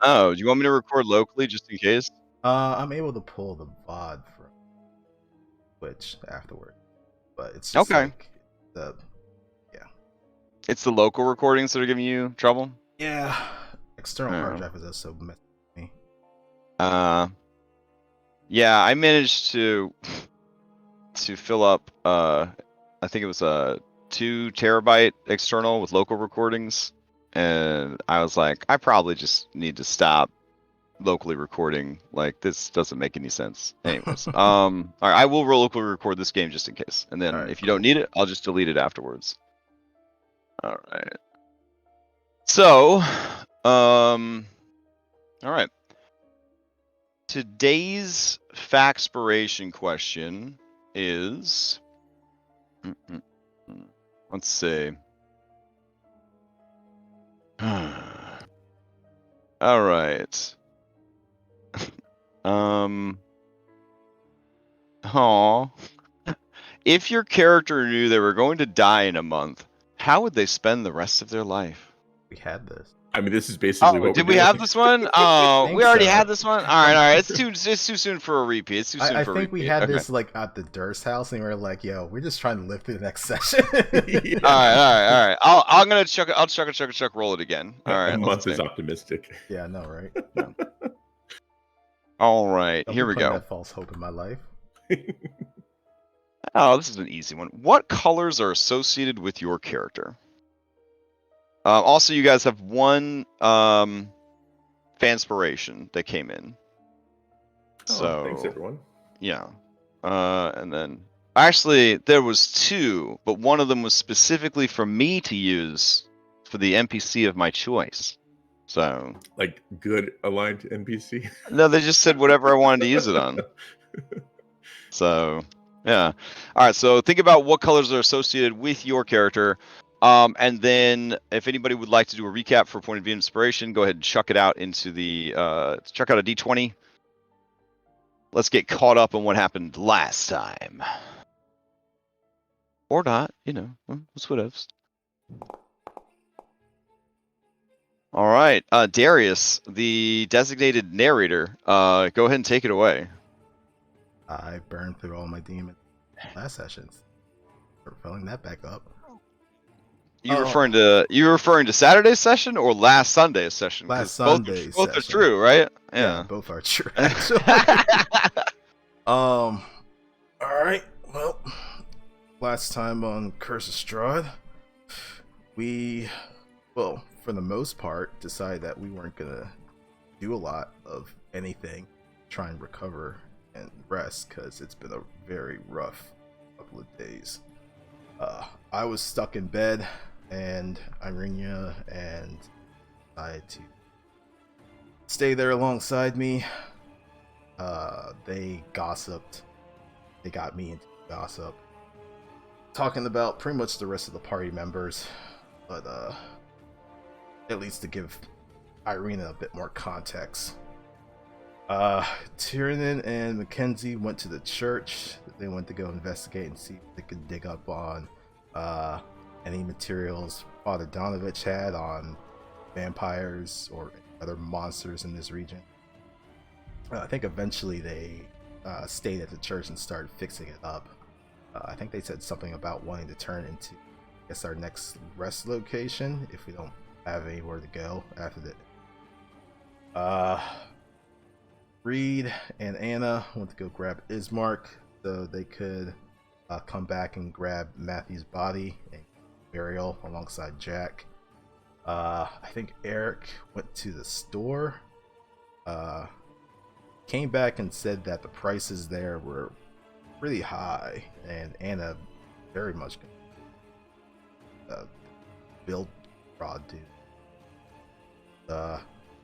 Oh, do you want me to record locally just in case? I'm able to pull the VOD from Twitch afterward, but it's just Okay. like the It's the local recordings that are giving you trouble? external hard Oh. drive is also messing with me. Yeah, I managed to fill up I think it was a 2 terabyte external with local recordings, and I was like, I probably just need to stop locally recording. Like, this doesn't make any sense. Anyways, all right, I will locally record this game just in case, and then All right, if you don't cool. need it, I'll just delete it afterwards. All right. So, all right. Today's factspiration question is, let's see. All right. Aw. If your character knew they were going to die in a month, how would they spend the rest of their life? We had this. I mean, this is basically what did we're we doing. have this one? Oh, think we already so. had this one. All right. It's too soon for a repeat. It's too soon I for a think repeat. we had Okay. this like at the Durst house, and we were like, "Yo, we're just trying to live through the next session." Yeah. All right. I'm gonna chuck roll it again. All right. A Let's month see. is optimistic. Yeah, I know, right? All right. Don't Here be we putting go. that false hope in my life. Oh, this is an easy one. What colors are associated with your character? Also, you guys have one fanspiration that came in. So thanks everyone. yeah. And then actually there was 2, but one of them was specifically for me to use for the NPC of my choice. So Like good aligned NPC. no, they just said whatever I wanted to use it on. So yeah. All right. So think about what colors are associated with your character. And then if anybody would like to do a recap for point of view inspiration, go ahead and chuck it out into the chuck out a D20. Let's get caught up on what happened last time. Or not, it's whatevs. All right, Darius, the designated narrator, go ahead and take it away. I burned through all my demons last sessions. We're filling that back up. You referring to Saturday's session or last Sunday's session? Last Both Sunday's are true, right? Yeah, both are true. Actually. All right. Well, last time on Curse of Strahd, we, well, for the most part, decided that we weren't gonna do a lot of anything, try and recover and rest, because it's been a very rough couple of days. I was stuck in bed, and Irina and decided to stay there alongside me. They gossiped. They got me into gossip, talking about pretty much the rest of the party members, but at least to give Irina a bit more context. Tiernan and Mackenzie went to the church. They went to go investigate and see if they could dig up on any materials Father Donovich had on vampires or other monsters in this region. I think eventually they stayed at the church and started fixing it up. I think they said something about wanting to turn into, I guess, our next rest location if we don't have anywhere to go after that. Reed and Anna went to go grab Ismark so they could come back and grab Matthew's body and burial alongside Jack. I think Eric went to the store. Came back and said that the prices there were pretty high, and Anna very much built fraud dude.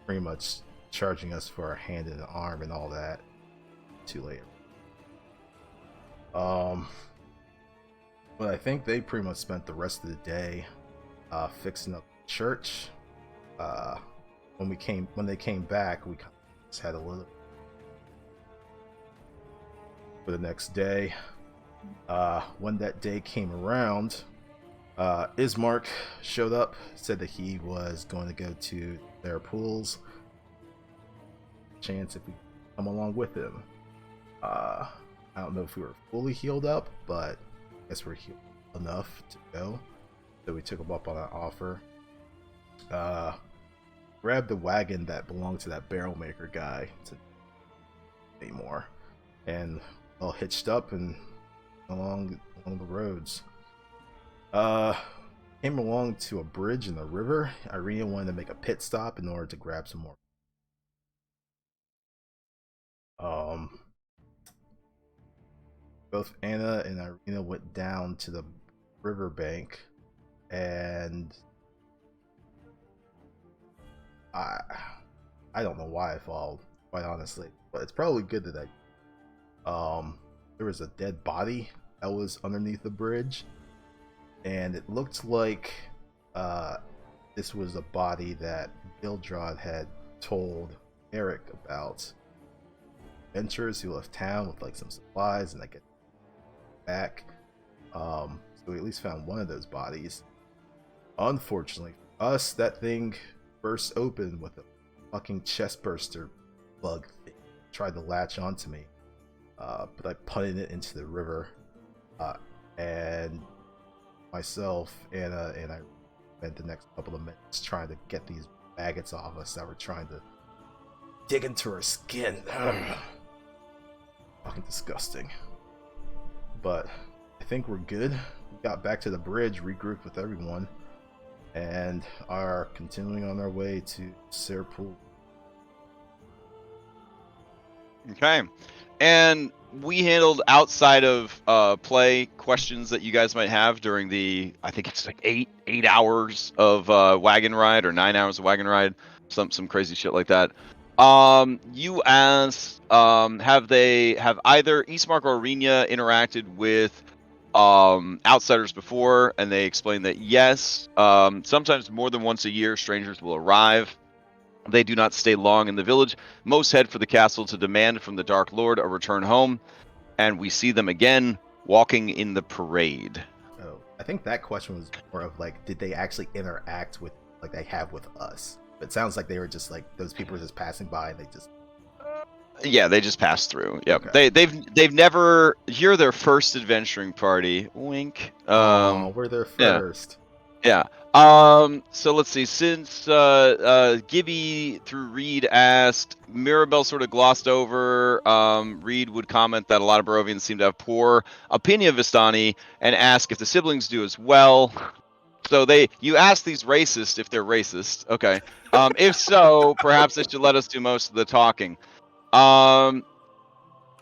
Pretty much charging us for our hand and arm and all that. Too late. But I think they pretty much spent the rest of the day fixing up the church. When they came back, we just had a little for the next day. When that day came around, Ismark showed up, said that he was going to go to their pools chance if we come along with him. I don't know if we were fully healed up, but I guess we're healed enough to go. So we took him up on that offer. Grabbed the wagon that belonged to that barrel maker guy anymore, and all hitched up and along the roads. Came along to a bridge in the river. Irina wanted to make a pit stop in order to grab some more. Both Anna and Irina went down to the riverbank, and I don't know why I followed, quite honestly, but it's probably good that there was a dead body that was underneath the bridge, and it looked like this was a body that Gildrad had told Eric about. Adventurers who left town with like some supplies and they get back. So we at least found one of those bodies. Unfortunately for us, that thing burst open with a fucking chest burster bug thing. Tried to latch onto me, but I punted it into the river, and myself, Anna, and I spent the next couple of minutes trying to get these maggots off us that were trying to dig into our skin. Fucking disgusting. But I think we're good. We got back to the bridge, regrouped with everyone, and are continuing on our way to Serpool. Okay. And we handled outside of play questions that you guys might have during the, I think it's like 8 hours of wagon ride, or 9 hours of wagon ride, some crazy shit like that. You asked, have either Eastmark or Arena interacted with outsiders before, and they explained that yes, sometimes more than once a year strangers will arrive. They do not stay long in the village. Most head for the castle to demand from the Dark Lord a return home, and we see them again walking in the parade. Oh, I think that question was more of like, did they actually interact with, like they have with us? But it sounds like they were just like, those people were just passing by and they just... Yeah, they just passed through. Yep. Okay. They've never... You're their first adventuring party. Wink. We're their first. Yeah. So let's see. Since Gibby through Reed asked, Mirabelle sort of glossed over. Reed would comment that a lot of Barovians seem to have poor opinion of Vistani, and ask if the siblings do as well. So you ask these racists if they're racist. Okay. If so, perhaps they should let us do most of the talking. All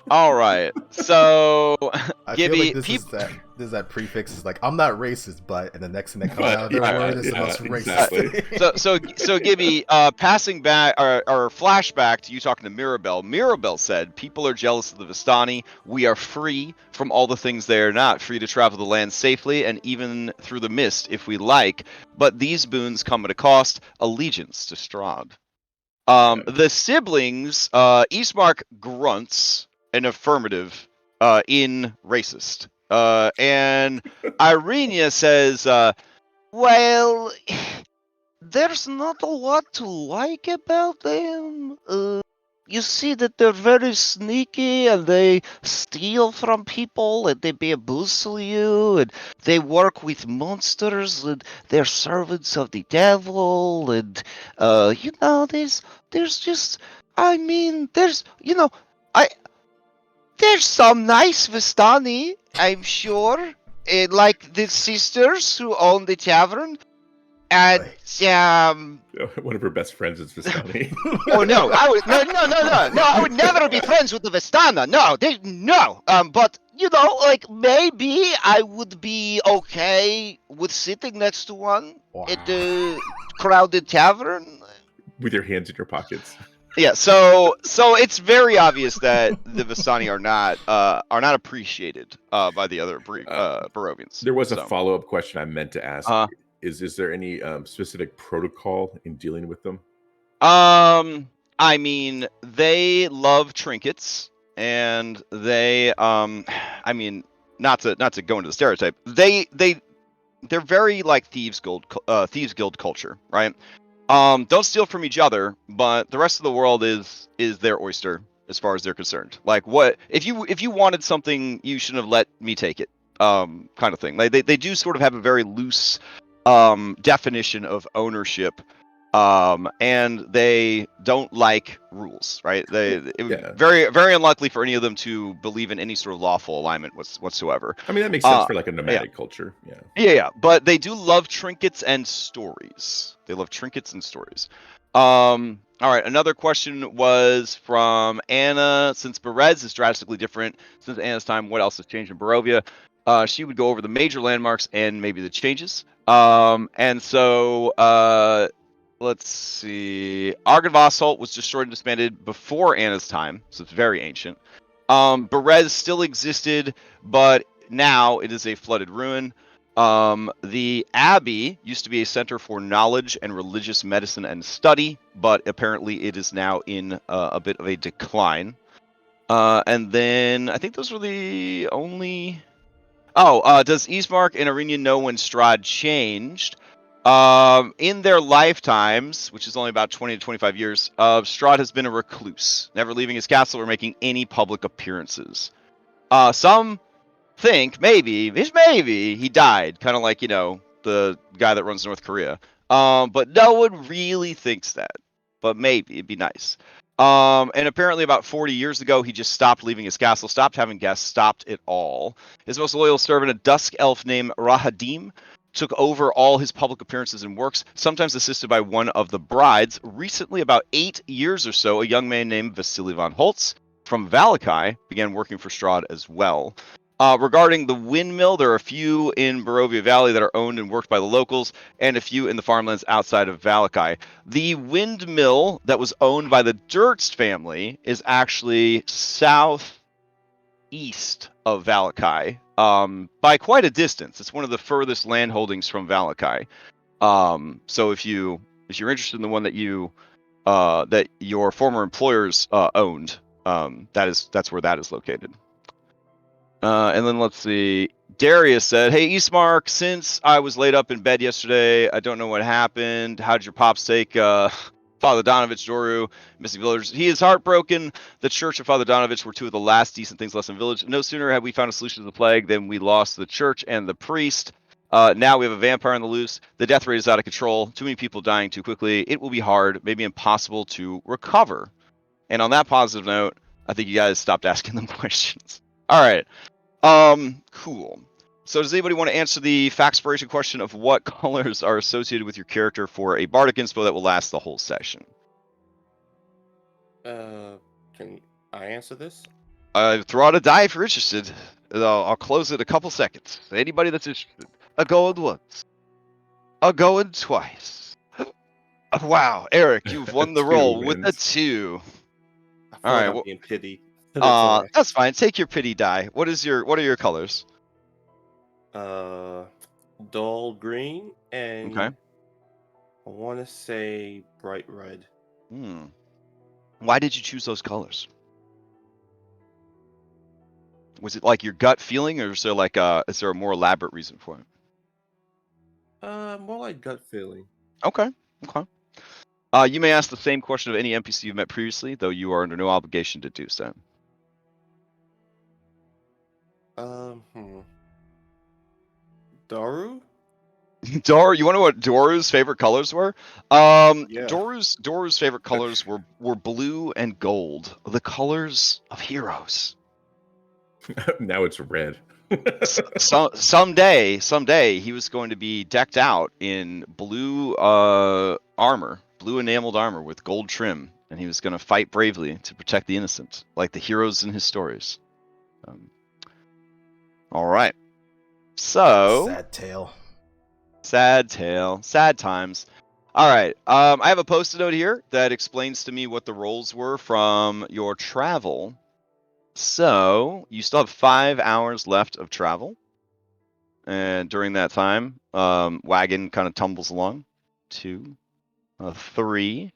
right. So, I Gibby, feel like this is that prefix is like, I'm not racist, but, and the next thing that comes out of their word is the most racist. So Gibby, passing back or flashback to you talking to Mirabelle. Mirabelle said, "People are jealous of the Vistani. We are free from all the things they are not. Free to travel the land safely and even through the mist if we like. But these boons come at a cost: allegiance to Strahd." The siblings, Eastmark grunts an affirmative in racist. And Irenia says, well, there's not a lot to like about them. You see that they're very sneaky, and they steal from people, and they bamboozle you, and they work with monsters, and they're servants of the devil, and there's just, I mean, there's some nice Vistani, I'm sure, like the sisters who own the tavern. And one of her best friends is Vistani. Oh no! I would never be friends with the Vistana. No. But like maybe I would be okay with sitting next to one at the crowded tavern with your hands in your pockets. Yeah. So it's very obvious that the Vistani are not appreciated by the other Barovians. There was a follow-up question I meant to ask. Is there any specific protocol in dealing with them? I mean, they love trinkets, and they I mean, not to go into the stereotype, they're very like thieves guild culture, right? Don't steal from each other, but the rest of the world is their oyster as far as they're concerned. Like, what if you wanted something, you shouldn't have let me take it, kind of thing. Like they do sort of have a very loose definition of ownership, and they don't like rules, right? It would Yeah. very very unlikely for any of them to believe in any sort of lawful alignment whatsoever. I mean, that makes sense for like a nomadic culture. Yeah. Yeah, but they do love trinkets and stories. They love trinkets and stories. All right, another question was from Anna. Since Berez is drastically different since Anna's time, what else has changed in Barovia? She would go over the major landmarks and maybe the changes. And so let's see. Argynvosholt was destroyed and disbanded before Anna's time, so it's very ancient. Berez still existed, but now it is a flooded ruin. The Abbey used to be a center for knowledge and religious medicine and study, but apparently it is now in a bit of a decline. And then I think those were the only. Oh, does Ismark and Arenian know when Strahd changed? In their lifetimes, which is only about 20 to 25 years, Strahd has been a recluse, never leaving his castle or making any public appearances. Some think maybe he died, kind of like, you know, the guy that runs North Korea. But no one really thinks that. But maybe it'd be nice. And apparently about 40 years ago, he just stopped leaving his castle, stopped having guests, stopped it all. His most loyal servant, a dusk elf named Rahadim, took over all his public appearances and works, sometimes assisted by one of the brides. Recently, about 8 years or so, a young man named Vasily von Holtz from Valakai began working for Strahd as well. Regarding the windmill, there are a few in Barovia Valley that are owned and worked by the locals, and a few in the farmlands outside of Valakai. The windmill that was owned by the Durst family is actually southeast of Valakai, by quite a distance. It's one of the furthest land holdings from Valakai. So if you're interested in the one that that your former employers owned, that's where that is located. And then let's see. Darius said, "Hey, Ismark, since I was laid up in bed yesterday, I don't know what happened. How did your pops take Father Donovich, Doru, missing villagers? He is heartbroken. The church and Father Donovich were two of the last decent things left in the village. No sooner had we found a solution to the plague than we lost the church and the priest. Now we have a vampire on the loose. The death rate is out of control. Too many people dying too quickly. It will be hard, maybe impossible to recover." And on that positive note, I think you guys stopped asking them questions. All right. Cool. So does anybody want to answer the factspiration question of what colors are associated with your character for a bardic inspo that will last the whole session? Can I answer this? Throw out a die if you're interested. I'll close it in a couple seconds. Anybody that's interested. A going once. A going twice. Wow, Eric, you've won the roll with a 2. I feel All like right. I'm being pitied. That's why. That's fine. Take your pity die. What are your colors? Dull green and Okay. I want to say bright red. Why did you choose those colors? Was it like your gut feeling, or is there like is there a more elaborate reason for it? More like gut feeling. Okay. You may ask the same question of any NPC you've met previously, though you are under no obligation to do so. Daru? Doru, you want to know what Doru's favorite colors were? Yeah. Doru's favorite colors were blue and gold, the colors of heroes. Now it's red. Someday he was going to be decked out in blue armor, blue enameled armor with gold trim, and he was going to fight bravely to protect the innocent, like the heroes in his stories. All right. So sad tale, sad times. All right. I have a post-it note here that explains to me what the rolls were from your travel. So you still have 5 hours left of travel. And during that time, wagon kind of tumbles along. 2, 3.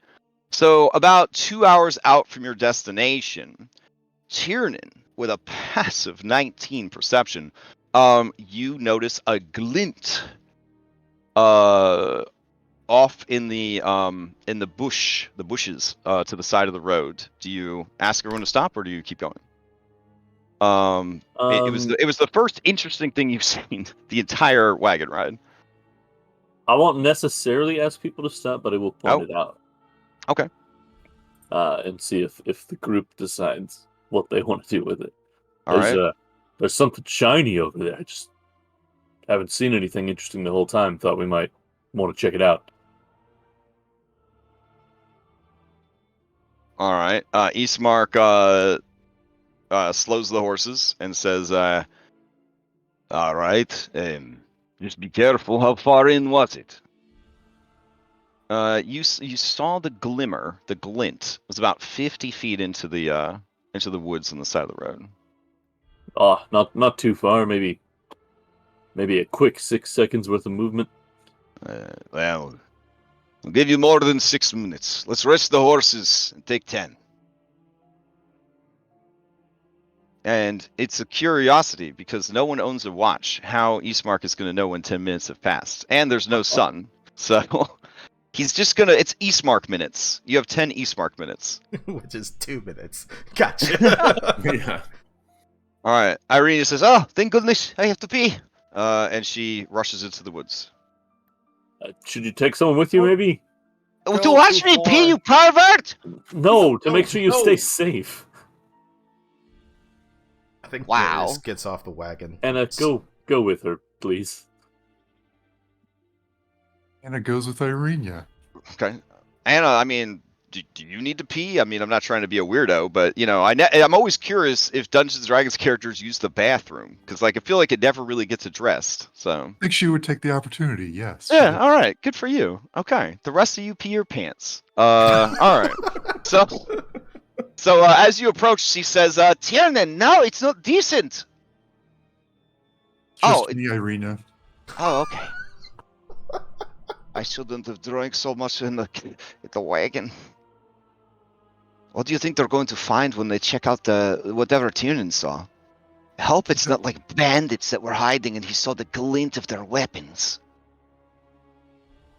So about 2 hours out from your destination, Tiernan, with a passive 19 perception, you notice a glint off in the bushes to the side of the road. Do you ask everyone to stop, or do you keep going? It was the first interesting thing you've seen the entire wagon ride. I won't necessarily ask people to stop, but I will point it out. Okay. And see if the group decides what they want to do with it. All right. There's something shiny over there. I just haven't seen anything interesting the whole time. Thought we might want to check it out. All right. Eastmark slows the horses and says, "All right. Just be careful. How far in was it?" You saw the glimmer, the glint. It was about 50 feet into the woods on the side of the road. Oh, not too far. Maybe a quick 6 seconds worth of movement. Well, I'll give you more than 6 minutes. Let's rest the horses and take 10. And it's a curiosity because no one owns a watch. How Eastmark is going to know when 10 minutes have passed, and there's no sun, so he's just gonna. It's Eastmark minutes. You have 10 Eastmark minutes, which is 2 minutes. Gotcha. Yeah. All right. Irene says, "Oh, thank goodness, I have to pee," and she rushes into the woods. Should you take someone with you, maybe? To watch me pee, you pervert! No, to make sure you stay safe. I think Wow. Darius gets off the wagon. Anna, go with her, please. Anna goes with Irene, yeah. Okay. Anna, I mean, do you need to pee? I mean, I'm not trying to be a weirdo, but, you know, I'm always curious if Dungeons & Dragons characters use the bathroom, because, like, I feel like it never really gets addressed, so. I think she would take the opportunity, yes. Yeah, all right. Good for you. Okay. The rest of you pee your pants. All right. So as you approach, she says, Tiernan, no, it's not decent. Just me, Irina. Oh, okay. I shouldn't have drank so much in the wagon. What do you think they're going to find when they check out whatever Tiernan saw? I hope it's not like bandits that were hiding and he saw the glint of their weapons.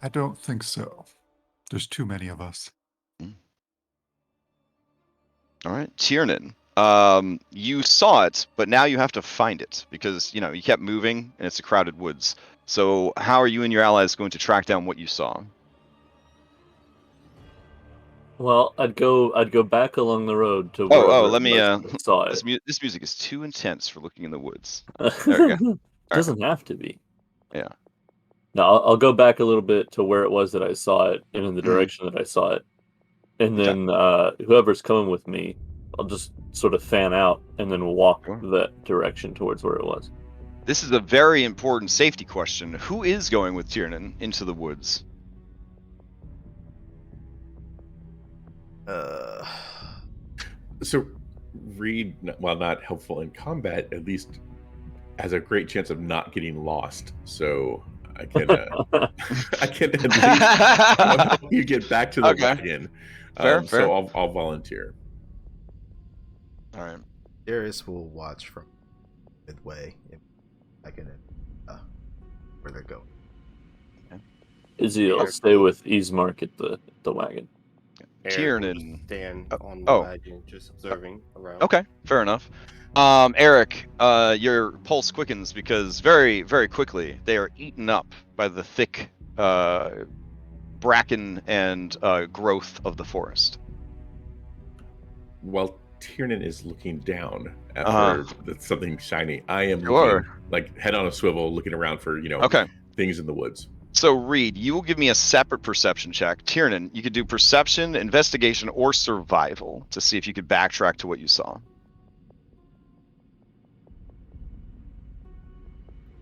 I don't think so. There's too many of us. All right, Tiernan. You saw it, but now you have to find it because, you know, you kept moving and it's a crowded woods. So how are you and your allies going to track down what you saw? Well, I'd go back along the road to. Let me. Saw it. This music is too intense for looking in the woods. There we go. It doesn't have to be. Yeah. No, I'll go back a little bit to where it was that I saw it and in the direction that I saw it, and then whoever's coming with me, I'll just sort of fan out and then walk that direction towards where it was. This is a very important safety question. Who is going with Tiernan into the woods? So Reed, while not helpful in combat, at least has a great chance of not getting lost. So I can I can at least help you get back to the wagon. Fair. So I'll volunteer. All right. Darius will watch from midway. I can where they're going. Izzy, I'll stay with Eastmark at the wagon. Tiernan. Stand on the wagon, just observing around. Okay, fair enough. Eric, your pulse quickens because very, very quickly they are eaten up by the thick bracken and growth of the forest. While Tiernan is looking down after something shiny, I am looking, like head on a swivel, looking around for things in the woods. So, Reed, you will give me a separate perception check. Tiernan, you could do perception, investigation, or survival to see if you could backtrack to what you saw.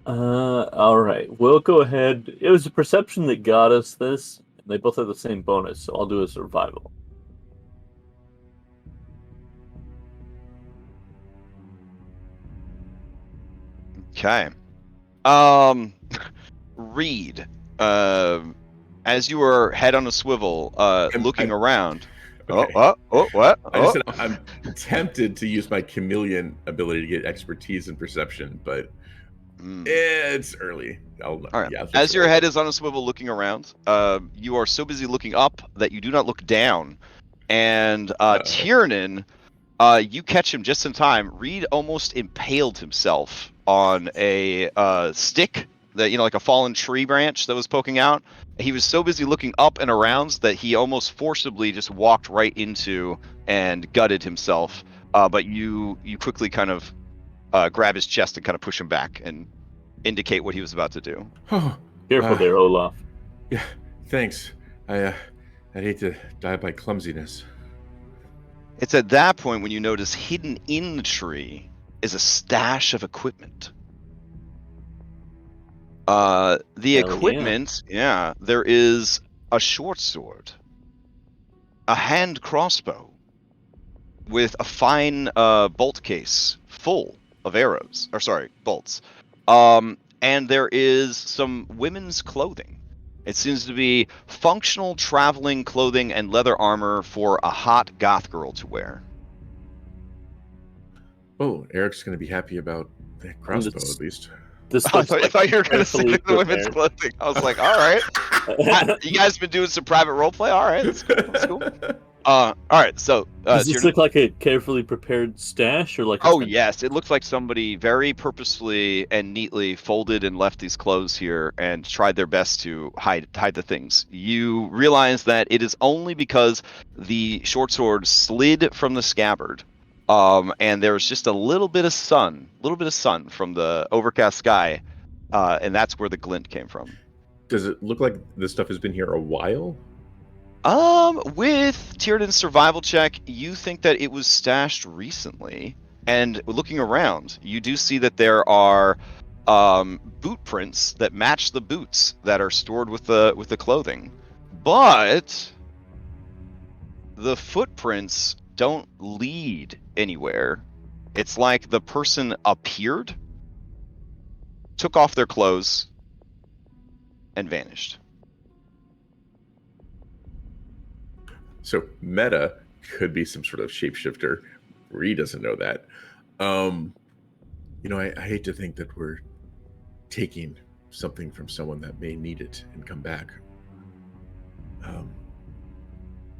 All right. We'll go ahead. It was a perception that got us this. They both have the same bonus, so I'll do a survival. Okay. Reed, as you were head on a swivel, looking around. Okay. What? I just said I'm tempted to use my chameleon ability to get expertise in perception, but It's early. All right. Yeah, let's As your roll. head is on a swivel looking around, you are so busy looking up that you do not look down. And Tiernan, you catch him just in time. Reed almost impaled himself on a stick that, like a fallen tree branch that was poking out. He was so busy looking up and around that he almost forcibly just walked right into and gutted himself. But you quickly kind of grab his chest and kind of push him back and indicate what he was about to do. Oh, Careful there, Olaf. yeah, thanks. I'd hate to die by clumsiness. It's at that point when you notice hidden in the tree is a stash of equipment. The Hell equipment, there is a short sword, a hand crossbow with a fine bolt case full of arrows, bolts. And there is some women's clothing. It seems to be functional traveling clothing and leather armor for a hot goth girl to wear. Oh, Eric's going to be happy about the crossbow, at least. This I looks thought you were going to say carefully the women's prepared. clothing. I was like, all right. You guys been doing some private roleplay? All right, that's cool. That's cool. All right, so Does this Tiernan- look like a carefully prepared stash, or like? Oh yes, it looks like somebody very purposefully and neatly folded and left these clothes here and tried their best to hide the things. You realize that it is only because the short sword slid from the scabbard, and there's just a little bit of sun from the overcast sky, and that's where the glint came from. Does it look like this stuff has been here a while? With Tiernan's survival check, you think that it was stashed recently, and looking around, you do see that there are boot prints that match the boots that are stored with the clothing, but the footprints don't lead anywhere. It's like the person appeared, took off their clothes, and vanished. So Meta could be some sort of shapeshifter. Reed doesn't know that. I hate to think that we're taking something from someone that may need it and come back.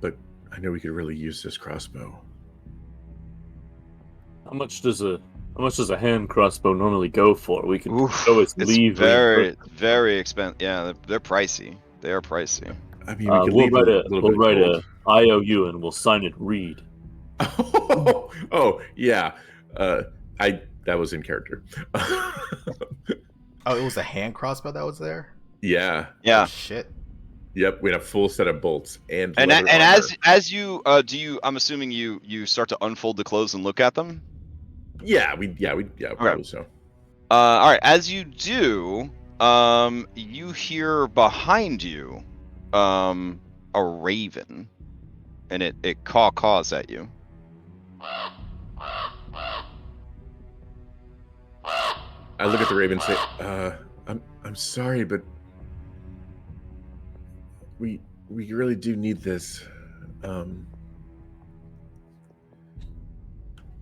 But I know we could really use this crossbow. How much does a hand crossbow normally go for? We can always It's leave. very expensive. Yeah, they're pricey. They are pricey. I mean, we could we'll leave write a little we'll bit write of a IOU and we'll sign it Reed. Oh yeah. That was in character. Oh, it was a hand crossbow that was there? Yeah. Yeah. Oh, shit. Yep, we had a full set of bolts and And leather armor. as you I'm assuming you start to unfold the clothes and look at them. Yeah, probably so. All right. As you do, you hear behind you, a raven, and it caws at you. I look at the raven and say, I'm sorry, but we really do need this.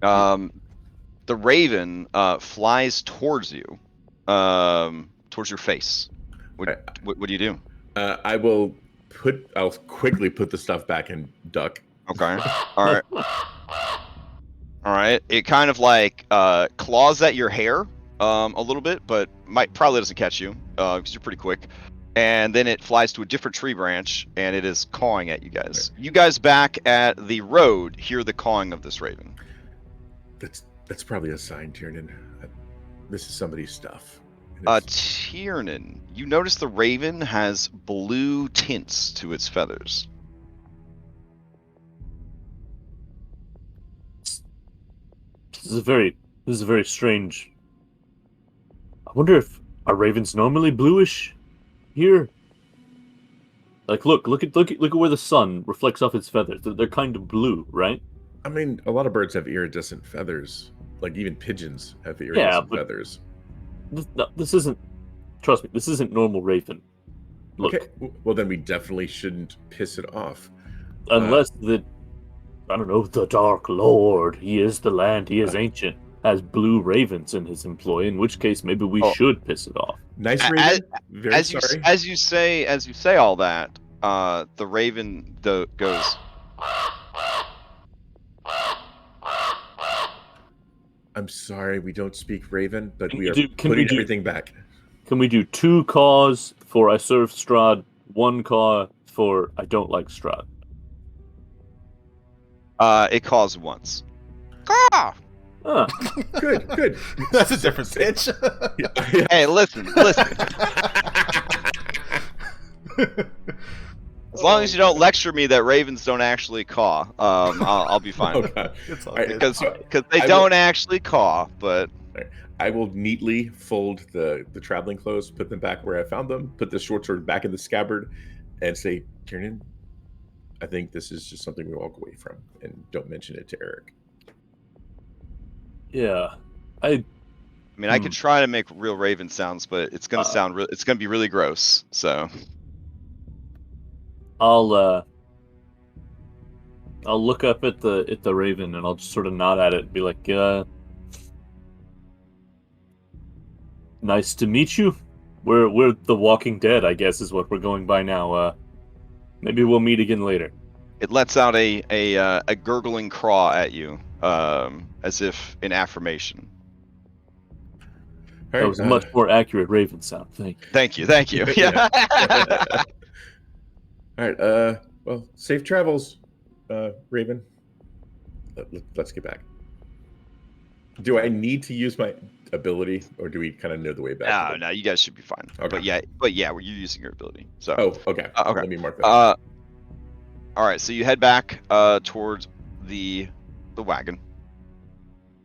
The raven flies towards you, towards your face. What do you do? I'll quickly put the stuff back and duck. Okay. All right. It kind of like claws at your hair a little bit, but probably doesn't catch you because you're pretty quick. And then it flies to a different tree branch, and it is cawing at you guys. Okay. You guys back at the road hear the cawing of this raven. That's probably a sign, Tiernan. This is somebody's stuff. Tiernan, you notice the raven has blue tints to its feathers. This is very strange. I wonder if are ravens normally bluish here? Like, look at where the sun reflects off its feathers. They're kind of blue, right? I mean, a lot of birds have iridescent feathers. Like even pigeons have iridescent feathers. This isn't. Trust me, this isn't normal raven. Look. Okay, well then we definitely shouldn't piss it off. Unless the Dark Lord. He is the land. He is ancient. has blue ravens in his employ, in which case maybe we Oh. should piss it off. Nice A- Raven. Very as you sorry. as you say all that, the raven goes. I'm sorry, we don't speak Raven, but Can we we are do- can we putting do- everything back. Can we do 2 caws for I serve Strahd, 1 caw for I don't like Strahd? It calls once. Caw! Ah, Good. That's a different pitch. Yeah. Hey, listen. As long as you don't lecture me that ravens don't actually caw, I'll be fine. Oh, God. It's all All right, good. Because so they I don't actually caw, but I will neatly fold the traveling clothes, put them back where I found them, put the short sword back in the scabbard, and say, Tiernan, I think this is just something we walk away from, and don't mention it to Eric. yeah. I mean, I could try to make real raven sounds, but it's gonna sound it's gonna be really gross. So I'll look up at the raven and I'll just sort of nod at it and be like, nice to meet you. We're the Walking Dead, I guess, is what we're going by now. Maybe we'll meet again later. it lets out a gurgling craw at you, as if in affirmation. All That was a much more accurate raven sound. Thank you. Thank you. Yeah. All right. Well, safe travels, Raven. Let's get back. Do I need to use my ability, or do we kind of know the way back? No, you guys should be fine. Okay. But yeah, you're using your ability. So. Oh, okay. Okay. Let me mark that. All right. So you head back towards the wagon,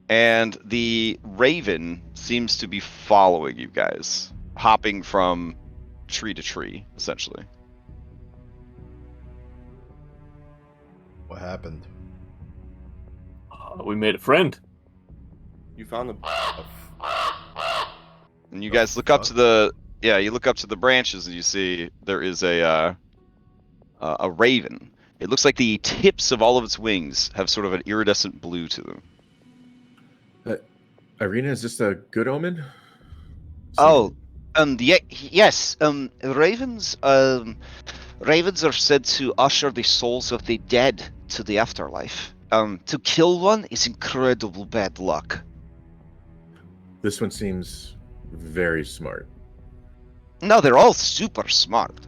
and the raven seems to be following you guys, hopping from tree to tree, essentially. What happened? We made a friend. You found him. And you guys look up to the branches, and you see there is a raven. It looks like the tips of all of its wings have sort of an iridescent blue to them. Irina, is this a good omen? Oh, yes. Ravens are said to usher the souls of the dead to the afterlife. To kill one is incredible bad luck. This one seems very smart. No, they're all super smart.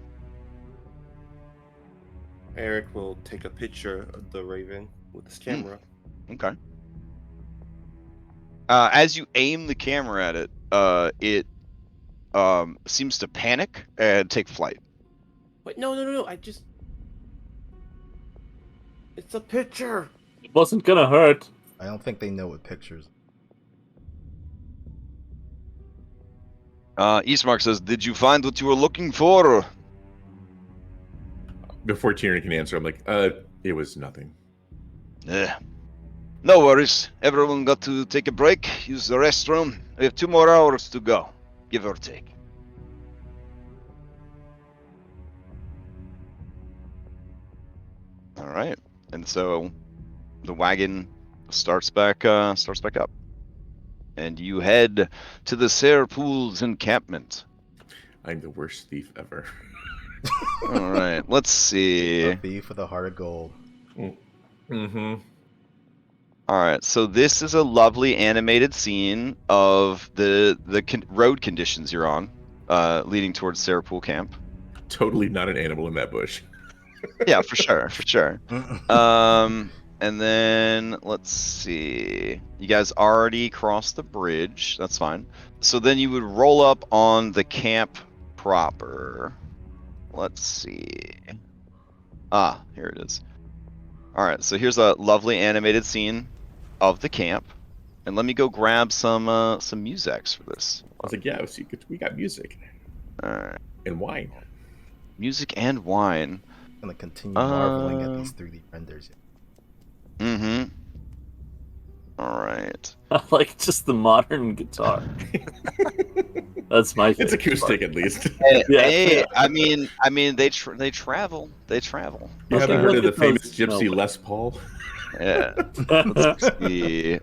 Eric will take a picture of the raven with his camera. Okay. As you aim the camera at it, it seems to panic and take flight. Wait, no. It's a picture. It wasn't gonna hurt. I don't think they know what pictures. Eastmark says, "Did you find what you were looking for?" Before Tyrion can answer, I'm like, it was nothing. No worries. Everyone got to take a break, use the restroom. We have 2 more hours to go, give or take. All right, and so the wagon starts back up, and you head to the Serpool's encampment. I'm the worst thief ever. All right, let's see. A thief with a heart of gold. Mm-hmm. All right, so this is a lovely animated scene of the road conditions you're on, leading towards Serpool Camp. Totally not an animal in that bush. Yeah, for sure. And then let's see. You guys already crossed the bridge. That's fine. So then you would roll up on the camp proper. Let's see. Here it is. All right, so here's a lovely animated scene of the camp, and let me go grab some musics for this. I was like, yeah, we got music. All right, And wine. music and wine. I'm gonna continue marveling at these 3D renders. Mm-hmm. All right. I like just the modern guitar. That's my favorite. It's acoustic, at least. Hey, I mean, they travel. They travel. You haven't Okay, heard of the look at famous those Gypsy snowflakes. Les Paul? Yeah. Let's see.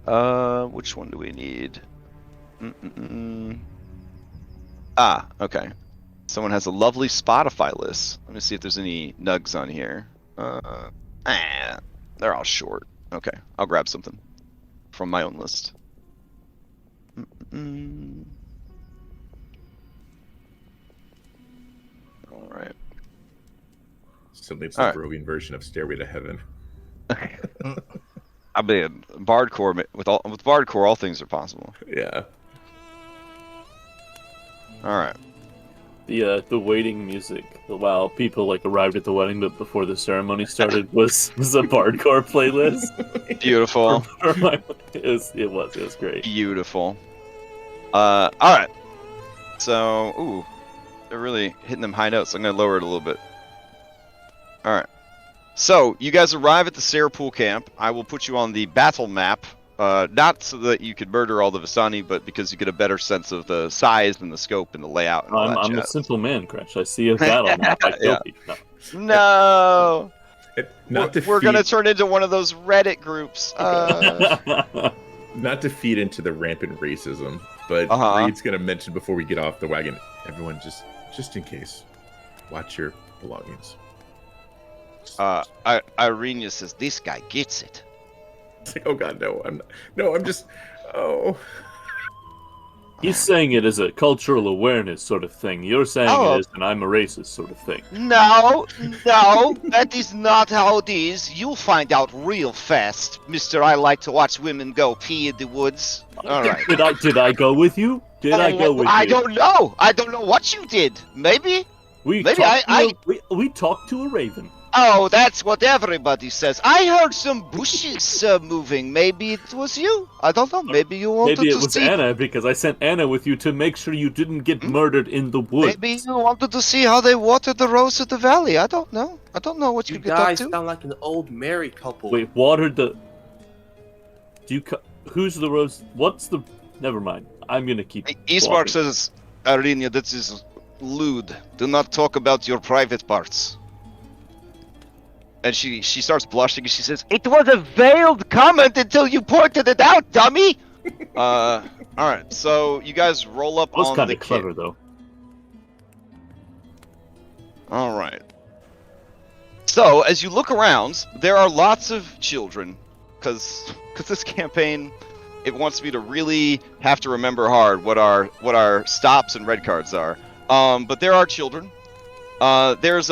Which one do we need? Ah, okay. Someone has a lovely Spotify list. Let me see if there's any nugs on here. They're all short. Okay, I'll grab something from my own list. All right. Suddenly it's the Barovian version of Stairway to Heaven. I mean, Bardcore with Bardcore, all things are possible. Yeah. All right. The waiting music while people like arrived at the wedding, but before the ceremony started was a Bardcore playlist. Beautiful. It was great. Beautiful. All right. So, ooh, they're really hitting them high notes. I'm gonna lower it a little bit. All right. So you guys arrive at the Sarapool camp. I will put you on the battle map. Not so that you could murder all the Vistani, but because you get a better sense of the size and the scope and the layout. And I'm a simple man, Crash. I see a battle map. I kill people. No. We're gonna turn into one of those Reddit groups. Not to feed into the rampant racism, but Reed's gonna mention before we get off the wagon. Everyone, just in case, watch your belongings. Irenia says this guy gets it. It's like, oh god, no, I'm just, oh. He's saying it as a cultural awareness sort of thing. You're saying it as an I'm a racist sort of thing. No, that is not how it is. You'll find out real fast, Mister. I like to watch women go pee in the woods. All right. Did I go with you? I go with you? I don't know. I don't know what you did. Maybe we talked to a raven. Oh, that's what everybody says. I heard some bushes moving. Maybe it was you. I don't know. Maybe you wanted to see. Maybe it was Anna, because I sent Anna with you to make sure you didn't get murdered in the woods. Maybe you wanted to see how they watered the rose of the valley. I don't know. I don't know what you get up to. You guys sound like an old married couple. Wait, watered the... Who's the rose? What's the... Never mind. I'm gonna keep... Eastmark says, Irenia, this is lewd. Do not talk about your private parts. And she starts blushing and she says, "It was a veiled comment until you pointed it out, dummy!" Alright, so you guys roll up on the... That was kind of clever, though. Alright. So, as you look around, there are lots of children, because this campaign, it wants me to really have to remember hard what our stops and red cards are. But there are children. There's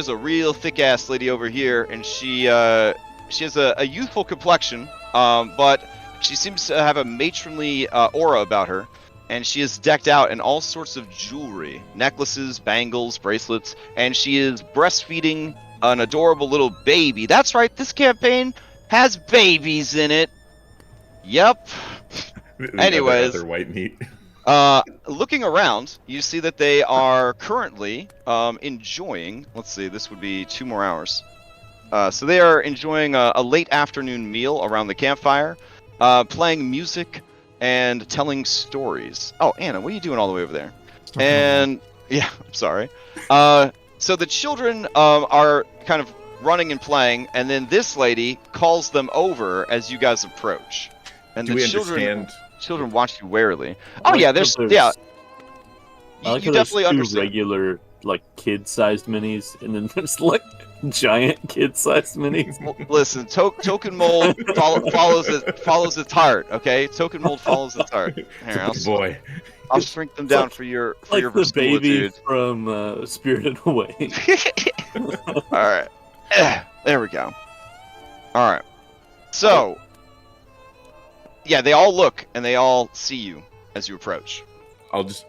a real thick-ass lady over here, and she has a youthful complexion, but she seems to have a matronly aura about her, and she is decked out in all sorts of jewelry, necklaces, bangles, bracelets, and she is breastfeeding an adorable little baby. That's right, this campaign has babies in it. Yep. Anyways. Other white meat. Looking around, you see that they are currently enjoying, let's see, this would be 2 more hours. So they are enjoying a late afternoon meal around the campfire, playing music and telling stories. Oh, Anna, what are you doing all the way over there? And, yeah, I'm sorry. So the children are kind of running and playing, and then this lady calls them over as you guys approach. And do we understand... Children watch you warily. Oh yeah, there's yeah. You definitely understand. Regular like kid-sized minis, and then there's like giant kid-sized minis. Listen, token mold follows its heart. Okay, token mold follows its heart. Here, boy, I'll shrink them down for your the baby from Spirited Away. All right, there we go. All right, so. Yeah, they all look, and they all see you as you approach. I'll just,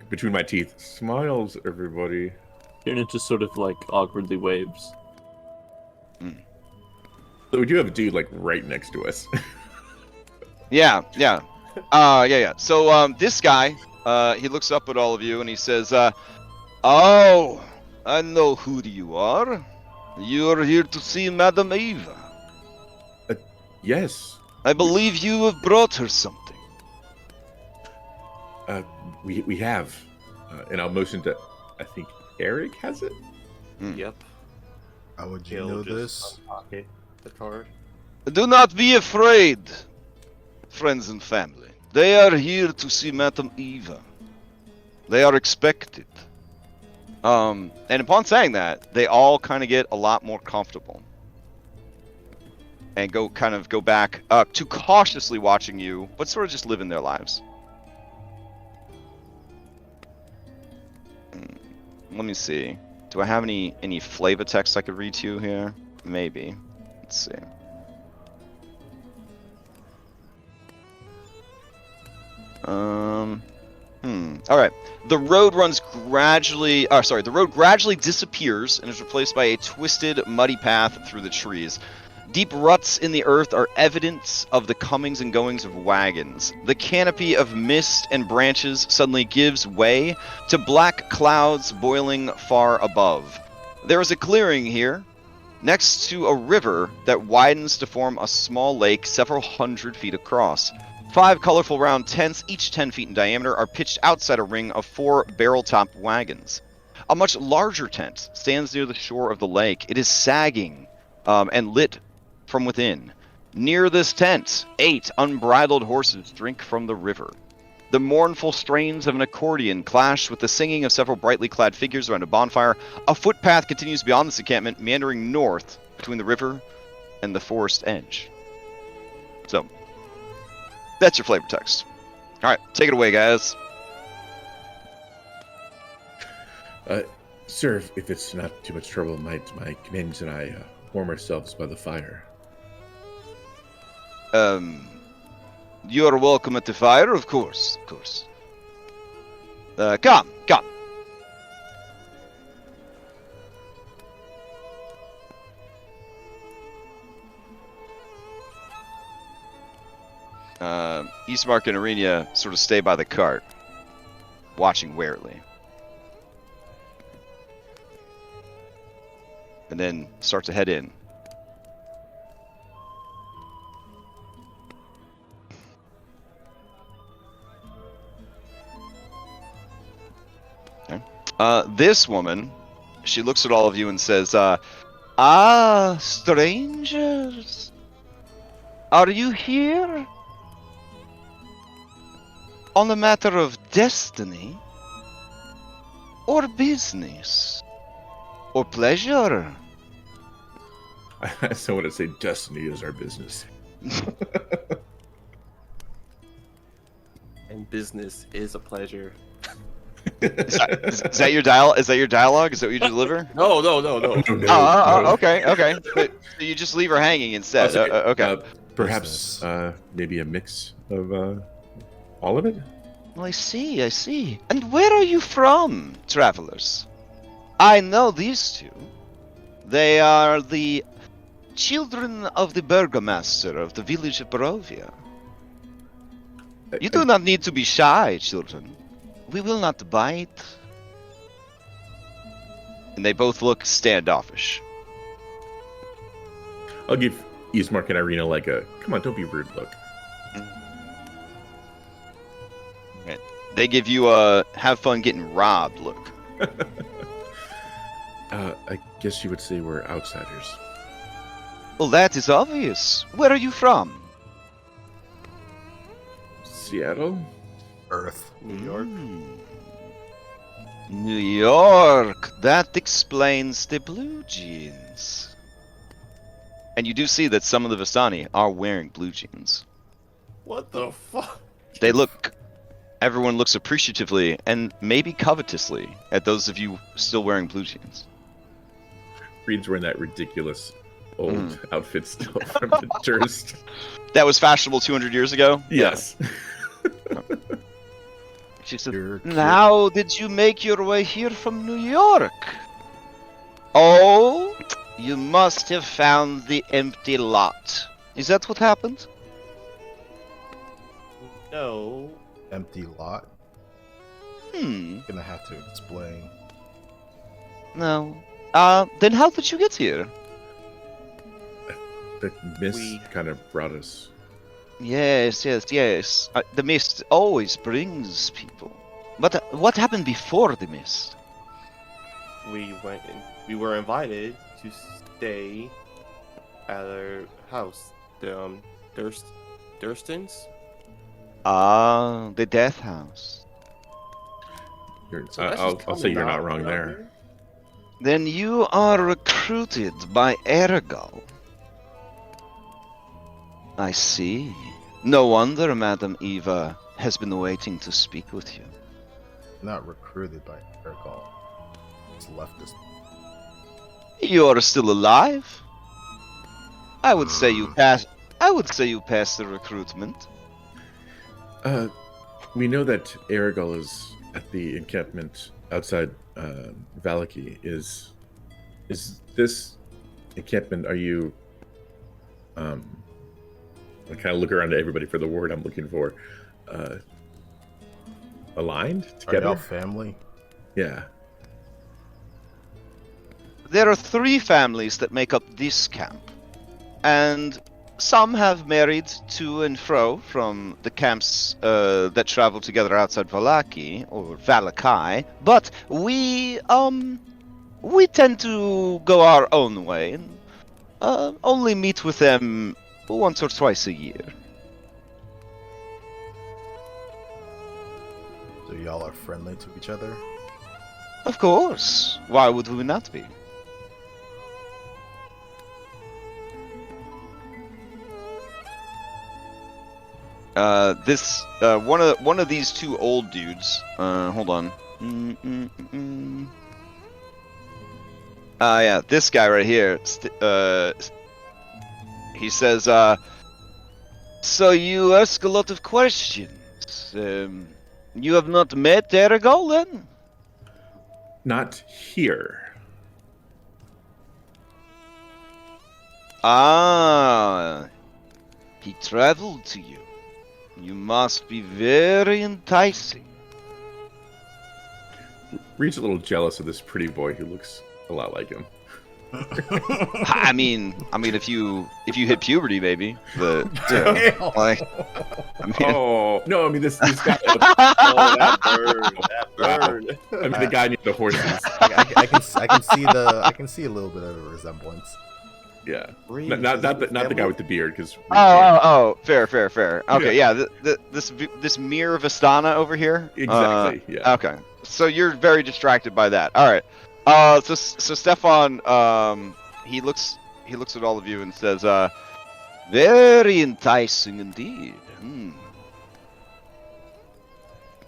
between my teeth, smiles, everybody. Kieran just sort of, like, awkwardly waves. So we do have a dude, like, right next to us. Yeah. So, this guy, he looks up at all of you, and he says, "Oh, I know who you are. You're here to see Madame Eva." Yes. I believe you have brought her something. We have, and I'll motion to. I think Eric has it. Yep. How would you know this? Unpocket the card. Do not be afraid. friends and family. They are here to see Madame Eva. They are expected. And upon saying that, they all kind of get a lot more comfortable. And go back to cautiously watching you, but sort of just living their lives. Let me see. Do I have any flavor text I could read to you here? Maybe. Let's see. All right. The road gradually disappears and is replaced by a twisted, muddy path through the trees. Deep ruts in the earth are evidence of the comings and goings of wagons. The canopy of mist and branches suddenly gives way to black clouds boiling far above. There is a clearing here, next to a river that widens to form a small lake several hundred feet across. 5 colorful round tents, each 10 feet in diameter, are pitched outside a ring of 4 barrel-top wagons. A much larger tent stands near the shore of the lake. It is sagging and lit from within. Near this tent, 8 unbridled horses drink from the river. The mournful strains of an accordion clash with the singing of several brightly clad figures around a bonfire. A footpath continues beyond this encampment, meandering north between the river and the forest edge. So, that's your flavor text. All right, take it away, guys. Sir, if it's not too much trouble, my companions and I warm ourselves by the fire. You're welcome at the fire, of course, Come. Eastmark and Arena sort of stay by the cart, watching warily. And then start to head in. This woman, she looks at all of you and says, strangers, are you here on the matter of destiny, or business, or pleasure? I still want to say destiny is our business. And business is a pleasure. Is that your dialogue? Is that what you deliver? No. Okay. But you just leave her hanging instead. Okay. Perhaps maybe a mix of all of it? Well, I see. And where are you from, travelers? I know these two. They are the children of the burgomaster of the village of Barovia. You do not need to be shy, children. We will not bite. And they both look standoffish. I'll give Eastmark and Irina like a, come on, don't be rude look. Right. They give you a, have fun getting robbed look. I guess you would say we're outsiders. Well, that is obvious. Where are you from? Seattle? Earth. New York. New York. That explains the blue jeans. And you do see that some of the Vistani are wearing blue jeans. What the fuck? Everyone looks appreciatively and maybe covetously at those of you still wearing blue jeans. Reed's wearing that ridiculous old outfit still from the tourist. That was fashionable 200 years ago? Yes. She said, "How did you make your way here from New York? Oh, you must have found the empty lot. Is that what happened?" No. Empty lot? Gonna have to explain. No. Then how did you get here? The mist kind of brought us. Yes. The mist always brings people. But what happened before the mist? We were invited to stay at our house. The Durstons? Ah, the death house. So that's just I'll say coming you're not out wrong around there. here? Then you are recruited by Ergo. I see. No wonder Madam Eva has been waiting to speak with you. Not recruited by Ergol. It's leftist. You are still alive. I would say you pass. I would say you passed the recruitment. We know that Aragol is at the encampment outside Valaki. Is this encampment? Are you? I kind of look around to everybody for the word I'm looking for. Aligned Are together? y'all family? Yeah. There are 3 families that make up this camp, and some have married to and fro from the camps that travel together outside Valaki or Valakai. But we tend to go our own way and only meet with them once or twice a year. So y'all are friendly to each other? Of course. Why would we not be? This one of these 2 old dudes. Hold on. Yeah, this guy right here. He says, so you ask a lot of questions. You have not met Eragol then? Not here. Ah, he traveled to you. You must be very enticing. Reed's a little jealous of this pretty boy who looks a lot like him. I mean, if you hit puberty, maybe. But yeah, like, I mean, Oh no! I mean this guy. Oh, that bird. That Wow. bird. I mean the guy near the horses. I can see a little bit of a resemblance. Yeah. Reed, Not is the it not the guy family? with the beard because. oh, fair. Okay, Yeah. this mirror Vistana over here. Exactly. Yeah. Okay, so you're very distracted by that. All right. So Stefan, he looks at all of you and says, very enticing indeed.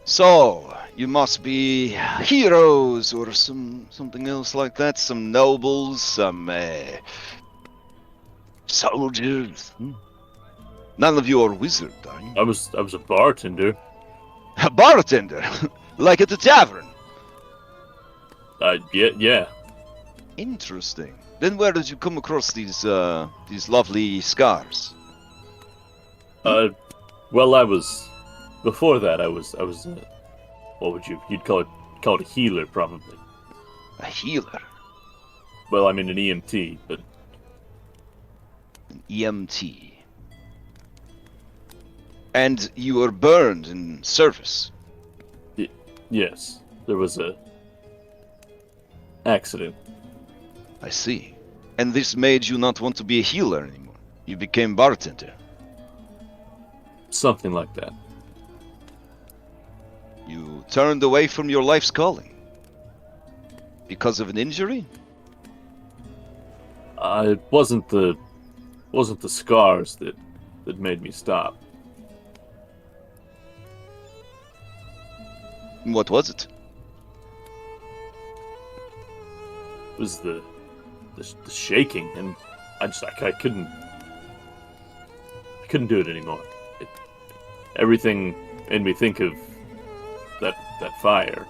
So you must be heroes or something else like that. Some nobles, some soldiers. None of you are wizard, are you? I was a bartender. A bartender, like at the tavern. Yeah. Interesting. Then where did you come across these lovely scars? Well, I was before that. I was what would you'd call it a healer probably. A healer, Well, I'm in an EMT, but an EMT. And you were burned in service. yes, there was a accident. I see. And this made you not want to be a healer anymore. You became bartender. Something like that. You turned away from your life's calling. Because of an injury? It wasn't the scars that made me stop. What was it? It was the shaking, and I couldn't do it anymore. Everything made me think of that fire.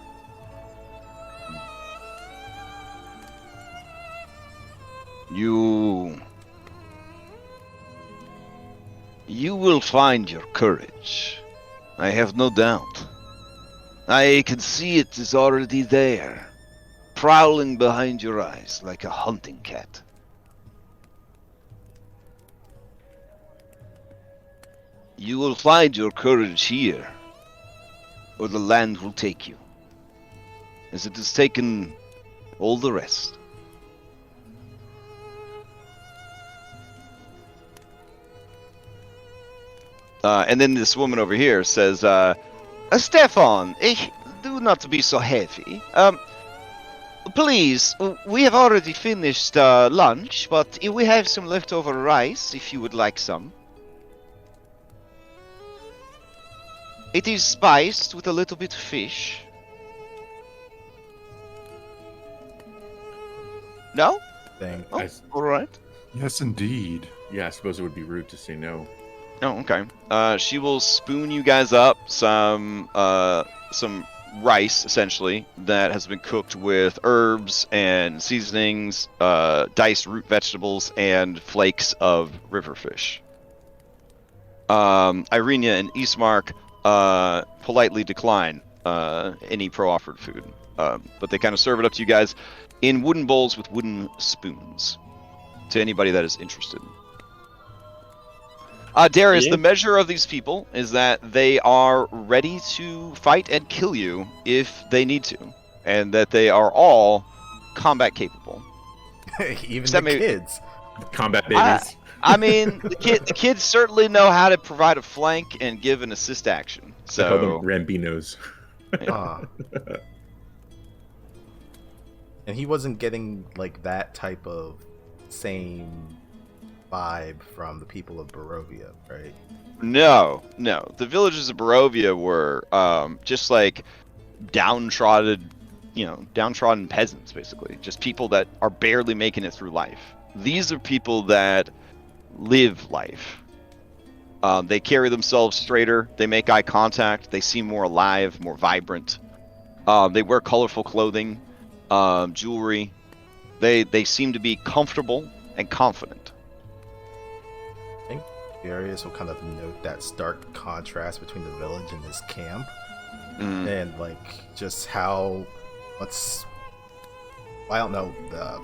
You will find your courage. I have no doubt. I can see it is already there, prowling behind your eyes like a hunting cat. You will find your courage here, or the land will take you, as it has taken all the rest. And then this woman over here says, Stefan, do not be so heavy. Please, we have already finished lunch, but we have some leftover rice if you would like some. It is spiced with a little bit of fish. No? Thing. Oh, alright. Yes, indeed. Yeah, I suppose it would be rude to say no. Oh, okay. She will spoon you guys up some rice, essentially, that has been cooked with herbs and seasonings, diced root vegetables, and flakes of river fish. Irenia and Ismark politely decline any pro-offered food, but they kind of serve it up to you guys in wooden bowls with wooden spoons to anybody that is interested. Darius, the measure of these people is that they are ready to fight and kill you if they need to, and that they are all combat capable. Even Except the maybe- kids. Combat babies. I mean, the kids certainly know how to provide a flank and give an assist action. I call them So, Rambinos. And he wasn't getting like that type of same vibe from the people of Barovia, right? no. The villagers of Barovia were just like downtrodden peasants, basically. Just people that are barely making it through life. These are people that live life. They carry themselves straighter. They make eye contact. They seem more alive, more vibrant. They wear colorful clothing, jewelry. They seem to be comfortable and confident. I think Darius will kind of note that stark contrast between the village and this camp, and like just how I don't know the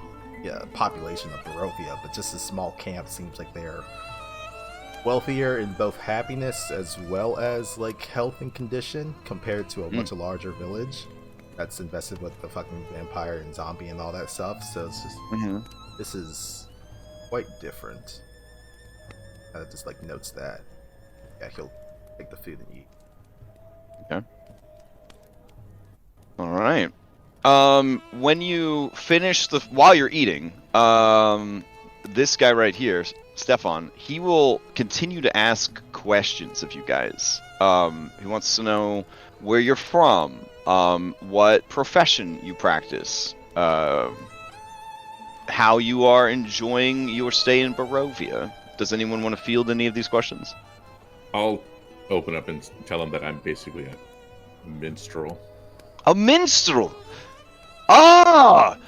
population of Barovia, but just a small camp seems like they're wealthier in both happiness as well as like health and condition compared to a much larger village that's invested with the fucking vampire and zombie and all that stuff. So it's just this is quite different. Just like notes that. Yeah, he'll take the food and eat. Okay. All right. When you finish while you're eating, this guy right here, Stefan, he will continue to ask questions of you guys. He wants to know where you're from, what profession you practice, how you are enjoying your stay in Barovia. Does anyone want to field any of these questions? I'll open up and tell him that I'm basically a minstrel. A minstrel? Ah!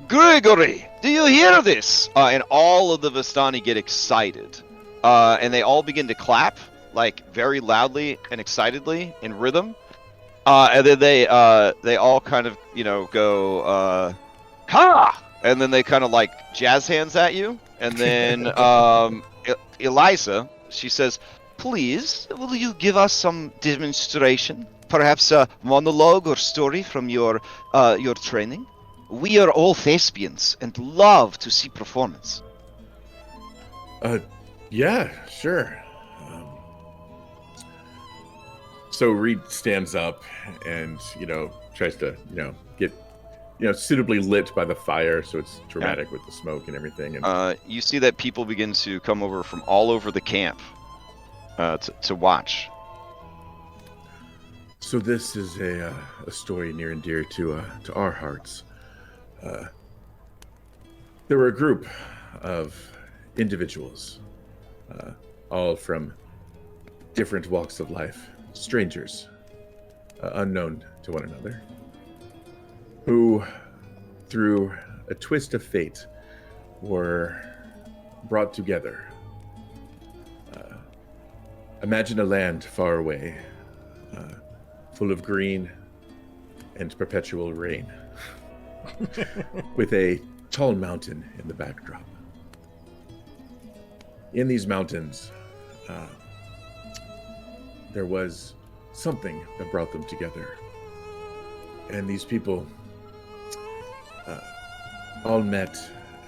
Gregory, do you hear this? And all of the Vistani get excited. And they all begin to clap, like, very loudly and excitedly in rhythm. And then they all kind of, go, ha! And then they kind of, like, jazz hands at you. And then Eliza, she says, please, will you give us some demonstration? Perhaps a monologue or story from your training? We are all thespians and love to see performance. Yeah, sure. So Reed stands up and, tries to, get, suitably lit by the fire so it's dramatic with the smoke and everything. And you see that people begin to come over from all over the camp to watch. So this is a story near and dear to our hearts. There were a group of individuals, all from different walks of life, strangers, unknown to one another, who, through a twist of fate, were brought together. Imagine a land far away, full of green and perpetual rain, with a tall mountain in the backdrop. In these mountains, there was something that brought them together. And these people all met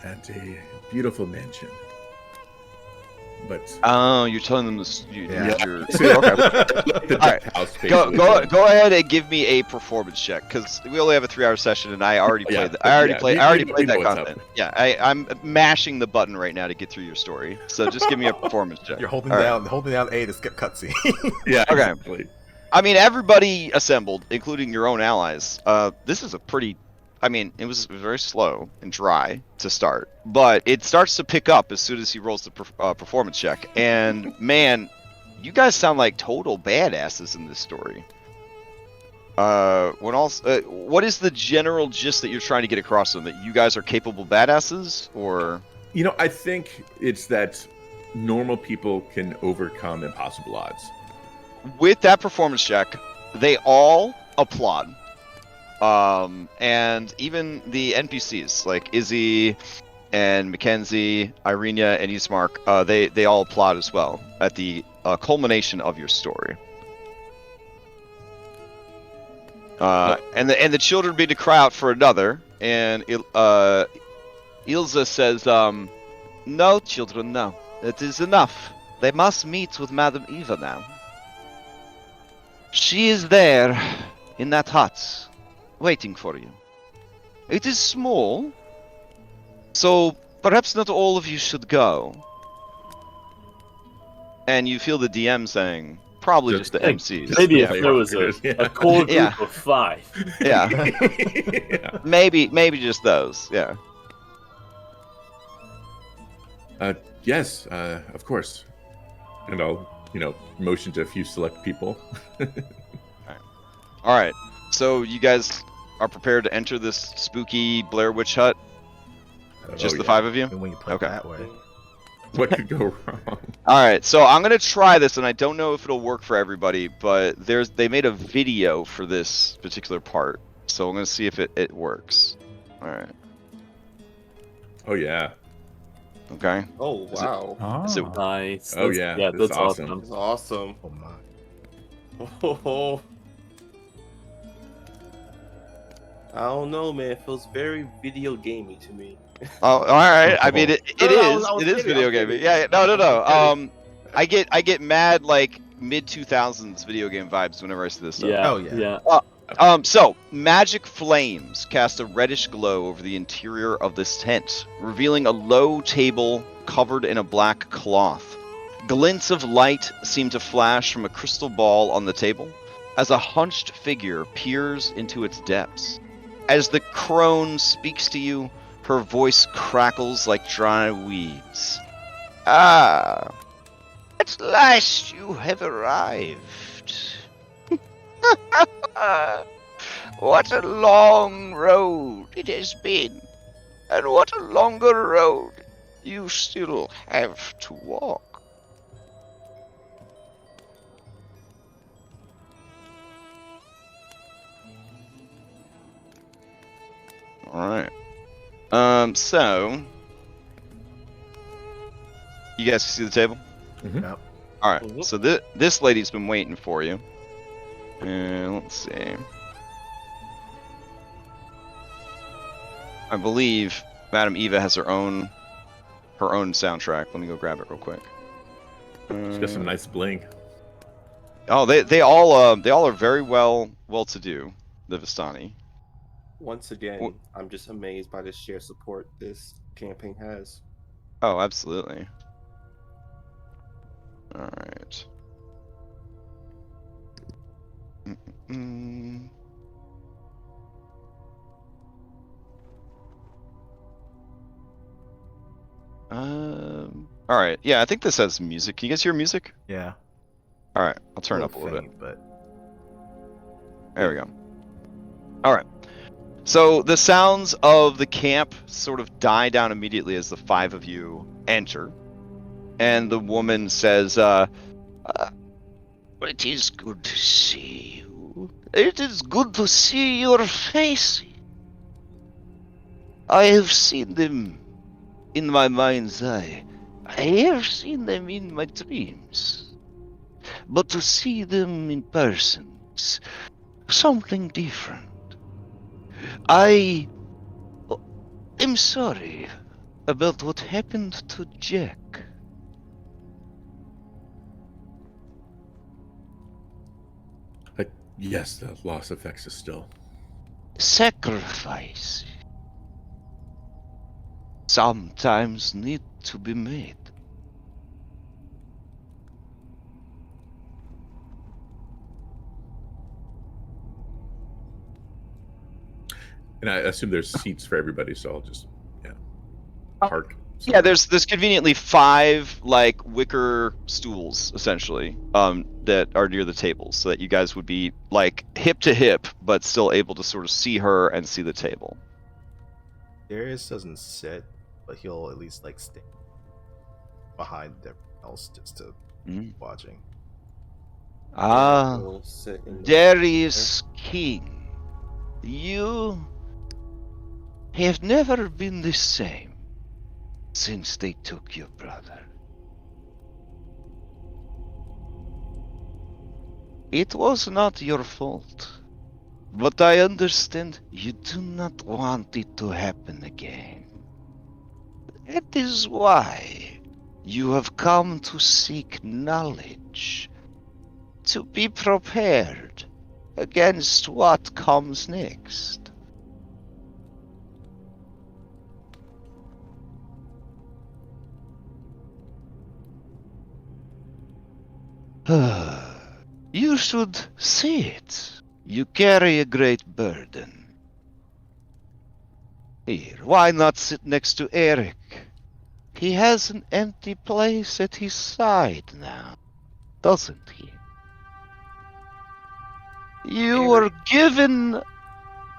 at a beautiful mansion. But Oh, you're telling them this. Yeah. You're, So, okay. the All right. death house, Go basically. go ahead and give me a performance check because we only have a 3-hour session and I already Yeah, played. I already yeah, played. we- I already we played know that what's up. content. Yeah, I'm mashing the button right now to get through your story. So just give me a performance check. You're holding All right. down A to skip cutscene. Yeah, Okay. exactly. I mean, everybody assembled, including your own allies. This is a pretty. I mean, it was very slow and dry to start, but it starts to pick up as soon as he rolls the performance check. And man, you guys sound like total badasses in this story. What is the general gist that you're trying to get across to them? That you guys are capable badasses, or You know, I think it's that normal people can overcome impossible odds. with that performance check, they all applaud. And even the NPCs like Izzy and Mackenzie, Irenia, and Ismark, they all applaud as well at the culmination of your story. And the children begin to cry out for another, and Ilza says, "No, children, no. It is enough. They must meet with Madame Eva now. She is there, in that hut, waiting for you. It is small, so perhaps not all of you should go." And you feel the DM saying, probably just the MCs. Maybe Yeah, if there was Yeah. a core group Yeah. of 5. yeah. Yeah. Maybe just those. Yeah. Yes, of course. And I'll, motion to a few select people. All right. So you guys are prepared to enter this spooky Blair Witch hut? Just the 5 of you? And when you play Okay. that way. What could go wrong? All right. So I'm gonna try this, and I don't know if it'll work for everybody, but they made a video for this particular part, so I'm gonna see if it works. All right. Oh, yeah. Okay. Oh Is it- wow, Ah, So- Nice. Oh, That's- yeah, Yeah, that's that's awesome. awesome. that's awesome. Oh my. Oh, I don't know, man. It feels very video gamey to me. Oh, all right. I mean, it No, is. I was It is kidding, video I'm gaming. kidding. Yeah. No. I'm kidding. I get mad like mid 2000s video game vibes whenever I see this stuff. Yeah. Oh, yeah. So magic flames cast a reddish glow over the interior of this tent, revealing a low table covered in a black cloth. Glints of light seem to flash from a crystal ball on the table as a hunched figure peers into its depths. As the crone speaks to you, her voice crackles like dry weeds. "Ah, at last you have arrived. What a long road it has been, and what a longer road you still have to walk." All right. So you guys see the table? Yep. All right. Mhm. So this lady's been waiting for you. And let's see. I believe Madame Eva has her own soundtrack. Let me go grab it real quick. She's got some nice bling. Oh, they all are very well to do. The Vistani. Once again, I'm just amazed by the sheer support this campaign has. Oh, absolutely. All right. Mm-mm. All right. Yeah, I think this has music. Can you guys hear music? Yeah. All right. I'll turn it up a little bit. faint, but There we go. All right. So the sounds of the camp sort of die down immediately as the 5 of you enter. And the woman says, "It is good to see you. It is good to see your face. I have seen them in my mind's eye. I have seen them in my dreams. But to see them in person is something different. I am sorry about what happened to Jack. Yes, the loss affects us still. Sacrifice sometimes need to be made. And I assume there's seats for everybody, so I'll just park. Yeah, there's conveniently 5 like wicker stools essentially that are near the tables, so that you guys would be like hip to hip, but still able to sort of see her and see the table. Darius doesn't sit, but he'll at least like stay behind everyone else just to keep watching. Ah, We'll sit in the Darius King, you have never been the same since they took your brother. It was not your fault, but I understand you do not want it to happen again. That is why you have come to seek knowledge, to be prepared against what comes next. You should see it. You carry a great burden. Here, why not sit next to Eric? He has an empty place at his side now, doesn't he? You were given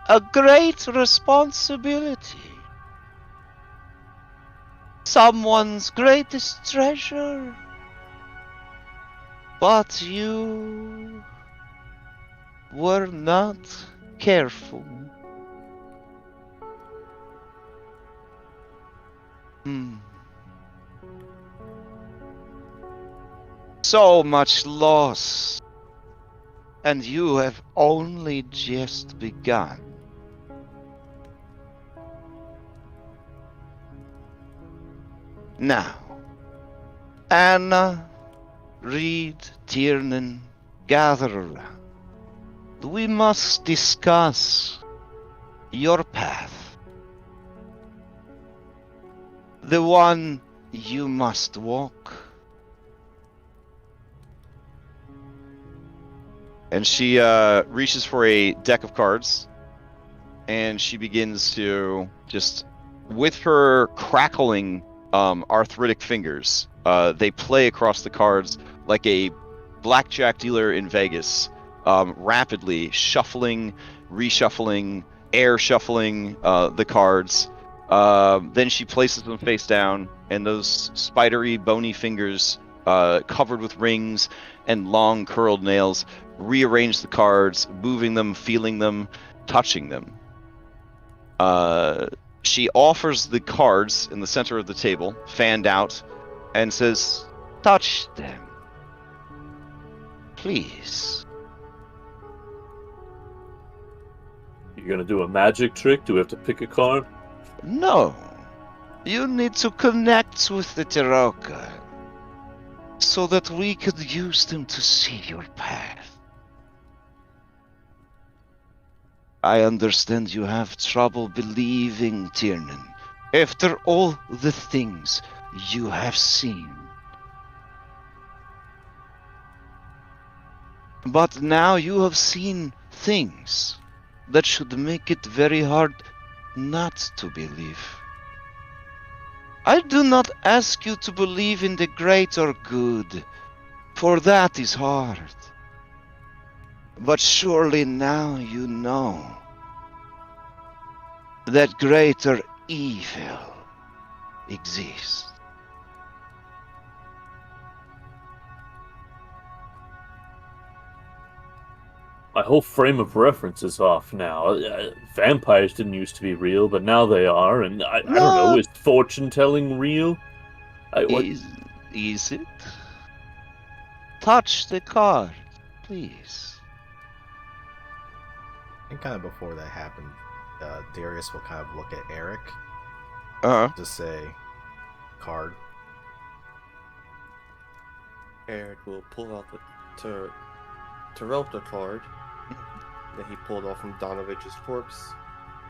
a great responsibility. Someone's greatest treasure. But you were not careful. So much loss, and you have only just begun. Now, Anna, Reed, Tiernan, gather around. We must discuss your path. The one you must walk. And she reaches for a deck of cards, and she begins to just, with her crackling arthritic fingers, they play across the cards like a blackjack dealer in Vegas, rapidly shuffling, reshuffling, air shuffling the cards. Then she places them face down, and those spidery, bony fingers, covered with rings and long curled nails, rearrange the cards, moving them, feeling them, touching them. She offers the cards in the center of the table, fanned out, and says, "Touch them, please." You're gonna do a magic trick? Do we have to pick a card? No. You need to connect with the tarokka, so that we could use them to see your path. I understand you have trouble believing, Tiernan, after all the things you have seen. But now you have seen things that should make it very hard not to believe. I do not ask you to believe in the great or good, for that is hard. But surely now you know that greater evil exists. My whole frame of reference is off now. Vampires didn't used to be real, but now they are, and I don't know, is fortune-telling real? Is it? Touch the card, please. And kind of before that happened, Darius will kind of look at Eric. Just say, card. Eric will pull out the tarokka card, Then he pulled off from Donovich's corpse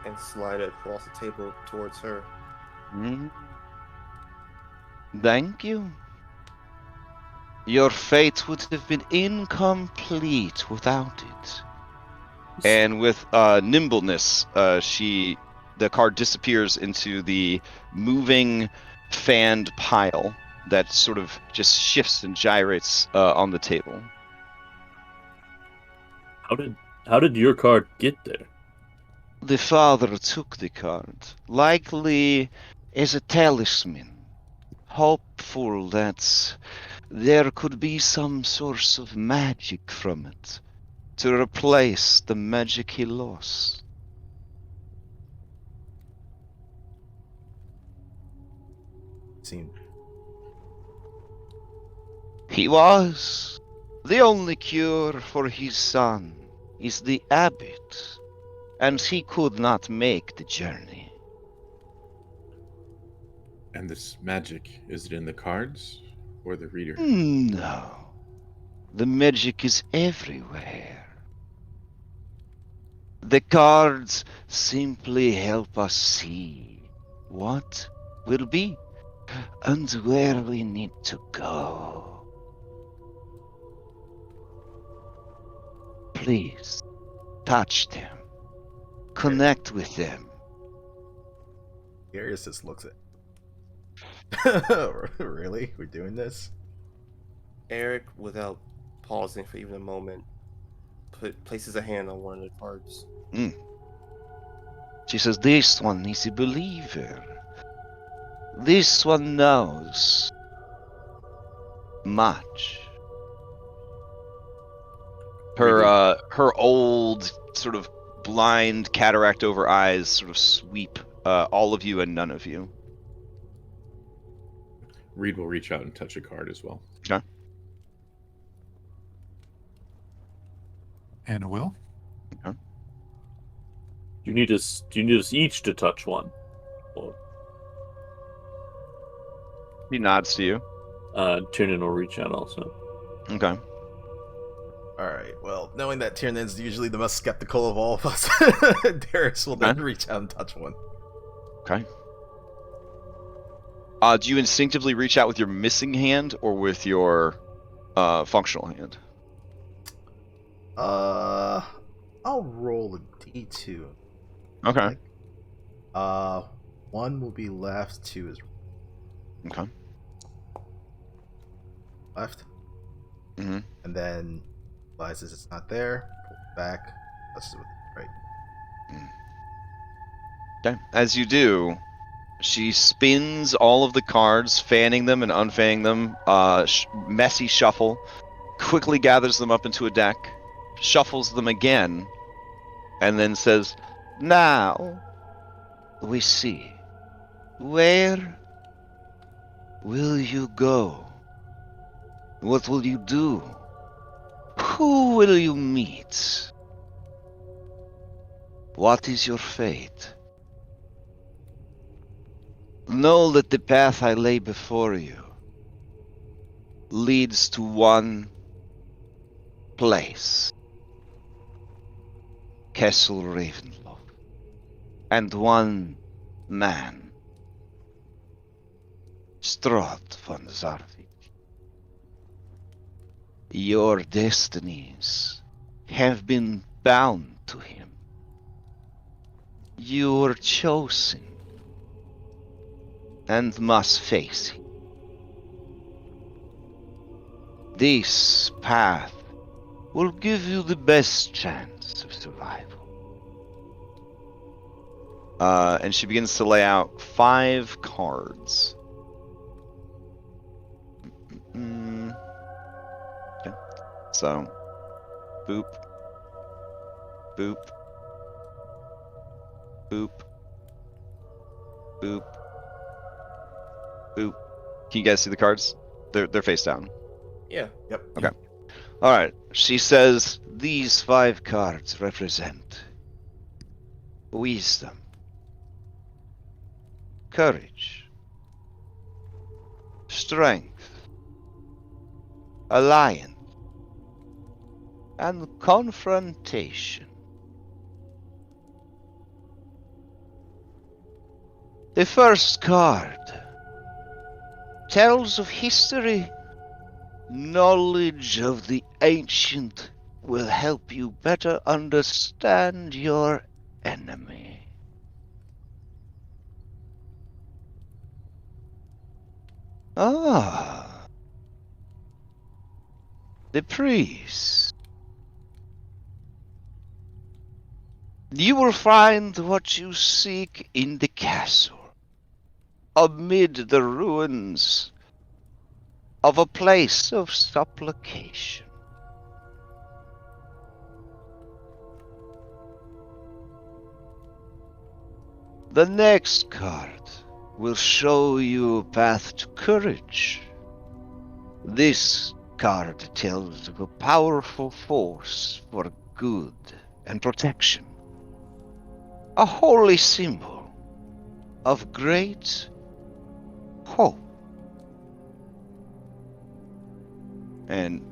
and slided across the table towards her. Mm. Thank you. Your fate would have been incomplete without it. And with nimbleness, the card disappears into the moving, fanned pile that sort of just shifts and gyrates on the table. How did your card get there? The father took the card, likely as a talisman, hopeful that there could be some source of magic from it to replace the magic he lost. Seemed He was. The only cure for his son is the abbot, and he could not make the journey. And this magic, is it in the cards or the reader? No. The magic is everywhere. The cards simply help us see what will be and where we need to go. Please, touch them. Connect with them. Darius just looks at. Really? We're doing this? Eric, without pausing for even a moment, places a hand on one of the cards. She says, this one is a believer. This one knows much. Her old sort of blind cataract over eyes sort of sweep all of you and none of you. Reed will reach out and touch a card as well. Okay. Anna will. You need us each to touch one. Well, He nods to you. Tiernan will reach out also. Okay. Alright, well, knowing that Tiernan's usually the most skeptical of all of us, Darius will then reach out and touch one. Okay. Do you instinctively reach out with your missing hand or with your functional hand? I'll roll a d2. Okay. One will be left, two is Okay. left. Mm-hmm. And then realizes it's not there, pull it back, touches it with the right. Okay. As you do, she spins all of the cards, fanning them and unfanning them, messy shuffle, quickly gathers them up into a deck, shuffles them again, and then says, now we see. Where will you go? What will you do? Who will you meet? What is your fate? Know that the path I lay before you leads to one place. Castle Ravenloft. And one man. Strahd von Zarvik. Your destinies have been bound to him. You were chosen and must face him. This path will give you the best chance of survival. And she begins to lay out 5 cards. Okay. So, boop, boop, boop, boop, boop. Can you guys see the cards? They're face down. Yeah. Yep. Okay. All right. She says these 5 cards represent wisdom, courage, strength, alliance, and confrontation. The first card tells of history. Knowledge of the ancient will help you better understand your enemy. Ah, the priest. You will find what you seek in the castle, amid the ruins of a place of supplication. The next card will show you a path to courage. This card tells of a powerful force for good and protection. A holy symbol of great hope. And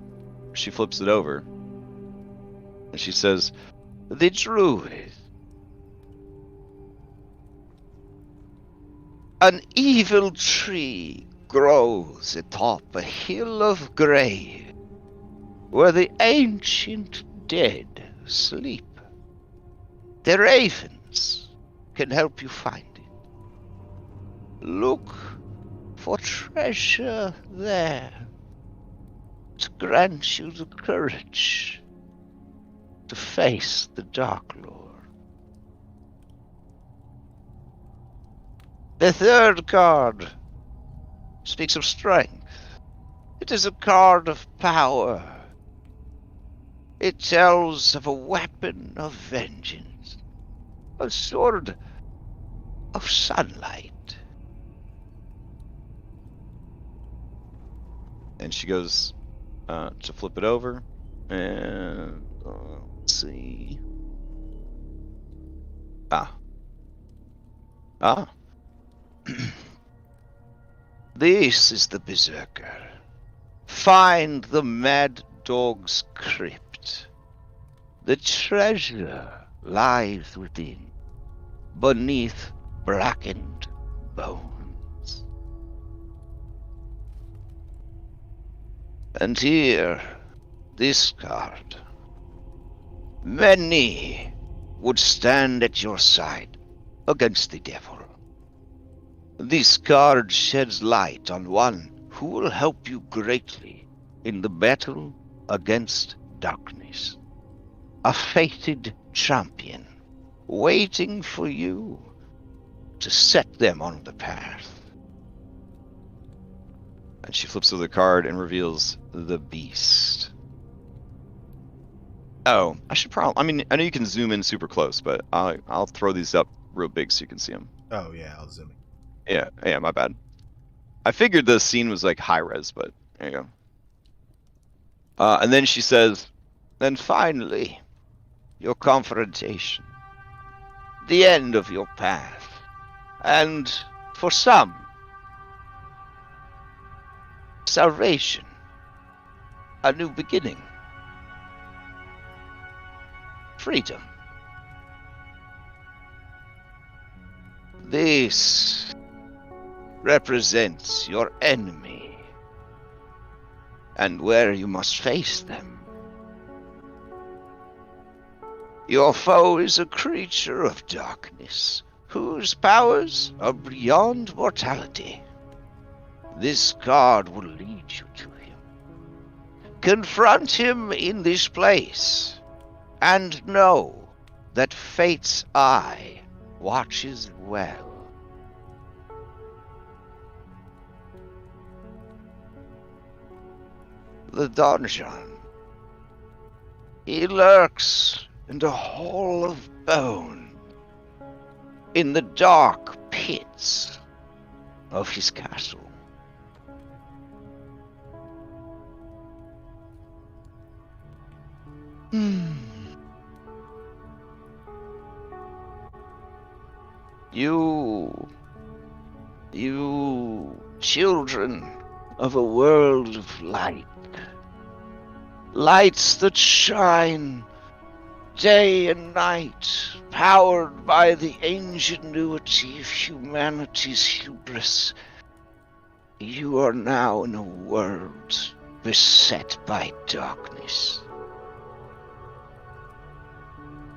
she flips it over. And she says, the druid. An evil tree grows atop a hill of grey, where the ancient dead sleep. The ravens can help you find it. Look for treasure there to grant you the courage to face the Dark Lord. The third card speaks of strength. It is a card of power. It tells of a weapon of vengeance, a sword of sunlight. And she goes to flip it over, and let's see. This is the Berserker. Find the Mad Dog's crypt. The treasure lies within, beneath blackened bones. And here, this card. Many would stand at your side against the devil. This card sheds light on one who will help you greatly in the battle against darkness. A fated champion waiting for you to set them on the path. And she flips over the card and reveals the beast. Oh, I should probably, I mean, I know you can zoom in super close, but I'll throw these up real big so you can see them. Oh yeah, I'll zoom in. Yeah, my bad. I figured the scene was like high res, but there you go. And then she says, then finally, your confrontation. The end of your path. And for some, salvation. A new beginning. Freedom. This represents your enemy and where you must face them. Your foe is a creature of darkness whose powers are beyond mortality. This card will lead you to him. Confront him in this place and know that fate's eye watches well. The donjon. He lurks in the hall of bone, in the dark pits of his castle. You children of a world of light, lights that shine day and night, powered by the ingenuity of humanity's hubris, you are now in a world beset by darkness.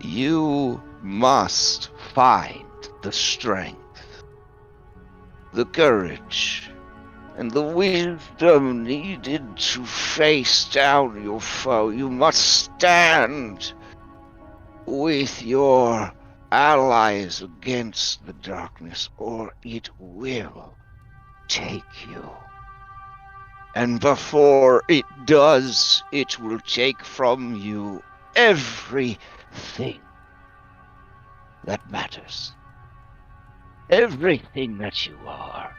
You must find the strength, the courage, and the wisdom needed to face down your foe. You must stand with your allies against the darkness, or it will take you. And before it does, it will take from you everything that matters. Everything that you are.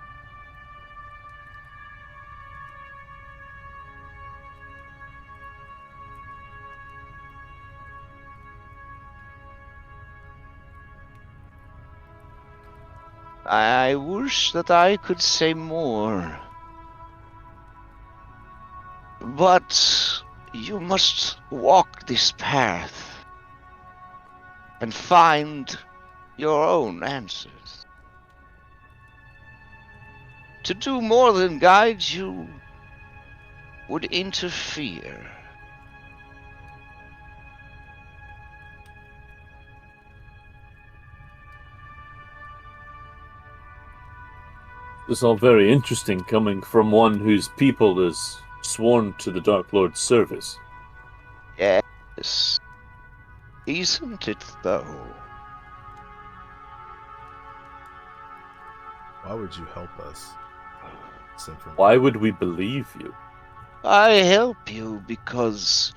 I wish that I could say more. But you must walk this path and find your own answers. To do more than guide you would interfere. This is all very interesting coming from one whose people is sworn to the Dark Lord's service. Yes. Isn't it, though? Why would you help us? Symphony? Why would we believe you? I help you because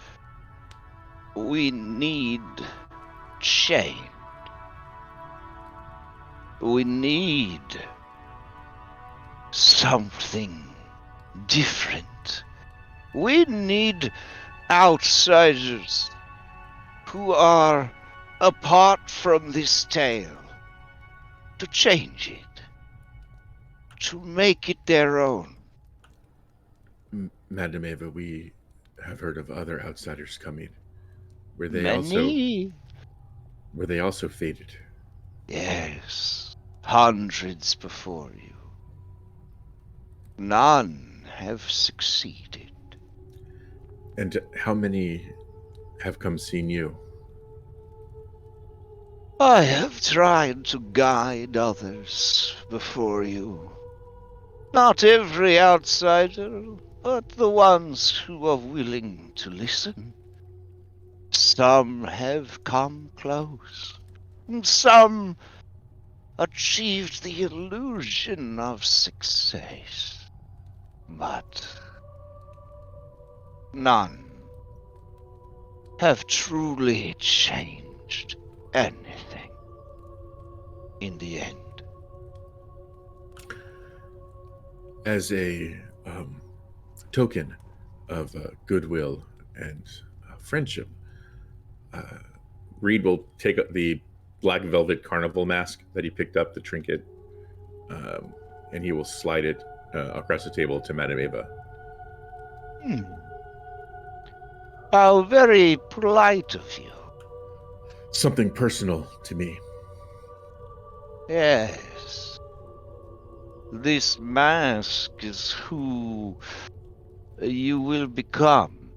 we need change. We need something different. We need outsiders who are apart from this tale to change it, to make it their own. Madam Eva, we have heard of other outsiders coming. Were they Many? also fated? Yes, hundreds before you. None have succeeded. And how many have come seen you? I have tried to guide others before you. Not every outsider, but the ones who are willing to listen. Some have come close, and some achieved the illusion of success. But none have truly changed anything in the end. As a token of goodwill and friendship, Reed will take up the black velvet carnival mask that he picked up, the trinket, and he will slide it across the table to Madame Eva. How very polite of you. Something personal to me. Yes. This mask is who you will become,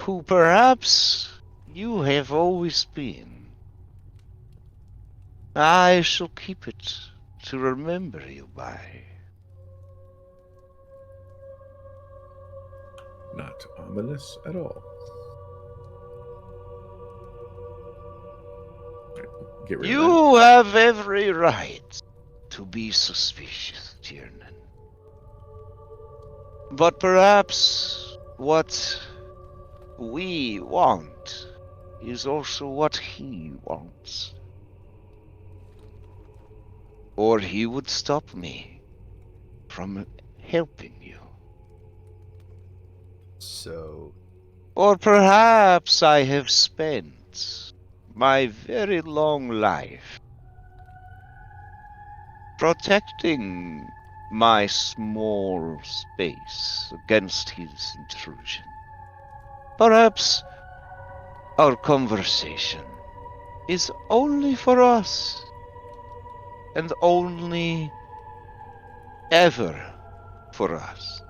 who perhaps you have always been. I shall keep it to remember you by. Not ominous at all. Get rid of You have every right to be suspicious, Tiernan. But perhaps what we want is also what he wants. Or he would stop me from helping you. So, Or perhaps I have spent my very long life protecting my small space against his intrusion. Perhaps our conversation is only for us, and only ever for us.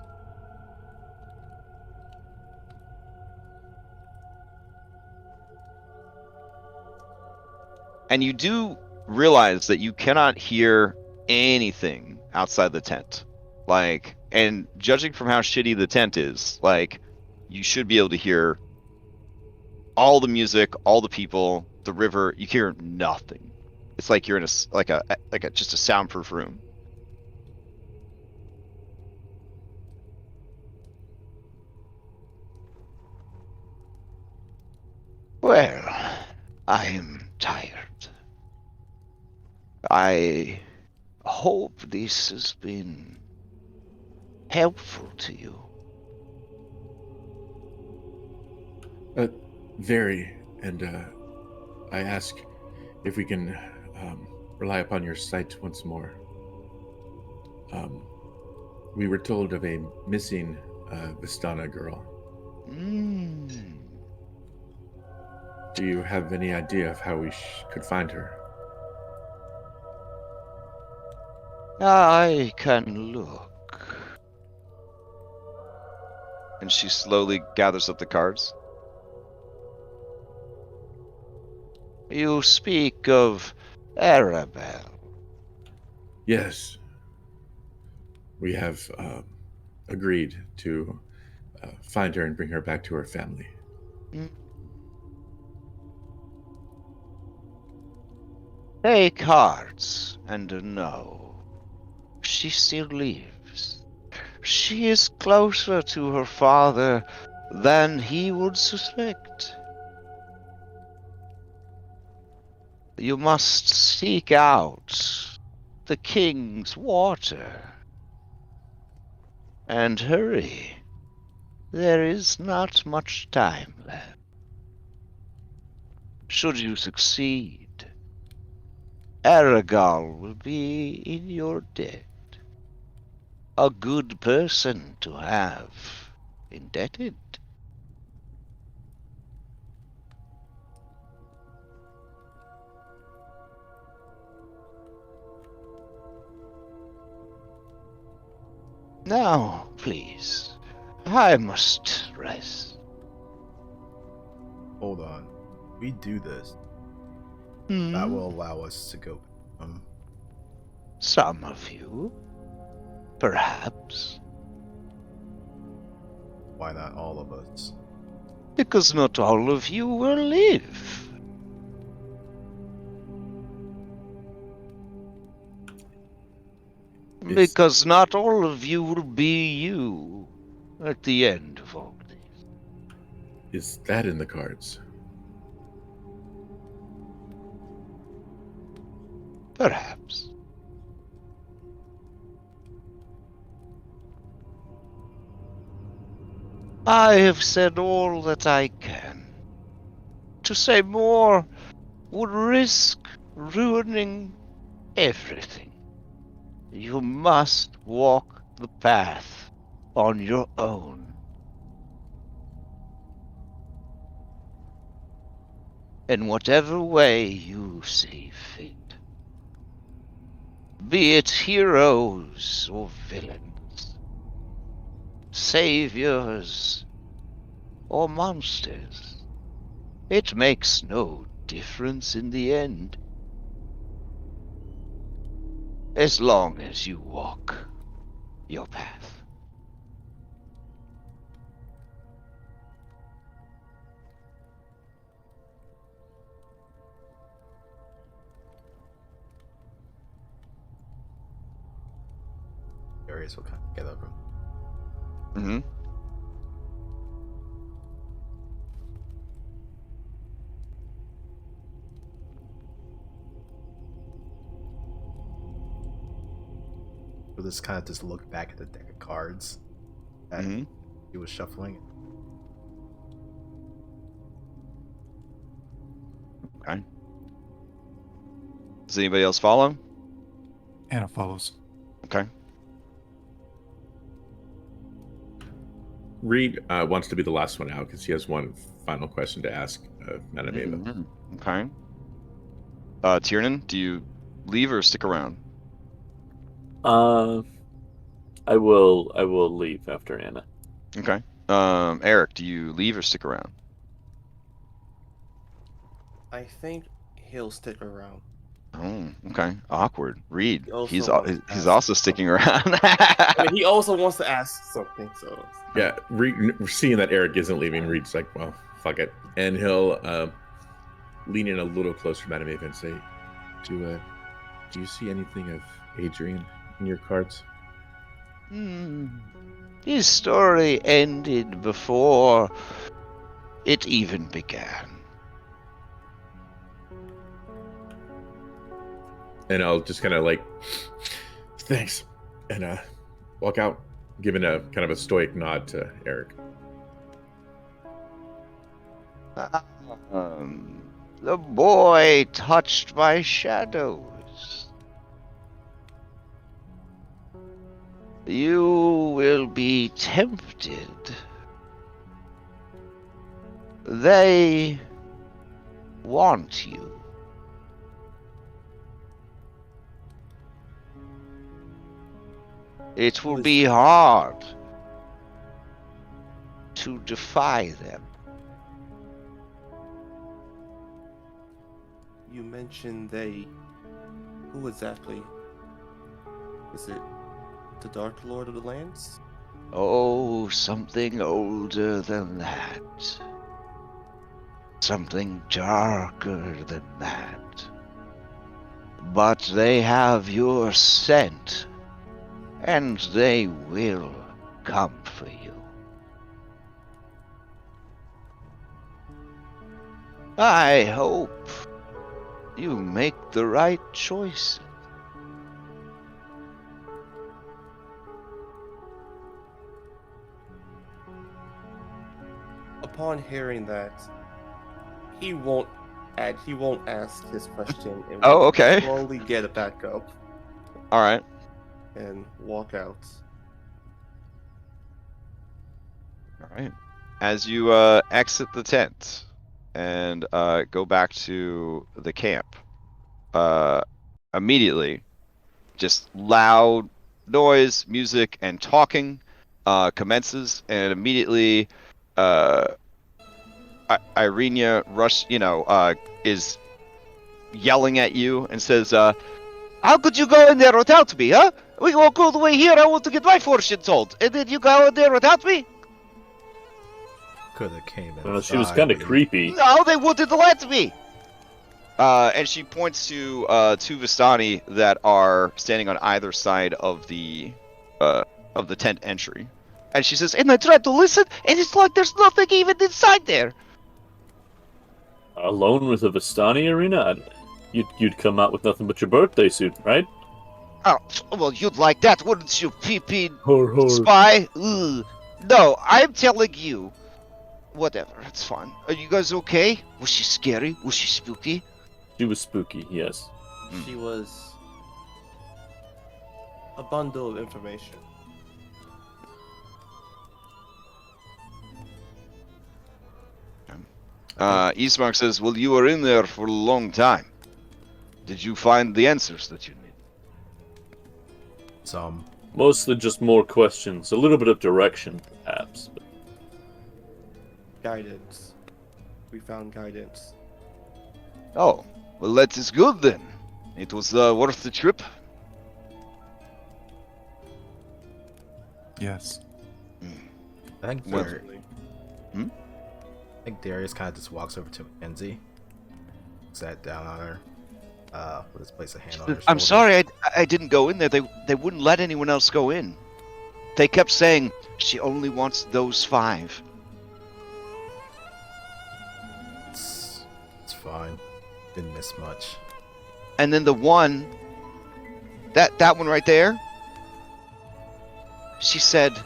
And you do realize that you cannot hear anything outside the tent. Like, and judging from how shitty the tent is, like, you should be able to hear all the music, all the people, the river. You hear nothing. It's like you're in a just a soundproof room. Well, I am tired. I hope this has been helpful to you. Very. And I ask if we can rely upon your sight once more. We were told of a missing Vistani girl. Do you have any idea of how we could find her? I can look. And she slowly gathers up the cards. You speak of Arabelle. Yes. We have agreed to find her and bring her back to her family. Take heart and know she still lives. She is closer to her father than he would suspect. You must seek out the king's water. And hurry. There is not much time left. Should you succeed, Aragal will be in your debt. A good person to have indebted. Now, please, I must rest. Hold on. We do this. Hmm? That will allow us to go. Some of you, perhaps, Why not all of us? because not all of you will live. Because not all of you will be you at the end of all this. Is that in the cards? Perhaps. I have said all that I can. To say more would risk ruining everything. You must walk the path on your own. In whatever way you see fit. Be it heroes or villains, saviors or monsters. It makes no difference in the end. As long as you walk your path. Curious what kind of get over. Mm-hmm. We'll just kind of just look back at the deck of cards that he was shuffling. Okay. Does anybody else follow? Anna follows. Okay. Reed wants to be the last one out because he has one final question to ask Manameva. Okay. Tiernan, do you leave or stick around? I will leave after Anna. Okay. Eric, do you leave or stick around? I think he'll stick around. Oh, okay. Awkward. Reed, He also he's wants to he's ask also sticking around. I mean, he also wants to ask something, so. Yeah, seeing that Eric isn't leaving, Reed's like, well, fuck it. And he'll lean in a little closer, Madam Ava, and say, do you see anything of Adrian in your cards? His story ended before it even began. And I'll just kind of like, thanks, and walk out, giving a kind of a stoic nod to Eric. The boy touched by shadows. You will be tempted. They want you. It will be hard to defy them. You mentioned they. Who exactly? Is it the Dark Lord of the Lands? Oh, something older than that. Something darker than that. But they have your scent, and they will come for you. I hope you make the right choice. Upon hearing that, he won't ask his question and Oh, will okay. slowly get it back up All right. and walk out. All right. As you exit the tent and go back to the camp, immediately, just loud noise, music, and talking commences, and immediately, Irenia is yelling at you and says, "How could you go in there without me, huh? We walk all the way here. I want to get my fortune told, and then you go in there without me." Could have came in. Well, she was kind of creepy. No, they wouldn't let me. And she points to two Vistani that are standing on either side of the tent entry, and she says, "And I tried to listen, and it's like there's nothing even inside there." Alone with a Vistani arena? You'd come out with nothing but your birthday suit, right? Oh, well, you'd like that, wouldn't you, PP Hor. spy? Ugh. No, I'm telling you. Whatever, it's fine. Are you guys okay? Was she scary? Was she spooky? She was spooky, yes. She was a bundle of information. Eastmark says, "Well, you were in there for a long time. Did you find the answers that you need?" Some. Mostly just more questions. A little bit of direction, perhaps. But... Guidance. We found guidance. Oh, well, that is good then. It was worth the trip. Yes. I think Well- I think Darius kind of just walks over to Mackenzie, sat down on her, with his place a hand on her shoulder. I'm sorry, I didn't go in there. They wouldn't let anyone else go in. They kept saying she only wants those 5. It's fine. Didn't miss much. And then the one, that one right there, she said,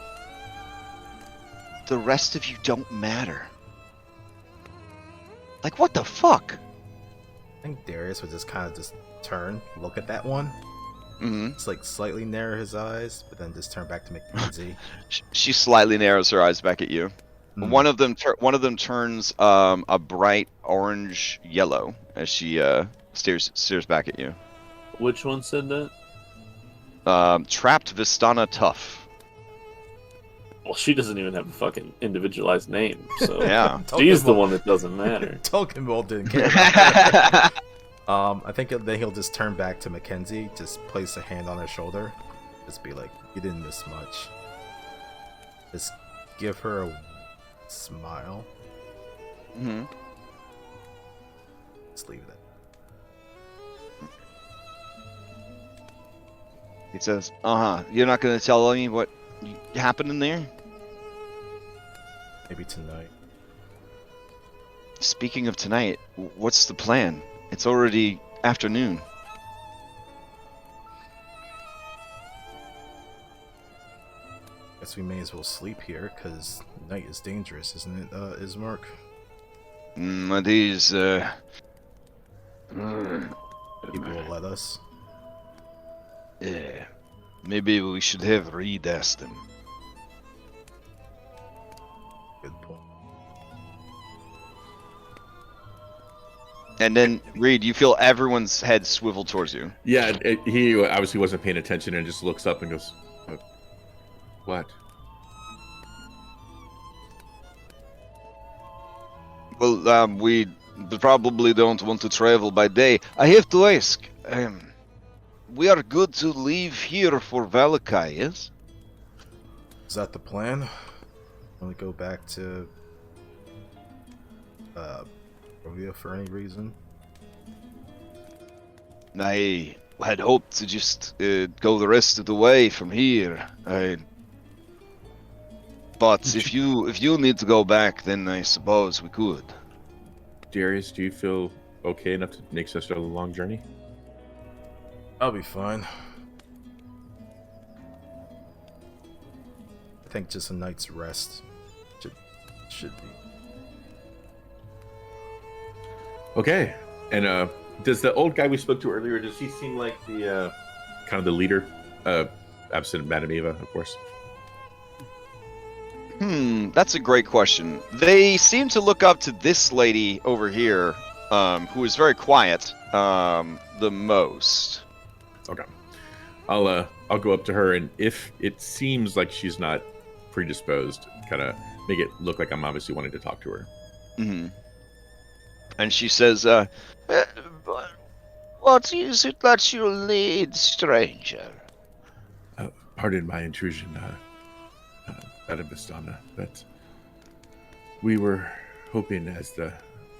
"The rest of you don't matter." Like, what the fuck? I think Darius would just kind of just turn, look at that one. Mm-hmm. It's like slightly narrow his eyes, but then just turn back to Mackenzie. She slightly narrows her eyes back at you. Mm. One of them turns a bright orange yellow as she Stares back at you. Which one said that? Trapped Vistana Tough. Well, she doesn't even have a fucking individualized name, so Yeah. she's the one that doesn't matter. Tolkien didn't care about that. I think then he'll just turn back to Mackenzie, just place a hand on her shoulder, just be like, "You didn't miss much." Just give her a smile. Mm-hmm. Just leave it at that. He says, you're not going to tell me what happened in there? Maybe tonight. Speaking of tonight, what's the plan? It's already afternoon. Guess we may as well sleep here, because night is dangerous, isn't it, Ismark? It is, People will let us. yeah. Maybe we should have Reed ask them. Good point. And then, Reed, you feel everyone's head swivel towards you. Yeah, he obviously wasn't paying attention and just looks up and goes, "What?" Well, we probably don't want to travel by day. I have to ask, we are good to leave here for Valakai, yes? Is that the plan? Want to go back to Rovia for any reason? I had hoped to just go the rest of the way from here. But if you need to go back, then I suppose we could. Darius, do you feel okay enough to make such a long journey? I'll be fine. I think just a night's rest should be. Okay. And does the old guy we spoke to earlier, does he seem like the kind of the leader? Absent Madame Eva, of course. That's a great question. They seem to look up to this lady over here, who is very quiet, the most. Okay. I'll go up to her, and if it seems like she's not predisposed, kind of make it look like I'm obviously wanting to talk to her. Mm-hmm. And she says, what is it that you need, stranger? Pardon my intrusion, Madame Vistana, but we were hoping as the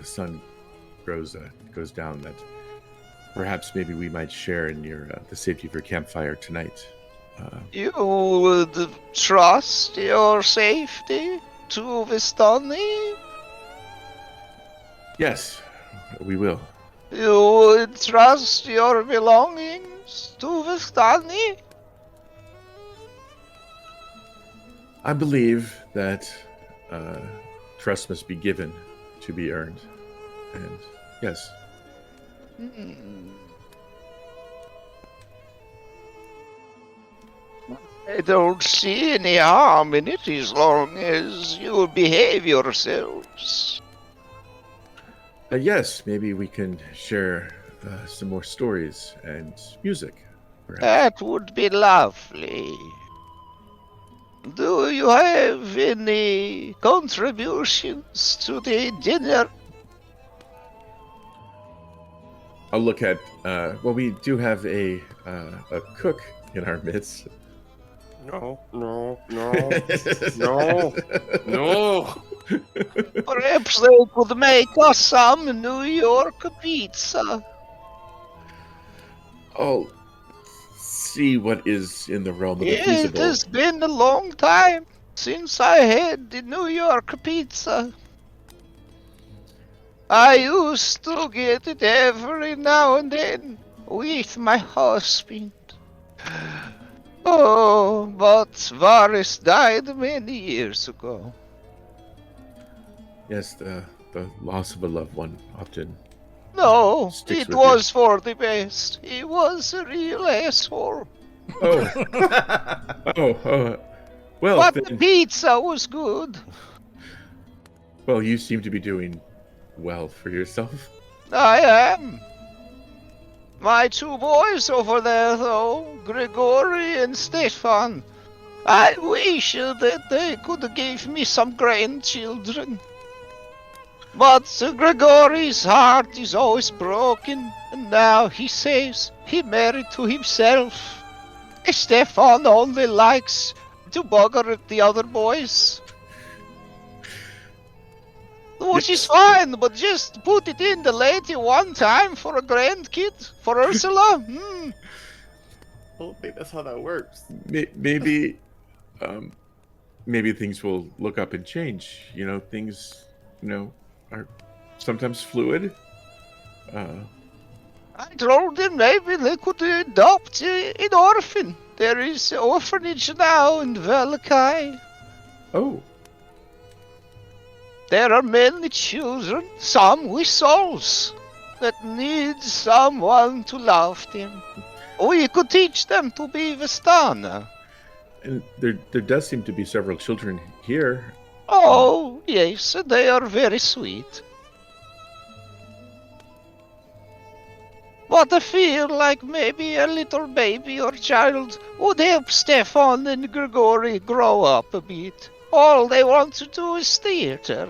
sun goes down that perhaps maybe we might share in the safety of your campfire tonight. You would trust your safety to Vistani? Yes, we will. You would trust your belongings to Vistani? I believe that trust must be given to be earned. And yes. I don't see any harm in it as long as you behave yourselves. Yes, maybe we can share some more stories and music. Perhaps. That would be lovely. Do you have any contributions to the dinner? I'll look at. Well, we do have a cook in our midst. No. Perhaps they could make us some New York pizza. I'll see what is in the realm of the It feasible. has been a long time since I had the New York pizza. I used to get it every now and then with my husband. Oh, but Varys died many years ago. Yes, the loss of a loved one often. No, Sticks it with was for the best. He was a real asshole. Oh, well, But the then, pizza was good. well, you seem to be doing well for yourself. I am. My two boys over there, though, Gregory and Stefan. I wish that they could give me some grandchildren. But Gregory's heart is always broken, and now he says he married to himself. Stefan only likes to bugger at the other boys. Which is fine, but just put it in the lady one time for a grandkid, for Ursula. I don't think that's how that works. Maybe, maybe things will look up and change. You know, things, are sometimes fluid. I told them maybe they could adopt an orphan. There is an orphanage now in Valakai. Oh, There are many children, some with souls, that need someone to love them. We could teach them to be Vistani. and there does seem to be several children here. Oh, yes, they are very sweet. But I feel like maybe a little baby or child would help Stefan and Gregory grow up a bit. All they want to do is theater.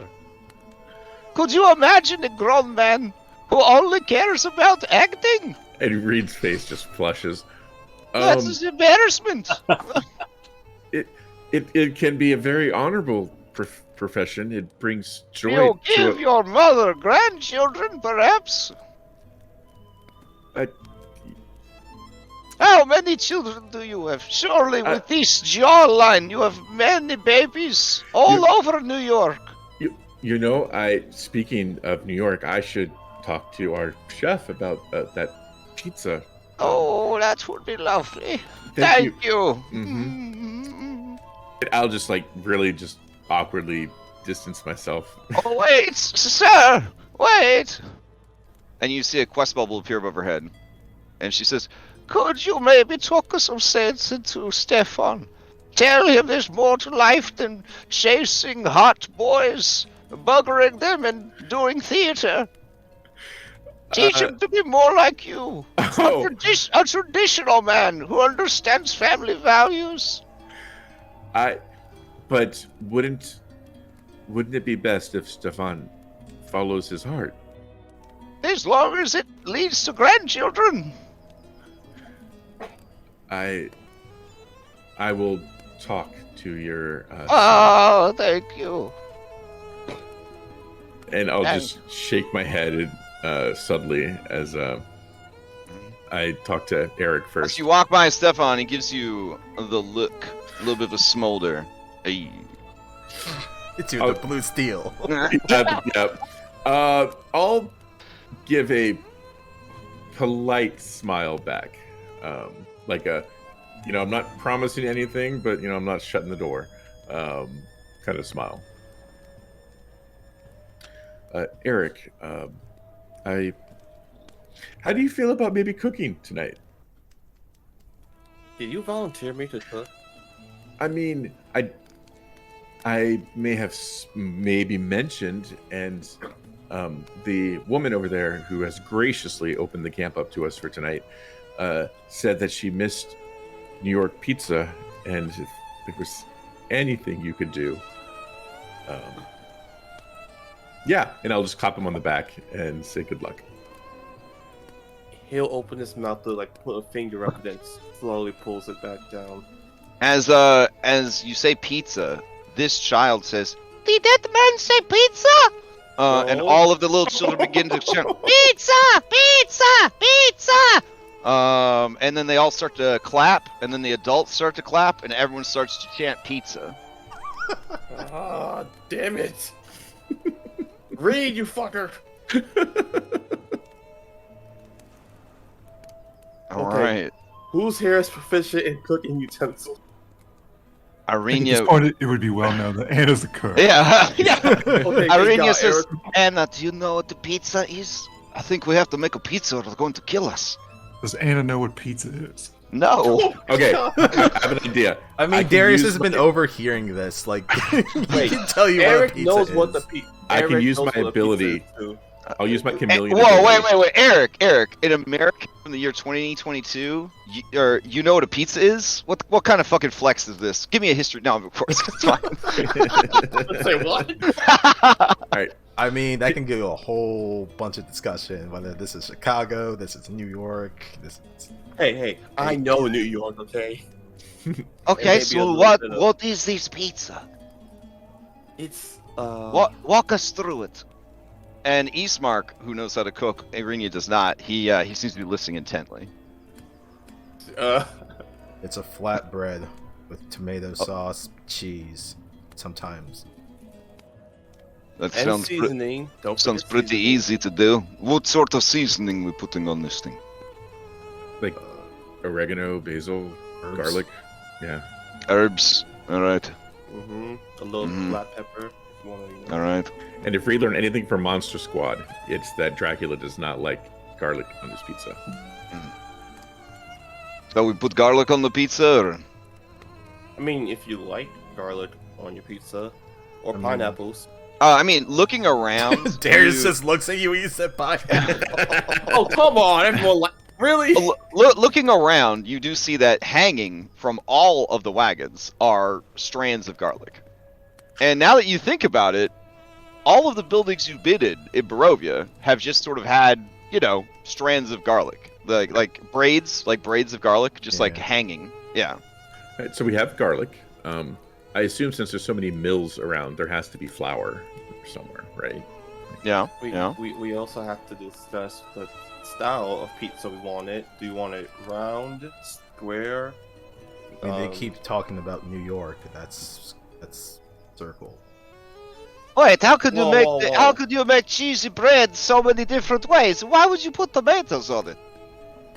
Could you imagine a grown man who only cares about acting? And Reed's face just flushes. That's an embarrassment. It can be a very honorable profession. It brings joy. You give your mother grandchildren, perhaps? How many children do you have? Surely with this jawline, you have many babies all over New York. Speaking of New York, I should talk to our chef about that pizza. Oh, that would be lovely. Thank you. Mm-hmm. I'll just really just awkwardly distance myself. Oh, wait, sir, wait. And you see a quest bubble appear above her head. And she says, Could you maybe talk some sense into Stefan? Tell him there's more to life than chasing hot boys, buggering them, and doing theater. Teach him to be more like you. A traditional man who understands family values. But wouldn't it be best if Stefan follows his heart? As long as it leads to grandchildren. I will talk to your. Oh, thank you. And I'll just shake my head subtly as I talk to Eric first. As you walk by Stefan, he gives you the look, a little bit of a smolder. Hey. It's you, the blue steel. Yep. I'll give a polite smile back. I'm not promising anything, but I'm not shutting the door. Kind of smile. Eric, how do you feel about maybe cooking tonight? Did you volunteer me to cook? I mean, I may have maybe mentioned, and the woman over there who has graciously opened the camp up to us for tonight said that she missed New York pizza, and if there was anything you could do, and I'll just clap him on the back and say good luck. He'll open his mouth to put a finger up, then slowly pulls it back down. As you say pizza, this child says, Did that man say pizza? and all of the little children begin to chant, Pizza! Pizza! Pizza! and then they all start to clap, and then the adults start to clap, and everyone starts to chant pizza. Ah, damn it! Read, you fucker! All right. Whose hair is proficient in cooking utensils? At this Arena. point, it would be well known that Anna's the cook. Yeah. Okay, Arena God, says, Eric. Anna, do you know what the pizza is? I think we have to make a pizza or they're going to kill us. Does Anna know what pizza is? No. Okay, I have an idea. I mean, can Darius use has been my- overhearing this. Like, he Wait, can tell you Eric what a pizza knows is. what the pizza. I can use my ability. I'll use my chameleon. Whoa, ability. wait, Eric. In America from the year 2022, you know what a pizza is? What kind of fucking flex is this? Give me a history. No, of course, it's fine. Say what? All right. I mean, that can give you a whole bunch of discussion. Whether this is Chicago, this is New York, this is... Hey, I know New York, okay? Okay, Maybe a so little bit of- what is this pizza? It's Walk us through it. And Eastmark, who knows how to cook, Irinia does not. He seems to be listening intently. It's a flatbread with tomato sauce, cheese, sometimes. That and sounds seasoning. Don't sounds forget pretty seasoning. easy to do. What sort of seasoning we putting on this thing? Like oregano, basil, Herbs. garlic. Yeah. Herbs. All right. A little Mhm. black pepper. If you want to. All right. And if we learn anything from Monster Squad, it's that Dracula does not like garlic on his pizza. So we put garlic on the pizza, or? I mean, if you like garlic on your pizza, or I mean- pineapples. I mean, looking around. Darius you- just looks at you when you said pineapple. Oh, come on! Everyone like really? Looking around, you do see that hanging from all of the wagons are strands of garlic. And now that you think about it, all of the buildings you bidded in Barovia have just sort of had, strands of garlic, like braids of garlic, just like Yeah. hanging. Yeah. Right, so we have garlic. I assume since there's so many mills around, there has to be flour somewhere, right? Yeah. We also have to discuss the style of pizza we want it. Do you want it round, square? I mean, they keep talking about New York. That's circle. Wait, how could you Whoa, make whoa, whoa. how could you make cheesy bread so many different ways? Why would you put tomatoes on it?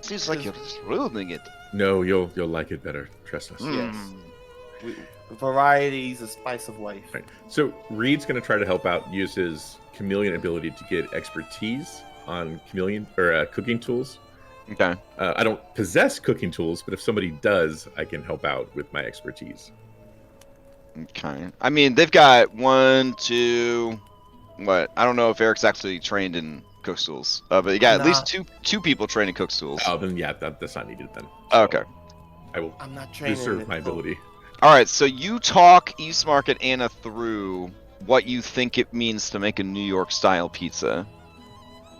Seems like you're just ruining it. No, you'll like it better. Trust us. Yes. Mm. Variety is the spice of life. Right. So Reed's going to try to help out, use his chameleon ability to get expertise on chameleon or cooking tools. Okay. I don't possess cooking tools, but if somebody does, I can help out with my expertise. Okay. I mean, they've got 1, 2. What? I don't know if Eric's actually trained in cook's tools, but you got at least two people trained in cook's tools. Oh, then yeah, that's not needed then. Okay. I will I'm not training. reserve my ability. All right, so you talk Eastmark and Anna through what you think it means to make a New York style pizza.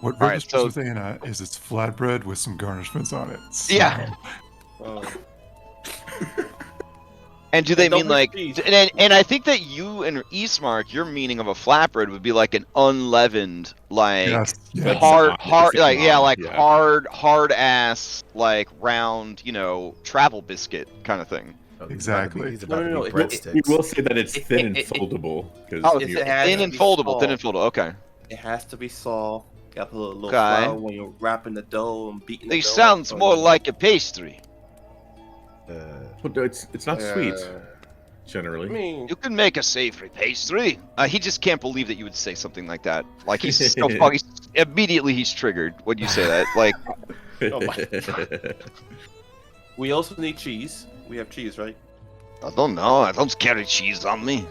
What All right, registers so- with Anna is it's flatbread with some garnishments on it. So- Yeah. Oh. And do they And don't mean like? forget cheese. And I think that you and Eastmark, your meaning of a flatbread would be like an unleavened, like Yes. That's hard, not- hard, it's like not, yeah, like yeah. hard ass, like round, travel biscuit kind of thing. Exactly. He's about to No, be no, We breadsticks. will say that it's thin and it- foldable. Because Oh, If it has thin to and be foldable, thin and soft. foldable. Okay. It has to be soft. Got to put a little Okay. flour when you're wrapping the dough and beating the This dough. sounds more like a pastry. Well, no, it's not sweet I generally. mean, You can make a savory pastry. He just can't believe that you would say something like that. Like he's so immediately he's triggered when you say that. Like Oh my we also need cheese. We have cheese, right? I don't know. I don't carry cheese on me.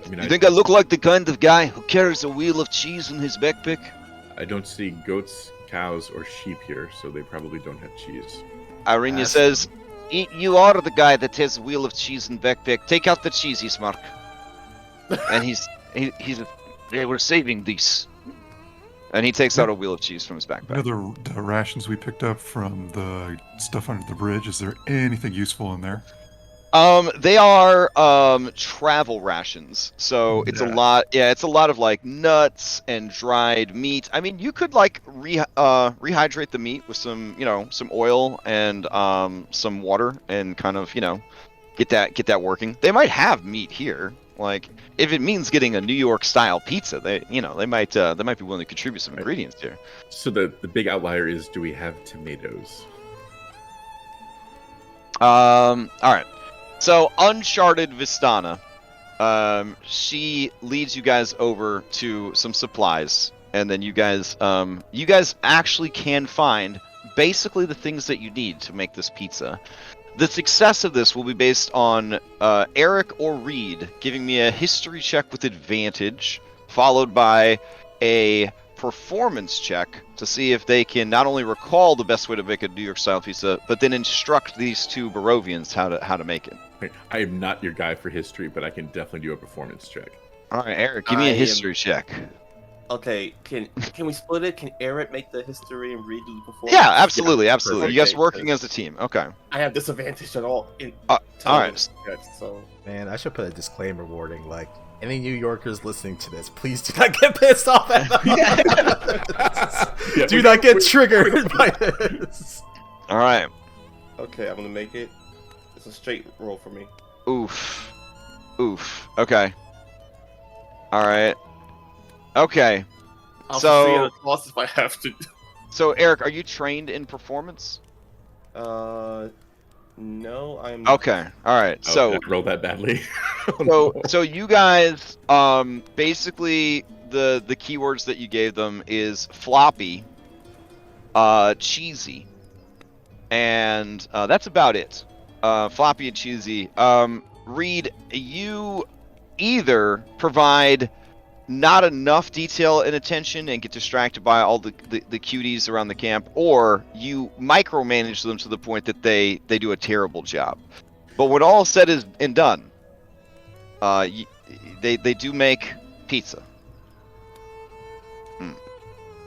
mean, you think I look like the kind of guy who carries a wheel of cheese in his backpack? I don't see goats, cows, or sheep here, so they probably don't have cheese. Irenia Ask says, You are the guy that has a wheel of cheese in backpack. Take out the cheese, Ismark. and he's They were saving this. and he takes out a wheel of cheese from his You backpack. know the rations we picked up from the stuff under the bridge? Is there anything useful in there? They are travel rations, so it's a Yeah. lot. Yeah, it's a lot of like nuts and dried meat. I mean, you could like rehydrate the meat with some some oil and some water and kind of get that working. They might have meat here. Like if it means getting a New York style pizza, they might be willing to contribute some ingredients here. So the big outlier is, do we have tomatoes? All right. So Uncharted Vistana, she leads you guys over to some supplies, and then you guys actually can find basically the things that you need to make this pizza. The success of this will be based on Eric or Reed giving me a history check with advantage, followed by a performance check to see if they can not only recall the best way to make a New York style pizza, but then instruct these two Barovians how to make it. I am not your guy for history, but I can definitely do a performance check. All right, Eric, give me a history check. Okay, can we split it? Can Eric make the history and Reed do the performance? Yeah, absolutely. You guys Okay, working as a team. Okay. I have disadvantage at all. All right. So Man, I should put a disclaimer warning like, any New Yorkers listening to this, please do not get pissed off at us. Do not get triggered by this. All right. okay, I'm gonna make it. It's a straight roll for me. Oof. Okay. All right. Okay. I'll So- see the toss if I have to. So, Eric, are you trained in performance? No, I'm. Okay. All right. Oh, So, did I roll that badly. so you guys, basically, the keywords that you gave them is floppy, cheesy, and that's about it. Floppy and cheesy. Reed, you either provide not enough detail and attention and get distracted by all the cuties around the camp, or you micromanage them to the point that they do a terrible job. But when all said and done, they do make pizza.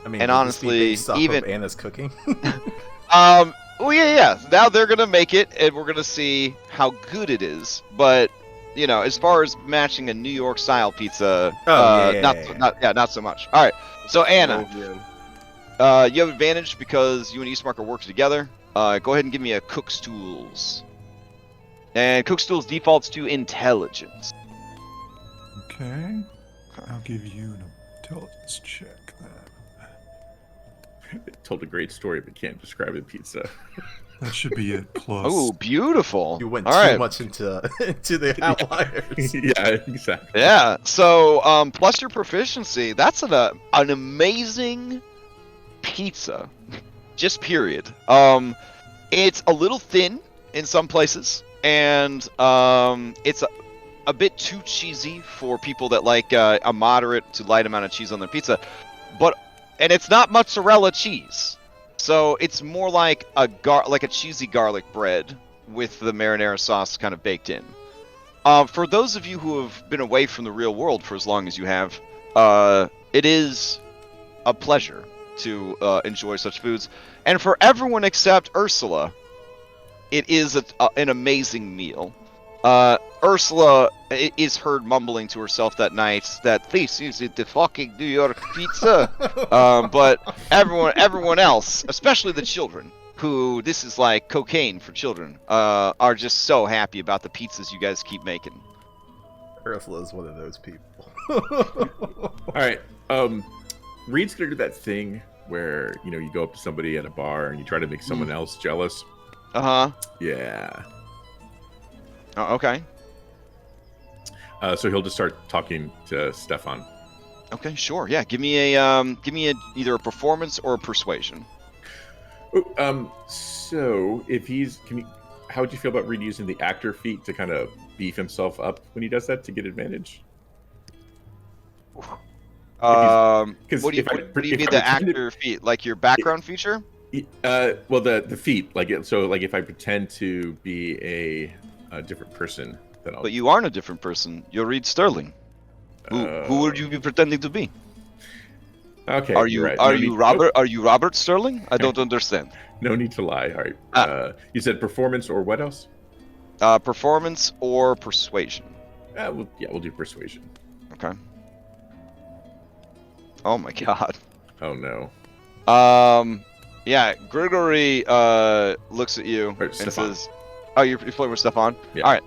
I mean, And would this be honestly, based off even- of Anna's cooking. Oh yeah. Now they're gonna make it, and we're gonna see how good it is. But you know, as far as matching a New York style pizza, not so much. All right. So Anna, you have advantage because you and Eastmark are working together. Go ahead and give me a Cook's Tools. And Cook's Tools defaults to intelligence. Okay. I'll give you an intelligence check then. It told a great story, but can't describe a pizza. That should be it. Plus. Oh, beautiful. You went All too right. much into the outliers. Yeah, exactly. Yeah. So plus your proficiency, that's an amazing pizza. Just period. It's a little thin in some places, and it's a bit too cheesy for people that like a moderate to light amount of cheese on their pizza. And it's not mozzarella cheese, so it's more like a cheesy garlic bread with the marinara sauce kind of baked in. For those of you who have been away from the real world for as long as you have, it is a pleasure to enjoy such foods. And for everyone except Ursula, it is an amazing meal. Ursula is heard mumbling to herself that night that this is the fucking New York pizza. But everyone else, especially the children, who this is like cocaine for children, are just so happy about the pizzas you guys keep making. Ursula is one of those people. All right. Reed's gonna do that thing where you go up to somebody at a bar and you try to make someone else jealous. Yeah. Oh, okay. So he'll just start talking to Stefan. Okay, sure. Yeah, give me either a performance or a persuasion. So if how would you feel about Reed using the actor feat to kind of beef himself up when he does that to get advantage? What do you mean the actor feat? Like your background feature? Well, the feat, like if I pretend to be a different person, then I'll. But you aren't a different person. You're Reed Sterling. Who would you be pretending to be? Okay. Are you right. Robert? Are you Robert Sterling? I don't understand. No need to lie. All right. You said performance or what else? Performance or persuasion. We'll do persuasion. Okay. Oh my god. Oh no. Yeah, Grigory looks at you and Stefan. says, "Oh, you're playing with Stefan." Yeah. All right.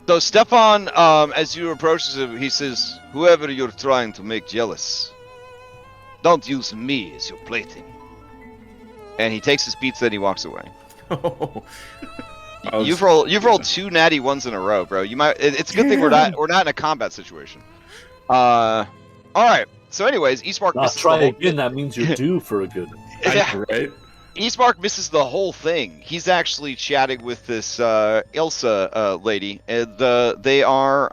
So Stefan, as you approach him, he says, "Whoever you're trying to make jealous, don't use me as your plaything." And he takes his pizza and he walks away. You've rolled 2 natty ones in a row, bro. You might. It's a good thing we're not in a combat situation. All right. So, anyways, Eastmark misses try the whole again. That means you're due for a good one. Yeah. Right. Eastmark misses the whole thing. He's actually chatting with this Ilsa lady, and they are,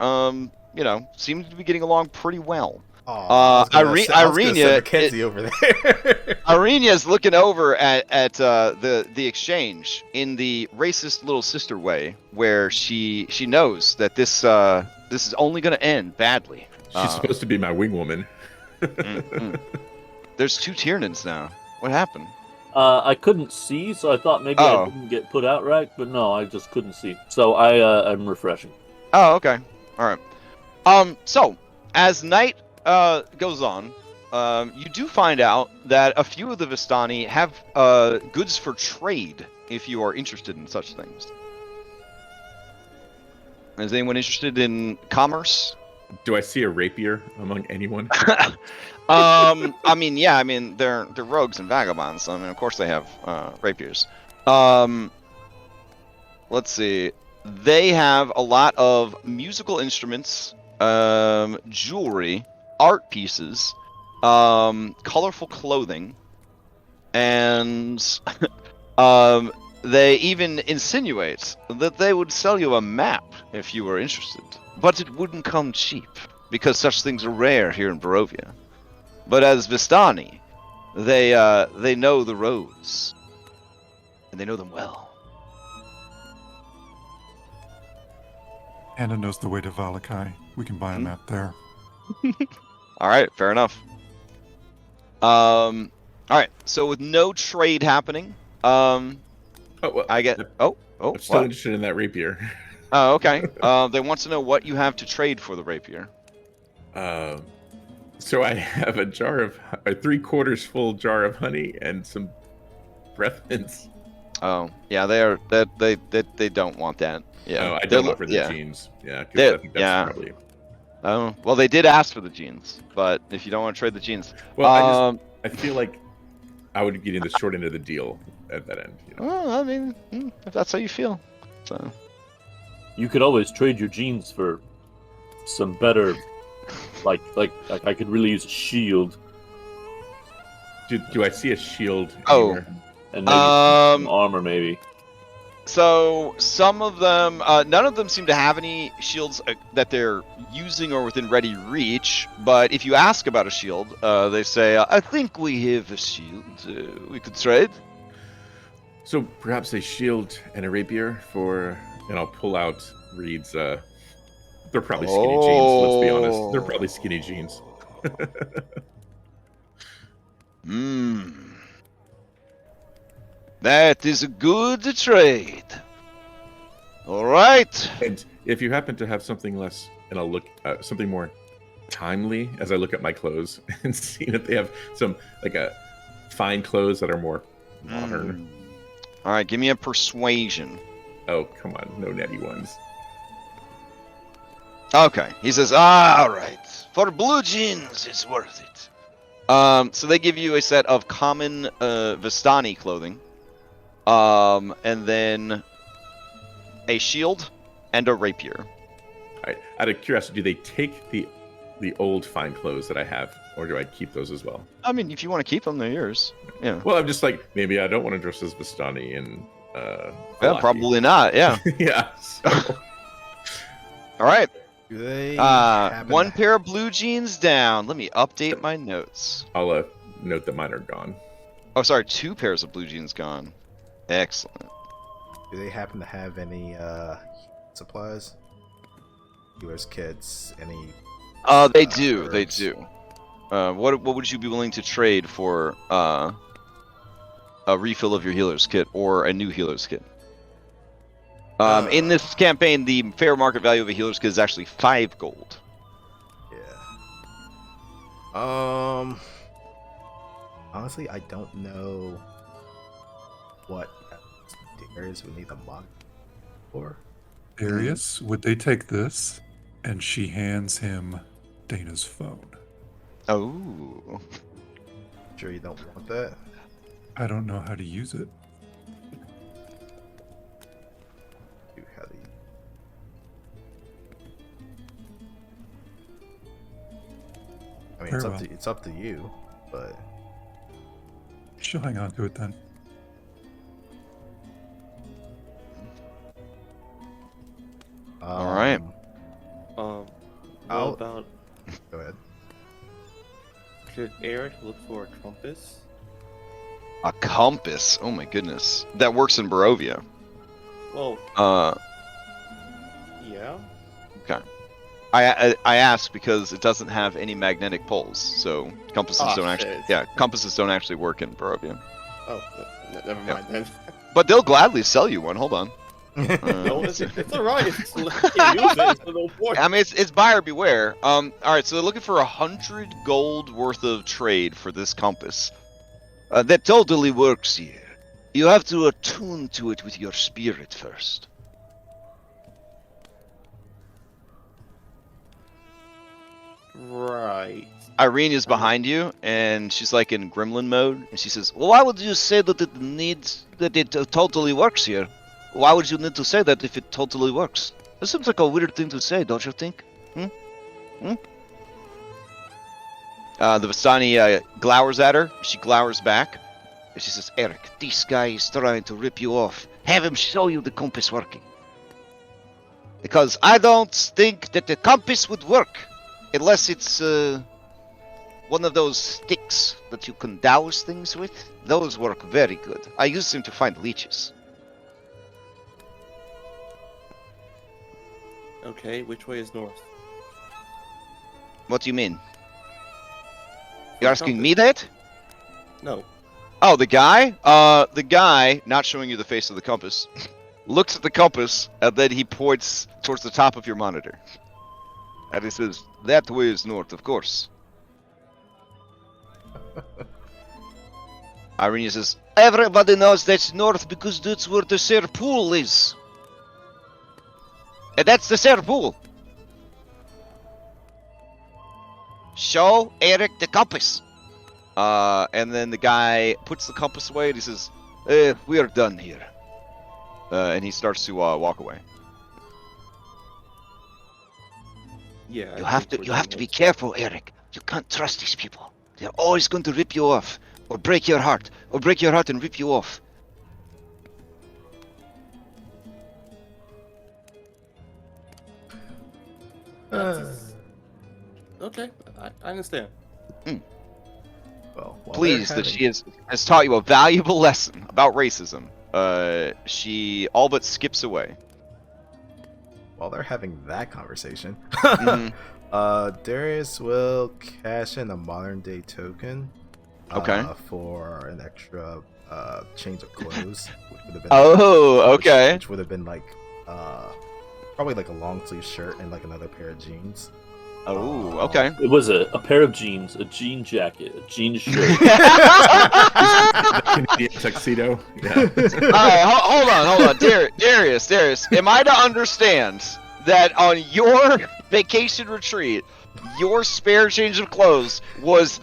seem to be getting along pretty well. Oh, I was gonna say Irenia, Mackenzie over there. Irenia's looking over at the exchange in the racist little sister way, where she knows that this is only going to end badly. She's supposed to be my wing woman. There's 2 Tiernans now. What happened? I couldn't see, so I thought maybe I didn't get put out right, but no, I just couldn't see. So I'm refreshing. Oh, okay. All right. So as night goes on, you do find out that a few of the Vistani have goods for trade if you are interested in such things. Is anyone interested in commerce? Do I see a rapier among anyone? I mean, yeah, I mean they're rogues and vagabonds. I mean, of course they have rapiers. Let's see. They have a lot of musical instruments, jewelry, art pieces, colorful clothing, and they even insinuate that they would sell you a map if you were interested. But it wouldn't come cheap, because such things are rare here in Barovia. But as Vistani, they know the roads, and they know them well. Anna knows the way to Valakai. We can buy a map there. All right, fair enough. All right, so with no trade happening, Well, I get. I'm still what? interested in that rapier. Oh, okay. They want to know what you have to trade for the rapier. So I have a 3/4 full jar of honey and some breath mints. Oh, yeah, they don't want that. Yeah, Oh, I don't offer the jeans. Yeah, 'cause I think that's probably. Oh, well, they did ask for the jeans, but if you don't want to trade the jeans, well, I feel like I would get in the short end of the deal at that end. You know? Well, I mean, if that's how you feel, so. You could always trade your jeans for some better, like I could really use a shield. Do I see a shield? Oh. Anywhere? And maybe some armor, maybe. So some of them, none of them seem to have any shields that they're using or within ready reach. But if you ask about a shield, they say, "I think we have a shield. We could trade." So perhaps a shield and a rapier for, and I'll pull out Reed's. They're probably skinny jeans. Let's be honest. They're probably skinny jeans. That is a good trade. All right. And if you happen to have something less, and I'll look something more timely as I look at my clothes and see that they have some fine clothes that are more modern. All right, give me a persuasion. Oh, come on, no natty ones. Okay, he says, all right, for blue jeans, it's worth it. So they give you a set of common Vistani clothing, and then a shield and a rapier. All right, out of curiosity, do they take the old fine clothes that I have, or do I keep those as well? I mean, if you want to keep them, they're yours. Yeah. Well, I'm just like, maybe I don't want to dress as Vistani and yeah, probably not. Yeah. Yeah. So. All right. Do they one pair of blue jeans down. Let me update my notes. I'll note that mine are gone. Oh, sorry, 2 pairs of blue jeans gone. Excellent. Do they happen to have any supplies? Healer's kits? Any? They do. Herbs? They do. What would you be willing to trade for a refill of your healer's kit or a new healer's kit? In this campaign, the fair market value of a healer's kit is actually 5 gold. Yeah. Honestly, I don't know what areas we need a mod for. Darius, would they take this? And she hands him Dana's phone. Oh. Sure you don't want that? I don't know how to use it. I mean, it's up to you, but she'll hang on to it then. All right. What about? Go ahead. Should Eric look for a compass? A compass. Oh my goodness. That works in Barovia. Well, yeah. Okay. I ask because it doesn't have any magnetic poles, so compasses don't actually. shit. Yeah, compasses don't actually work in Barovia. Oh, never mind then. But they'll gladly sell you one. Hold on. No, it's alright. It's you can use it. It's no point. I mean, it's buyer beware. All right, so they're looking for 100 gold worth of trade for this compass. That totally works here. You have to attune to it with your spirit first. Right. Irene is behind you, and she's like in gremlin mode, and she says, Well, why would you say that it totally works here? Why would you need to say that if it totally works? That seems like a weird thing to say, don't you think? the Vistani glowers at her. She glowers back. And she says, Eric, this guy is trying to rip you off. Have him show you the compass working. Because I don't think that the compass would work unless it's one of those sticks that you can douse things with. Those work very good. I use them to find leeches. Okay, which way is north? What do you mean? You're asking me that? No. Oh, the guy? The guy, not showing you the face of the compass, looks at the compass, and then he points towards the top of your monitor. And he says, that way is north, of course. Irene says, Everybody knows that's north because that's where the Ser Pool is. And that's the Ser Pool. Show Eric the compass. and then the guy puts the compass away, and he says, we are done here. And he starts to walk away. Yeah. You have to be careful, Eric. You can't trust these people. They're always going to rip you off, or break your heart, and rip you off. Okay, I understand. Well, while Pleased they're that having- she has taught you a valuable lesson about racism. She all but skips away. While they're having that conversation, Mhm. Darius will cash in a modern day token. Okay. For an extra change of clothes, which would have been Oh, okay. which would have been like probably like a long sleeve shirt and like another pair of jeans. Oh, okay. It was a pair of jeans, a jean jacket, a jean shirt. Canadian tuxedo. Yeah. All right, hold on, Darius. Am I to understand that on your vacation retreat, your spare change of clothes was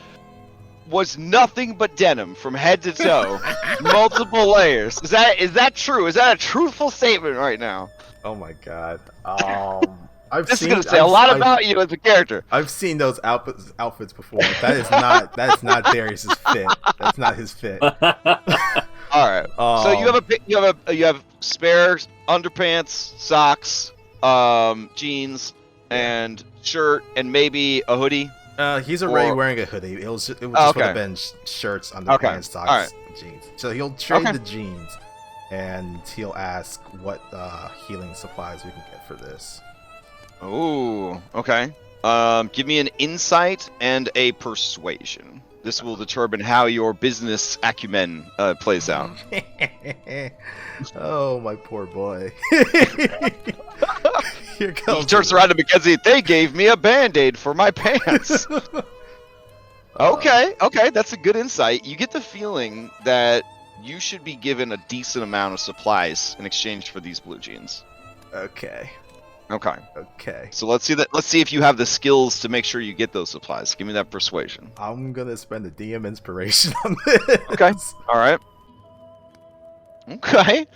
nothing but denim from head to toe, multiple layers? Is that true? Is that a truthful statement right now? Oh my god. This is gonna say a lot about you as a character. I've seen those outfits before. That's not Darius's fit. That's not his fit. All right. So you have spare underpants, socks, jeans, and shirt, and maybe a hoodie. He's already Or- wearing a hoodie. It would just Okay. would have been shirts, underpants, socks, Alright. jeans. So he'll trade Okay. the jeans, and he'll ask what healing supplies we can get for this. Ooh, okay. Give me an insight and a persuasion. This will determine how your business acumen plays out. Oh, my poor boy. Here comes. He turns around to Mackenzie. They gave me a band-aid for my pants. Okay, that's a good insight. You get the feeling that you should be given a decent amount of supplies in exchange for these blue jeans. Okay. Okay. So let's see if you have the skills to make sure you get those supplies. Give me that persuasion. I'm gonna spend a DM inspiration on this. Okay. All right. Okay.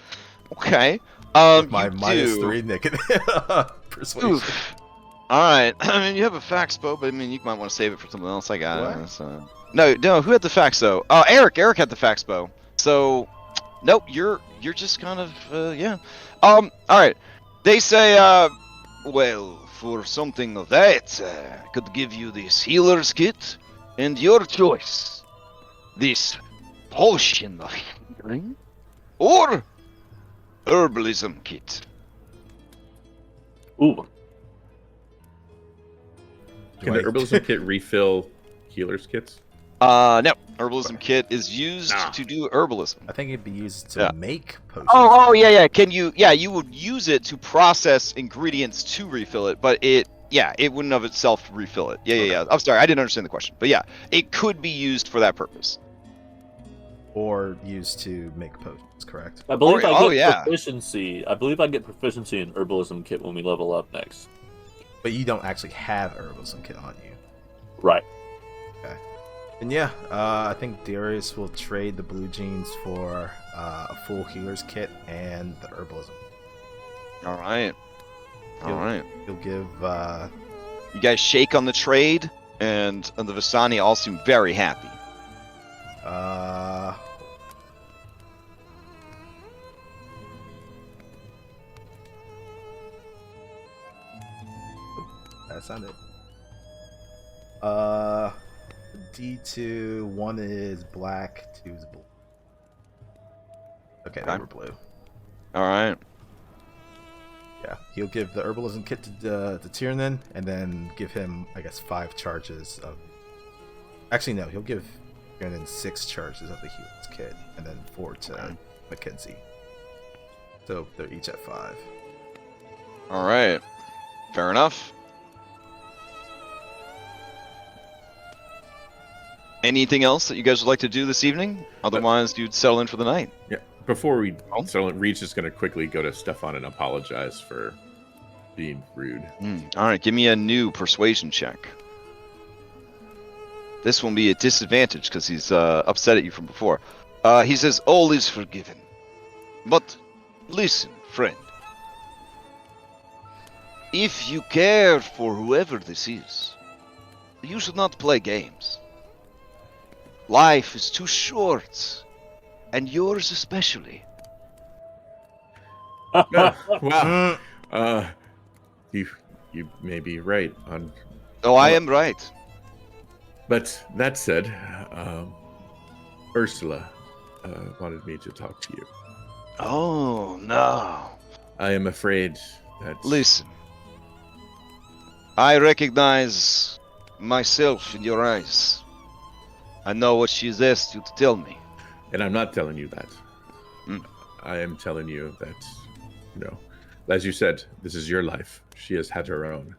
My -3 negative persuasion. Oof. All right. I mean, you have a fax bow, but I mean, you might want to save it for something else. I got What? it. So. No. Who had the fax bow? Oh, Eric. Eric had the fax bow. So, nope. You're just kind of yeah. All right. They say Well, for something of that, I could give you this healer's kit. And your choice. This potion of healing or herbalism kit. Ooh. Can the herbalism kit refill healer's kits? No. Herbalism kit is used Nah. to do herbalism. I think it'd be used to Yeah. make potions. Oh, yeah. You would use it to process ingredients to refill it, but it wouldn't of itself refill it. Yeah. I'm sorry, I didn't understand the question. But yeah, it could be used for that purpose. Or used to make potions, correct? I believe Oh, I get yeah. proficiency. I believe I get proficiency in herbalism kit when we level up next. But you don't actually have herbalism kit on you. Right. And yeah, I think Darius will trade the blue jeans for a full healer's kit and the herbalism. All right. He'll give. You guys shake on the trade, and the Vistani all seem very happy. That's not it. D2, 1 is black, 2 is blue. Okay, they Okay. were blue. All right. Yeah, he'll give the herbalism kit to Tiernan, and then give him, I guess, 5 charges of. Actually, no, he'll give Tiernan 6 charges of the healer's kit, and then 4 to Mackenzie. So they're each at 5. All right. Fair enough. Anything else that you guys would like to do this evening? Otherwise, you'd settle in for the night. Yeah. Before we Oh. settle, Reed's just going to quickly go to Stefan and apologize for being rude. All right, give me a new persuasion check. This will be a disadvantage because he's upset at you from before. He says, all is forgiven. But listen, friend. If you care for whoever this is, you should not play games. Life is too short, and yours especially. Wow. You may be right on. Oh, I am right. But that said, Ursula wanted me to talk to you. Oh, no. I am afraid that. Listen. I recognize myself in your eyes. I know what she's asked you to tell me. And I'm not telling you that. Mm. I am telling you that, as you said, this is your life. She has had her own.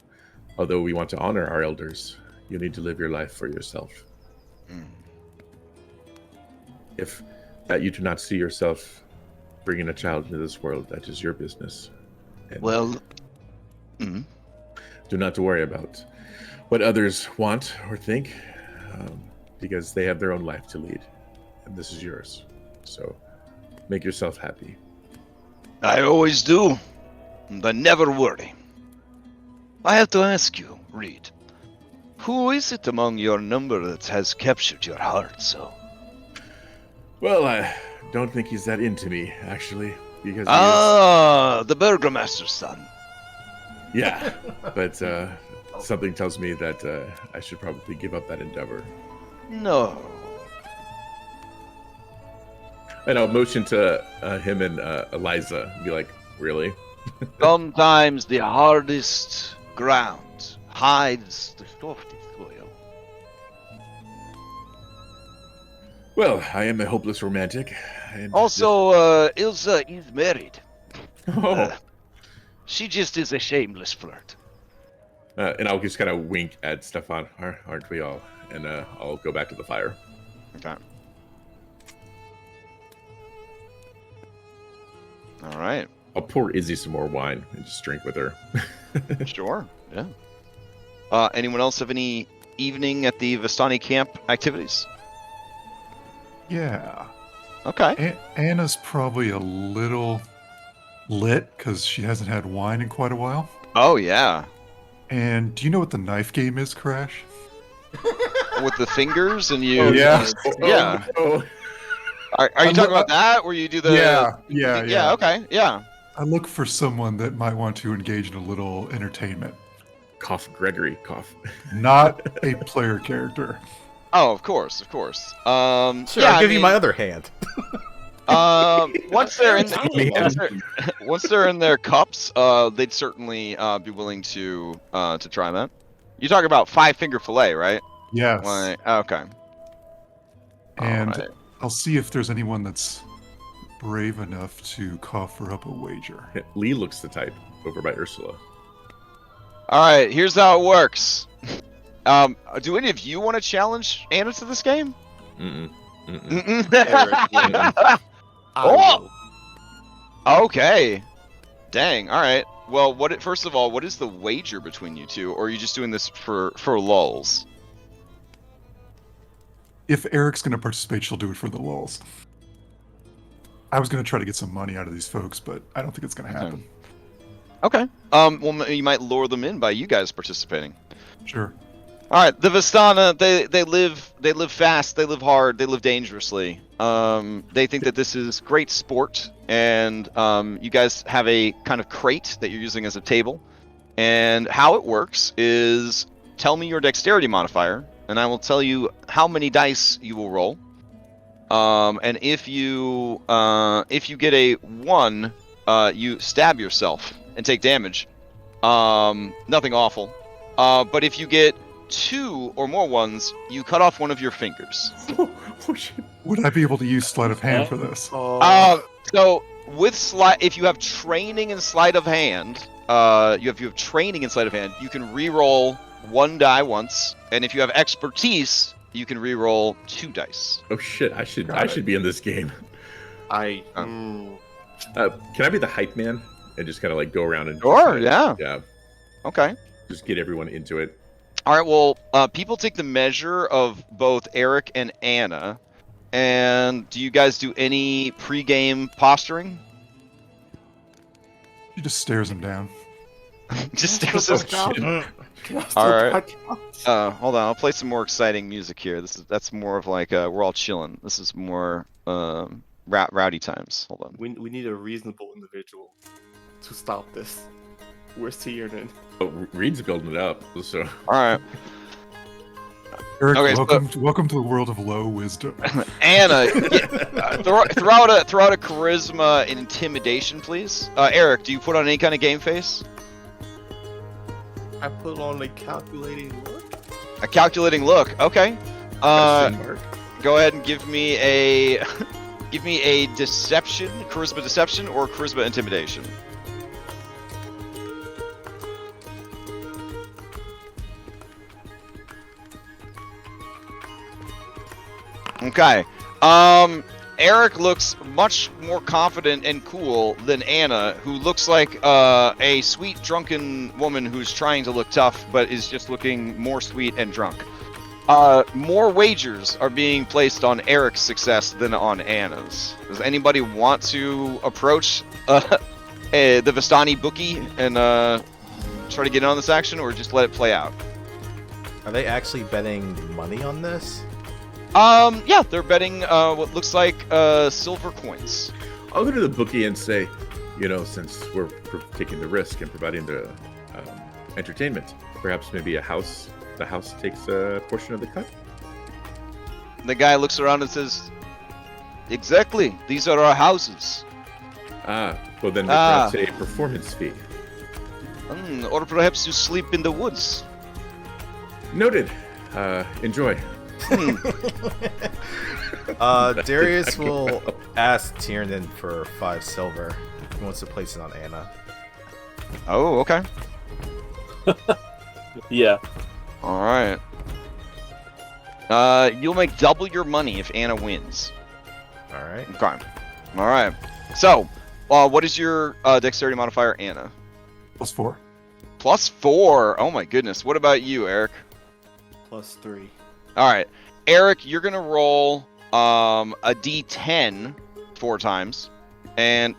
Although we want to honor our elders, you need to live your life for yourself. Mm. If that you do not see yourself bringing a child into this world, that is your business. And Well, do not to worry about what others want or think, because they have their own life to lead, and this is yours. So make yourself happy. I always do, and I never worry. I have to ask you, Reed, who is it among your number that has captured your heart so? Well, I don't think he's that into me, actually, because The Burgomaster's son. yeah, but something tells me that I should probably give up that endeavor. No. And I'll motion to him and Eliza and be like, really? Sometimes the hardest ground hides the softest soil. Well, I am a hopeless romantic. And Also, Ilsa is married. oh. She just is a shameless flirt. And I'll just kind of wink at Stefan, aren't we all? And I'll go back to the fire. Okay. All right. I'll pour Izzy some more wine and just drink with her. Sure. Yeah. Anyone else have any evening at the Vistani camp activities? Yeah. Okay. Anna's probably a little lit because she hasn't had wine in quite a while. Oh yeah. And do you know what the knife game is, Crash? With the fingers and you. Oh, yeah. Yeah. Oh, Are you talking about that where you do the? Yeah. Okay. Yeah. I look for someone that might want to engage in a little entertainment. cough, Gregory, cough. Not a player character. Oh, of course, of course. Sure, yeah, I'll I give you my mean, other hand. once they're in, Yeah. once they're in their cups, they'd certainly be willing to try that. You talk about 5-finger fillet, right? Yes. Like, okay. And Alright. I'll see if there's anyone that's brave enough to coffer up a wager. Lee looks the type over by Ursula. All right, here's how it works. Do any of you want to challenge Anna to this game? Mm-mm. Mm-mm. Mm-mm. Eric, I Oh! will. Okay. Dang. All right. Well, first of all, what is the wager between you two, or are you just doing this for lulz? If Eric's going to participate, she'll do it for the lulz. I was going to try to get some money out of these folks, but I don't think it's going to happen. Okay. Well, you might lure them in by you guys participating. Sure. All right, the Vistana, they live fast, they live hard, they live dangerously. They think that this is great sport, and you guys have a kind of crate that you're using as a table. And how it works is, tell me your dexterity modifier, and I will tell you how many dice you will roll. And if you get a 1, you stab yourself and take damage. Nothing awful. But if you get 2 or more 1s, you cut off one of your fingers. Oh, shit. Would I be able to use sleight of hand for this? So with if you have training in sleight of hand, you have training in sleight of hand, you can re-roll 1 die once, and if you have expertise, you can re-roll 2 dice. Oh shit! I should be in this game. Can I be the hype man and just kind of like go around and Sure, just, yeah. Okay. just get everyone into it? All right, well, people take the measure of both Eric and Anna. And do you guys do any pre-game posturing? She just stares him down. Just stares us down. Can I All still right. podcast? Hold on, I'll play some more exciting music here. That's more of like we're all chilling. This is more rowdy times. Hold on. We need a reasonable individual to stop this. Where's Tiernan? Oh, Reed's building it up. So All right, Eric, Okay, so- welcome to the world of low wisdom. Anna, throw out a charisma and intimidation, please. Eric, do you put on any kind of game face? I put on a calculating look. A calculating look. Okay. question mark. Go ahead and give me a deception, charisma deception, or charisma intimidation. Okay. Eric looks much more confident and cool than Anna, who looks like a sweet drunken woman who's trying to look tough, but is just looking more sweet and drunk. More wagers are being placed on Eric's success than on Anna's. Does anybody want to approach the Vistani bookie and try to get in on this action, or just let it play out? Are they actually betting money on this? Yeah, they're betting what looks like silver coins. I'll go to the bookie and say, since we're taking the risk and providing the entertainment, perhaps maybe the house takes a portion of the cut. The guy looks around and says, "Exactly, these are our houses." Well then perhaps a performance fee. Or perhaps you sleep in the woods. Noted. Enjoy. Darius will ask Tiernan for 5 silver. He wants to place it on Anna. Oh, okay. Yeah. All right. You'll make double your money if Anna wins. All right. Okay. All right. So, what is your dexterity modifier, Anna? +4. +4. Oh my goodness. What about you, Eric? +3. All right, Eric, you're gonna roll a D10 4 times, and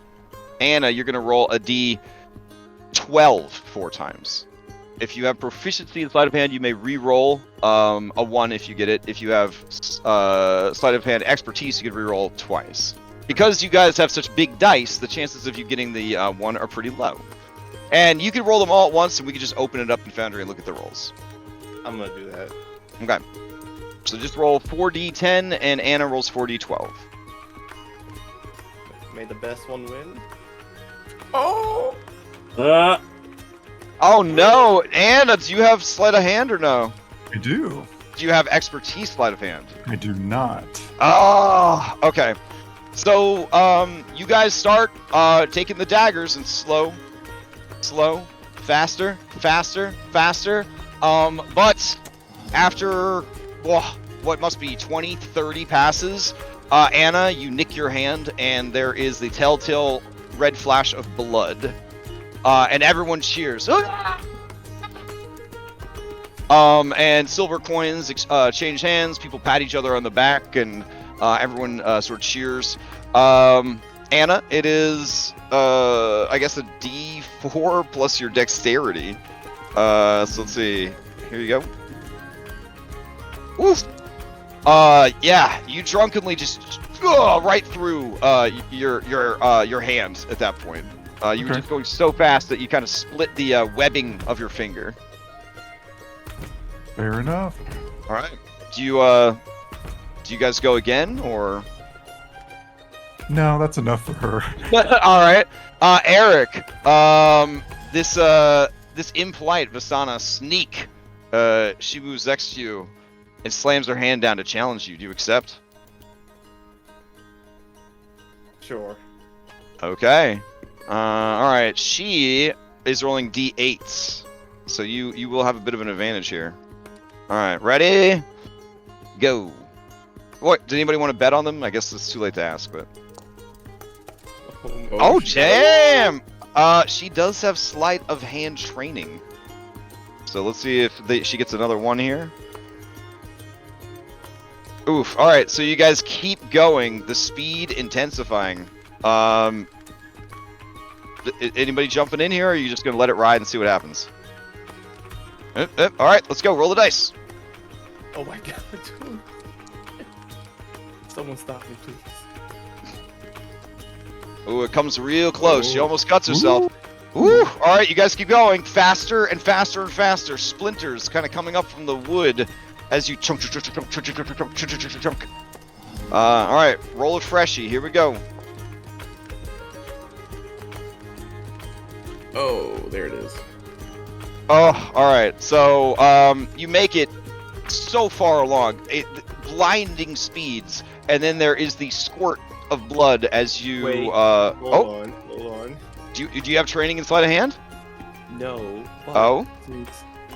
Anna, you're gonna roll a D12 4 times. If you have proficiency in sleight of hand, you may re-roll a 1 if you get it. If you have sleight of hand expertise, you can re-roll twice. Because you guys have such big dice, the chances of you getting the 1 are pretty low. And you can roll them all at once, and we can just open it up in Foundry and look at the rolls. I'm gonna do that. Okay. So just roll 4d10, and Anna rolls 4d12. May the best one win. Oh, Oh no, Anna, do you have sleight of hand or no? I do. Do you have expertise sleight of hand? I do not. Oh, okay. So, you guys start taking the daggers and slow, faster. But after what must be 20, 30 passes, Anna, you nick your hand, and there is the telltale red flash of blood, and everyone cheers. And silver coins change hands. People pat each other on the back, and everyone sort of cheers. Anna, it is, I guess, a D4 plus your dexterity. So let's see. Here you go. Oof. Yeah, you drunkenly just right through your hand at that point. You were just going so fast that you kind of split the webbing of your finger. Fair enough. All right. Do you guys go again, or? No, that's enough for her. All right. Eric, this impolite Vistani sneak, she moves next to you and slams her hand down to challenge you. Do you accept? Sure. Okay. All right. She is rolling d8s, so you will have a bit of an advantage here. All right. Ready? Go. What? Did anybody want to bet on them? I guess it's too late to ask, but. Oh, damn! She does have sleight of hand training. So let's see if she gets another one here. Oof. All right, so you guys keep going. The speed intensifying. Anybody jumping in here, or are you just going to let it ride and see what happens? All right, let's go. Roll the dice. Oh my god, dude. Someone stop me, please. Ooh, it comes real close. She almost cuts herself. Ooh. All right, you guys keep going. Faster and faster and faster. Splinters kind of coming up from the wood as you chunk. All right, roll a freshie. Here we go. Oh, there it is. Oh, all right. So, you make it so far along, blinding speeds, and then there is the squirt of blood as you. Wait, hold on. Do you have training in sleight of hand? No. But since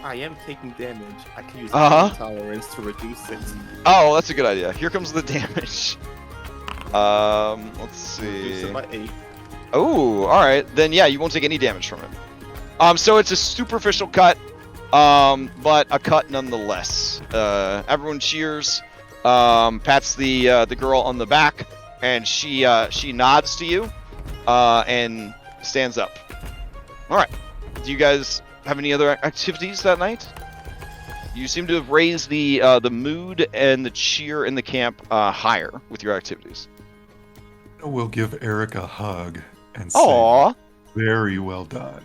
I am taking damage, I can use tolerance to reduce it. Oh, that's a good idea. Here comes the damage. Let's see. Reduce it by 8. Oh, all right. Then yeah, you won't take any damage from it. So it's a superficial cut, but a cut nonetheless. Everyone cheers. Pats the girl on the back, and she nods to you, and stands up. All right. Do you guys have any other activities that night? You seem to have raised the mood and the cheer in the camp higher with your activities. We'll give Eric a hug and say, Aww. very well done.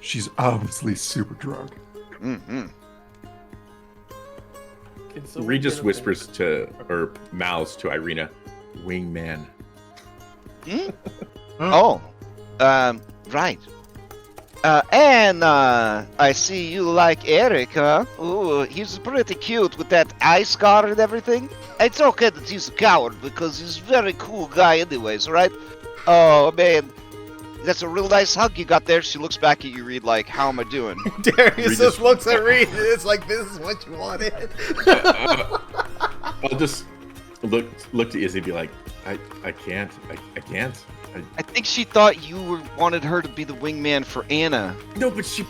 She's obviously super drunk. Mm-hmm. Regis whispers or mouths to Irina, "Wingman." Oh, right. And I see you like Eric, huh? Ooh, he's pretty cute with that eye scar and everything. It's okay that he's a coward because he's a very cool guy anyways, right? Oh, man. That's a real nice hug you got there. She looks back at you, Reed, like, how am I doing? Darius just looks at Reed and it's like, this is what you wanted. I'll just look to Izzy and be like, I can't. I think she thought you wanted her to be the wingman for Anna. No, but she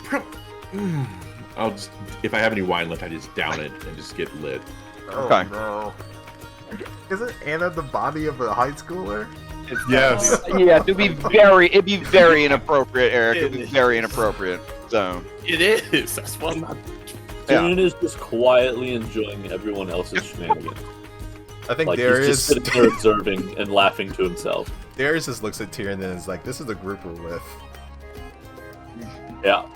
I'll just, if I have any wine left, I just down it and just get lit. Okay. No. Isn't Anna the body of a high schooler? Yes. Yeah, it'd be very inappropriate, Eric. It'd be very inappropriate. So. It is. That's why I'm not. Tyrion is just quietly enjoying everyone else's shenanigans. I think Like Darius he's just sitting there observing and laughing to himself. Darius just looks at Tyrion and is like, this is the group we're with. Yeah.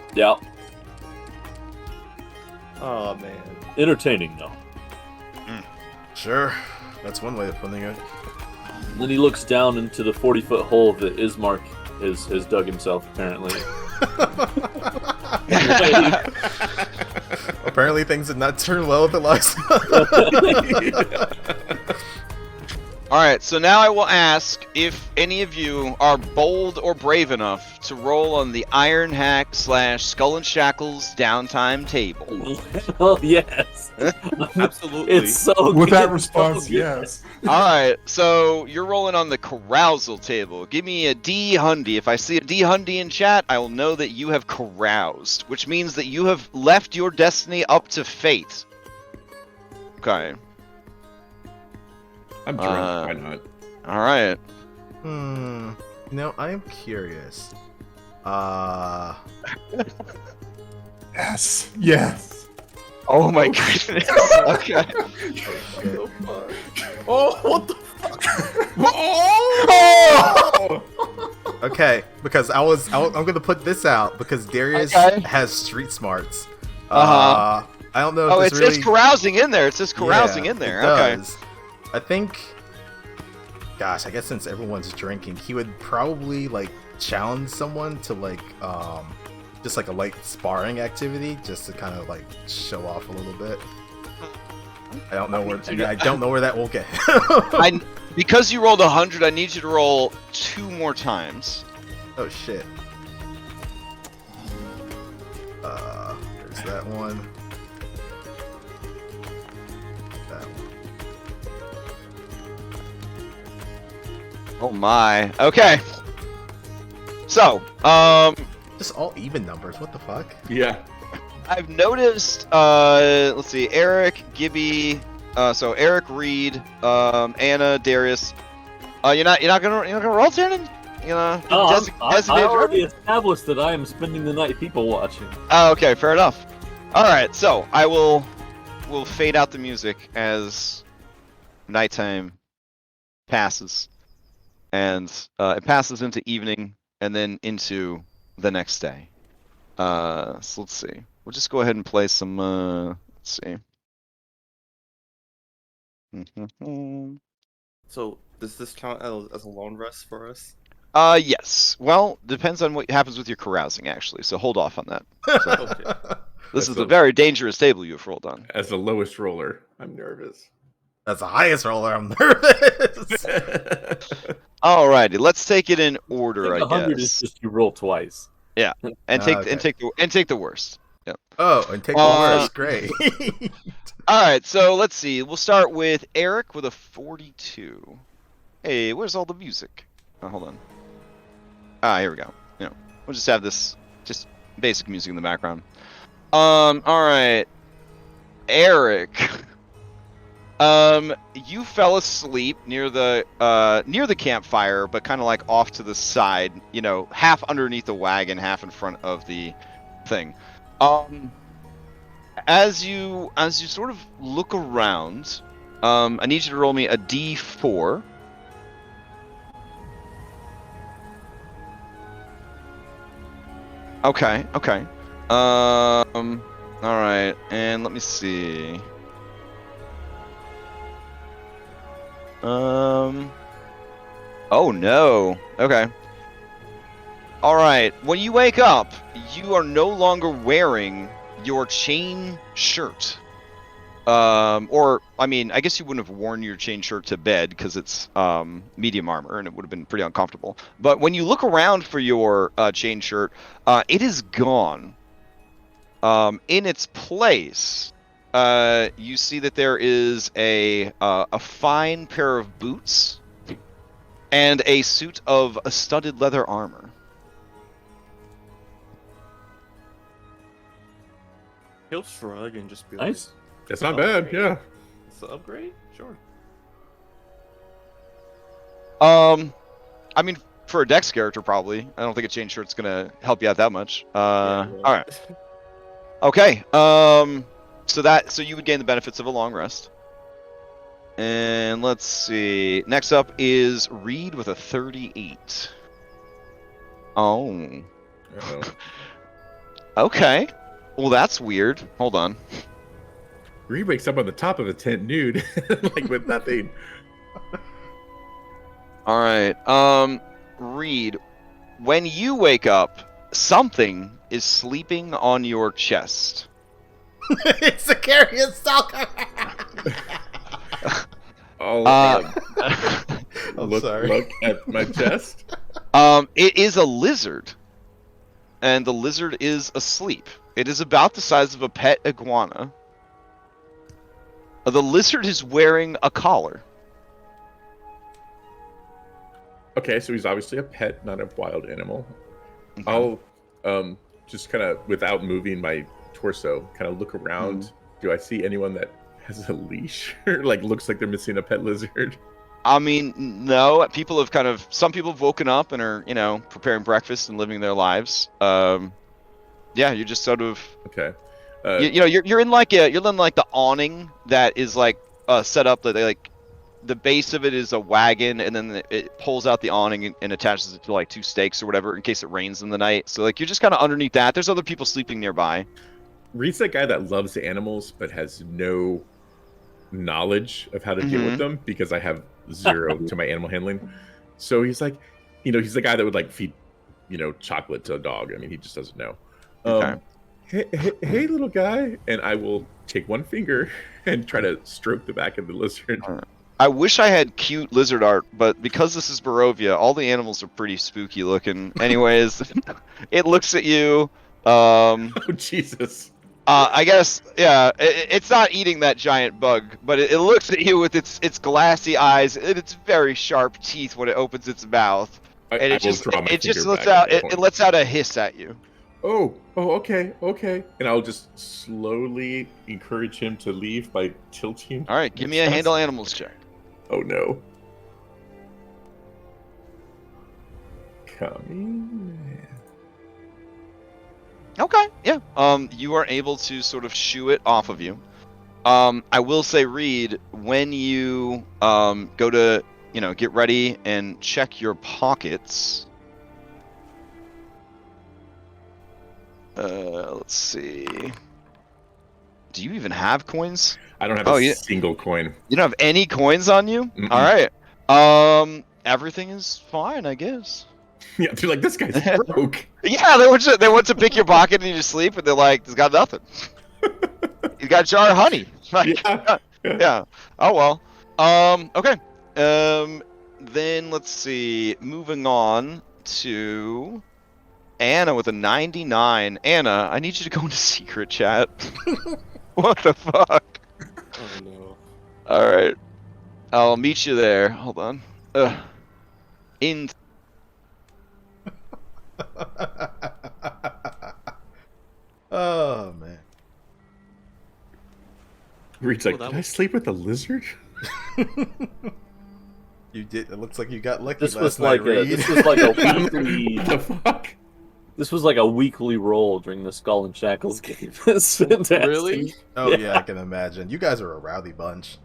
Oh man. Entertaining though. Sure, that's one way of putting it. And then he looks down into the 40-foot hole that Ismark has dug himself, apparently. Apparently things did not turn well with Eliza. Alright, so now I will ask if any of you are bold or brave enough to roll on the Iron Hack / Skull and Shackles downtime table. Oh, yes. Absolutely. It's so With good. that response, So good. yes. Alright, so you're rolling on the carousal table. Give me a D-Hundy. If I see a D-Hundy in chat, I will know that you have caroused, which means that you have left your destiny up to fate. Okay. I'm drunk. Why not? Alright. I am curious. Yes. Yes. Oh my goodness. Okay. Oh, what the fuck? Okay, because I'm gonna put this out because Darius Okay. has street smarts. Uh-huh. I don't know if Oh, this it really... says carousing in there. It says carousing Yeah, in there. it Okay. does. I think... Gosh, I guess since everyone's drinking, he would probably, like, challenge someone to, like, just like a light sparring activity, just to kind of, like, show off a little bit. I don't know where that will get. Because you rolled 100, I need you to roll 2 more times. Oh shit. There's that one. That one. Oh my. Okay. So, Just all even numbers. What the fuck? Yeah. I've noticed. Let's see. Eric, Gibby. So Eric, Reed, Anna, Darius. You're not gonna roll, Tiernan? You know. I already established that I am spending the night people watching. Oh, okay. Fair enough. All right. So I will fade out the music as nighttime passes, and it passes into evening, and then into the next day. So let's see. We'll just go ahead and play some. Let's see. So, does this count as a long rest for us? Yes. Well, depends on what happens with your carousing, actually. So hold off on that. Okay. This That's is a- a very dangerous table you've rolled on. As the lowest roller, I'm nervous. That's the highest roller. I'm nervous. Alrighty, let's take it in order, I 100 is guess. just you roll twice. And take Okay. and take the worst. Oh, and take the worst. Great. All right, so let's see. We'll start with Eric with a 42. Hey, where's all the music? Oh, hold on. Ah, here we go. We'll just have this just basic music in the background. All right, Eric. You fell asleep near the campfire, but kind of like off to the side. Half underneath the wagon, half in front of the thing. As you sort of look around, I need you to roll me a D4. Okay. All right, and let me see. Oh no. Okay. All right. When you wake up, you are no longer wearing your chain shirt. Or I mean, I guess you wouldn't have worn your chain shirt to bed because it's medium armor and it would have been pretty uncomfortable. But when you look around for your chain shirt, it is gone. In its place, you see that there is a fine pair of boots and a suit of studded leather armor. He'll shrug and just be Nice. That's not bad, yeah. like, "It's an upgrade? Sure." I mean, for a Dex character, probably. I don't think a chain shirt's gonna help you out that much. Yeah, All right. Okay. So you would gain the benefits of a long rest. And let's see. Next up is Reed with a 38. Oh. Uh-oh. Okay. Well, that's weird. Hold on. Reed wakes up on the top of a tent nude, like with nothing. All right. Reed, when you wake up, something is sleeping on your chest. It's a carrion stalker. I'll I'm look sorry. at my chest. It is a lizard, and the lizard is asleep. It is about the size of a pet iguana. The lizard is wearing a collar. Okay, so he's obviously a pet, not a wild animal. Okay. I'll just kind of, without moving my torso, kind of look around. Do I see anyone that has a leash or like looks like they're missing a pet lizard? I mean, no. People have some people have woken up and are, preparing breakfast and living their lives. Yeah, you're just sort of, Okay. you're in like the awning that is like set up that they like. The base of it is a wagon, and then it pulls out the awning and attaches it to like 2 stakes or whatever in case it rains in the night. So like you're just kind of underneath that. There's other people sleeping nearby. Reed's that guy that loves animals but has no knowledge of how to deal with them because I have 0 to my animal handling. So he's like, he's the guy that would like feed, chocolate to a dog. I mean, he just doesn't know. Okay. Hey, little guy, and I will take one finger and try to stroke the back of the lizard. I wish I had cute lizard art, but because this is Barovia, all the animals are pretty spooky looking. Anyways, it looks at you. Oh, Jesus. I guess, yeah, it's not eating that giant bug, but it looks at you with its glassy eyes and its very sharp teeth when it opens its mouth. And it just lets out a hiss at you. Oh, okay. And I'll just slowly encourage him to leave by tilting. All right, give me a handle animals check. Oh no. Coming. Okay, yeah. You are able to sort of shoo it off of you. I will say, Reed, when you go to, get ready and check your pockets. Let's see. Do you even have coins? I don't have a single coin. You don't have any coins on you? Mm-mm. All right. Everything is fine, I guess. Yeah, they're like, this guy's broke. Yeah, they went to pick your pocket and you just sleep, and they're like, "He's got nothing. He's got a jar of honey." Like, yeah. Oh well. Okay. Then let's see. Moving on to Anna with a 99. Anna, I need you to go into secret chat. What the fuck? Oh no. All right. I'll meet you there. Hold on. Oh man. Reed's like, did I sleep with a lizard? You did. It looks like you got lucky. This last was night, like a Reed. this was like a weekly What the fuck? this was like a weekly roll during the Skull and Shackles game. It's fantastic. Really? Oh yeah, I can imagine. You guys are a rowdy bunch.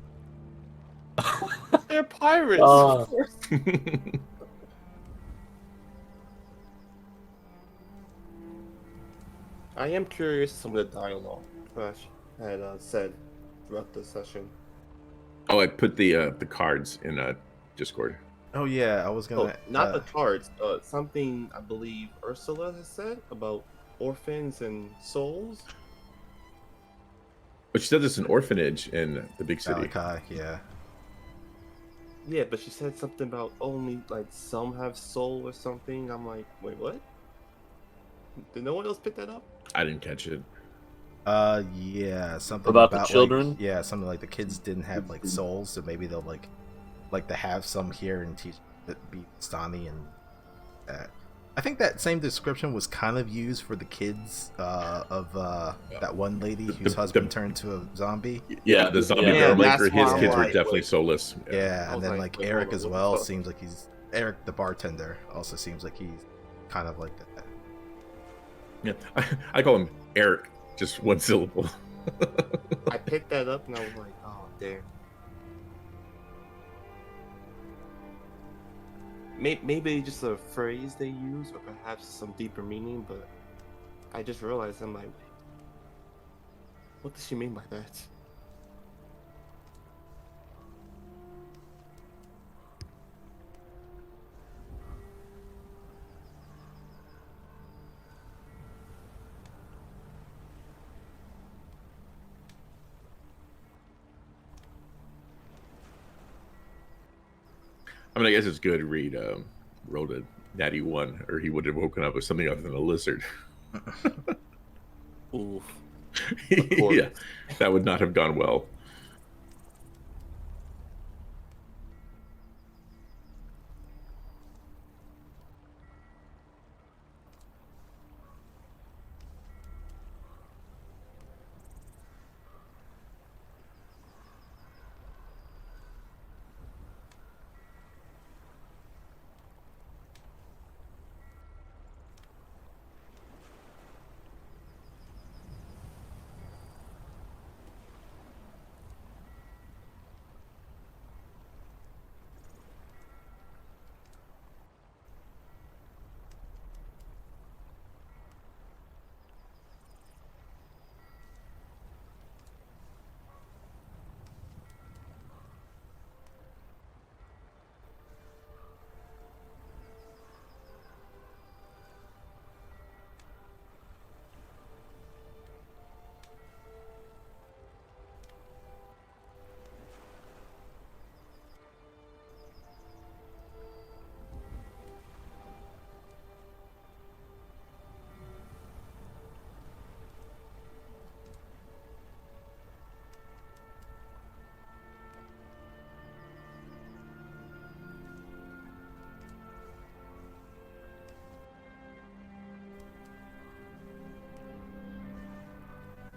They're pirates. Uh, of course. I am curious some of the dialogue Crash had said throughout the session. Oh, I put the cards in Discord. Oh yeah, I was gonna. Not the cards. Something I believe Ursula has said about orphans and souls. But she said there's an orphanage in the big city. Malachi, yeah. Yeah, but she said something about only like some have soul or something. I'm like, wait, what? Did no one else pick that up? I didn't catch it. Yeah, something About the like, children? yeah, something like the kids didn't have like souls, so maybe they'll like to have some here and teach it be Vistani and that. I think that same description was kind of used for the kids of that one lady whose husband turned to a zombie. Yeah, the zombie Yeah, barrel maker, that's his why I'm kids were like, definitely wait. soulless. Yeah, I and was then like, like wait, Eric hold as on, well what the fuck? seems like Eric the bartender also seems like he's kind of like that. Yeah, I call him Eric, just one syllable. I picked that up and I was like, oh damn. Maybe just a phrase they use, or perhaps some deeper meaning. But I just realized I'm like, what does she mean by that? mean, I guess it's good Reed rolled a natty 1, or he would have woken up with something other than a lizard. Oof. Yeah, that would not have gone well.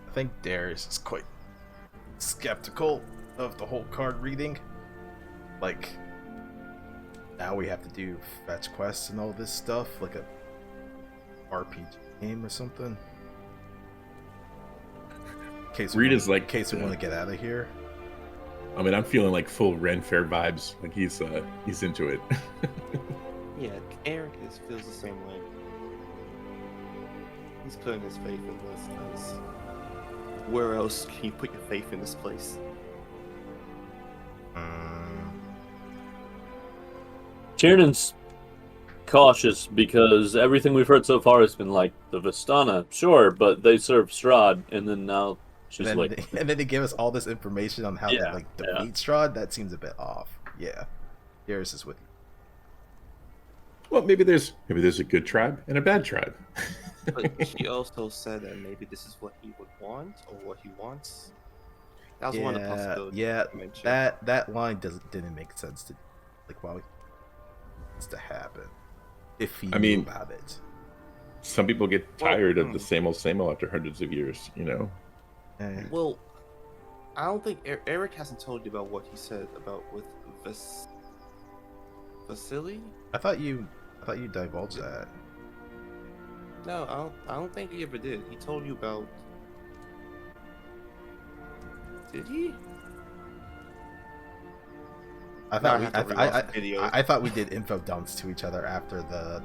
I think Darius is quite skeptical of the whole card reading. Like, now we have to do fetch quests and all this stuff, like a RPG game or something. In case we want to get out of here. I mean, I'm feeling like full Ren Fair vibes. Like he's into it. Yeah, Eric feels the same way. He's putting his faith in this because where else can you put your faith in this place? Tiernan's cautious because everything we've heard so far has been like the Vistana, sure, but they serve Strahd, and then now she's and like, and then they give us all this information on how to like defeat Strahd. That seems a bit off. Yeah, Darius is with you. Well, maybe there's a good tribe and a bad tribe. But she also said that maybe this is what he would want or what he wants. That was one of the possibilities. Yeah, that line didn't make sense to like why it's to happen if he knew about it. Some people get tired of the same old after hundreds of years, you know. Well, I don't think Eric hasn't told you about what he said about with Vasily. I thought you divulged that. No, I don't think he ever did. He told you about. Did he? I thought we did info dumps to each other after the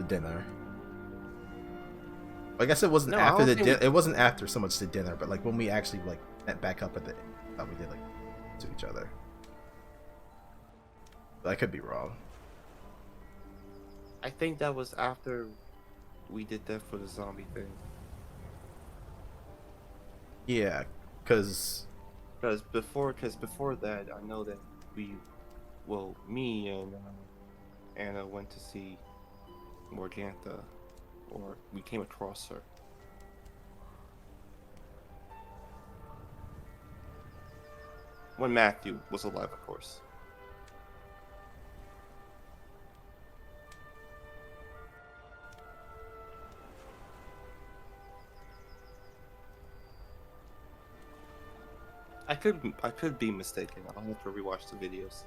dinner. I guess it wasn't after the dinner. It wasn't after so much the dinner, but like when we actually like met back up at the, I thought we did like to each other. But I could be wrong. I think that was after we did that for the zombie thing. Yeah, because before that, I know that me and Anna went to see Morgantha, or we came across her. When Matthew was alive, of course. I could be mistaken. I'll have to rewatch the videos.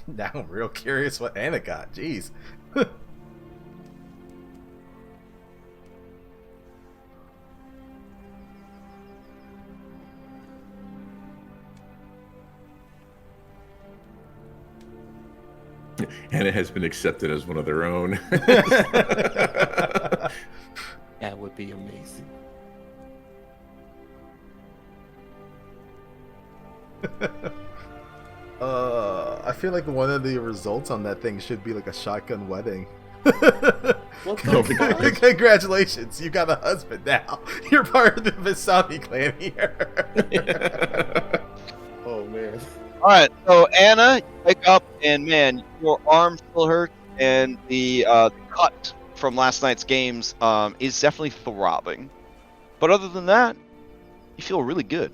Now I'm real curious what Anna got. Jeez. Anna has been accepted as one of their own. That would be amazing. I feel like one of the results on that thing should be like a shotgun wedding. What the fuck? Congratulations, you got a husband now. You're part of the Vistani clan here. Oh man. All right, so Anna, you wake up and man, your arm still hurts, and the cut from last night's games is definitely throbbing. But other than that, you feel really good.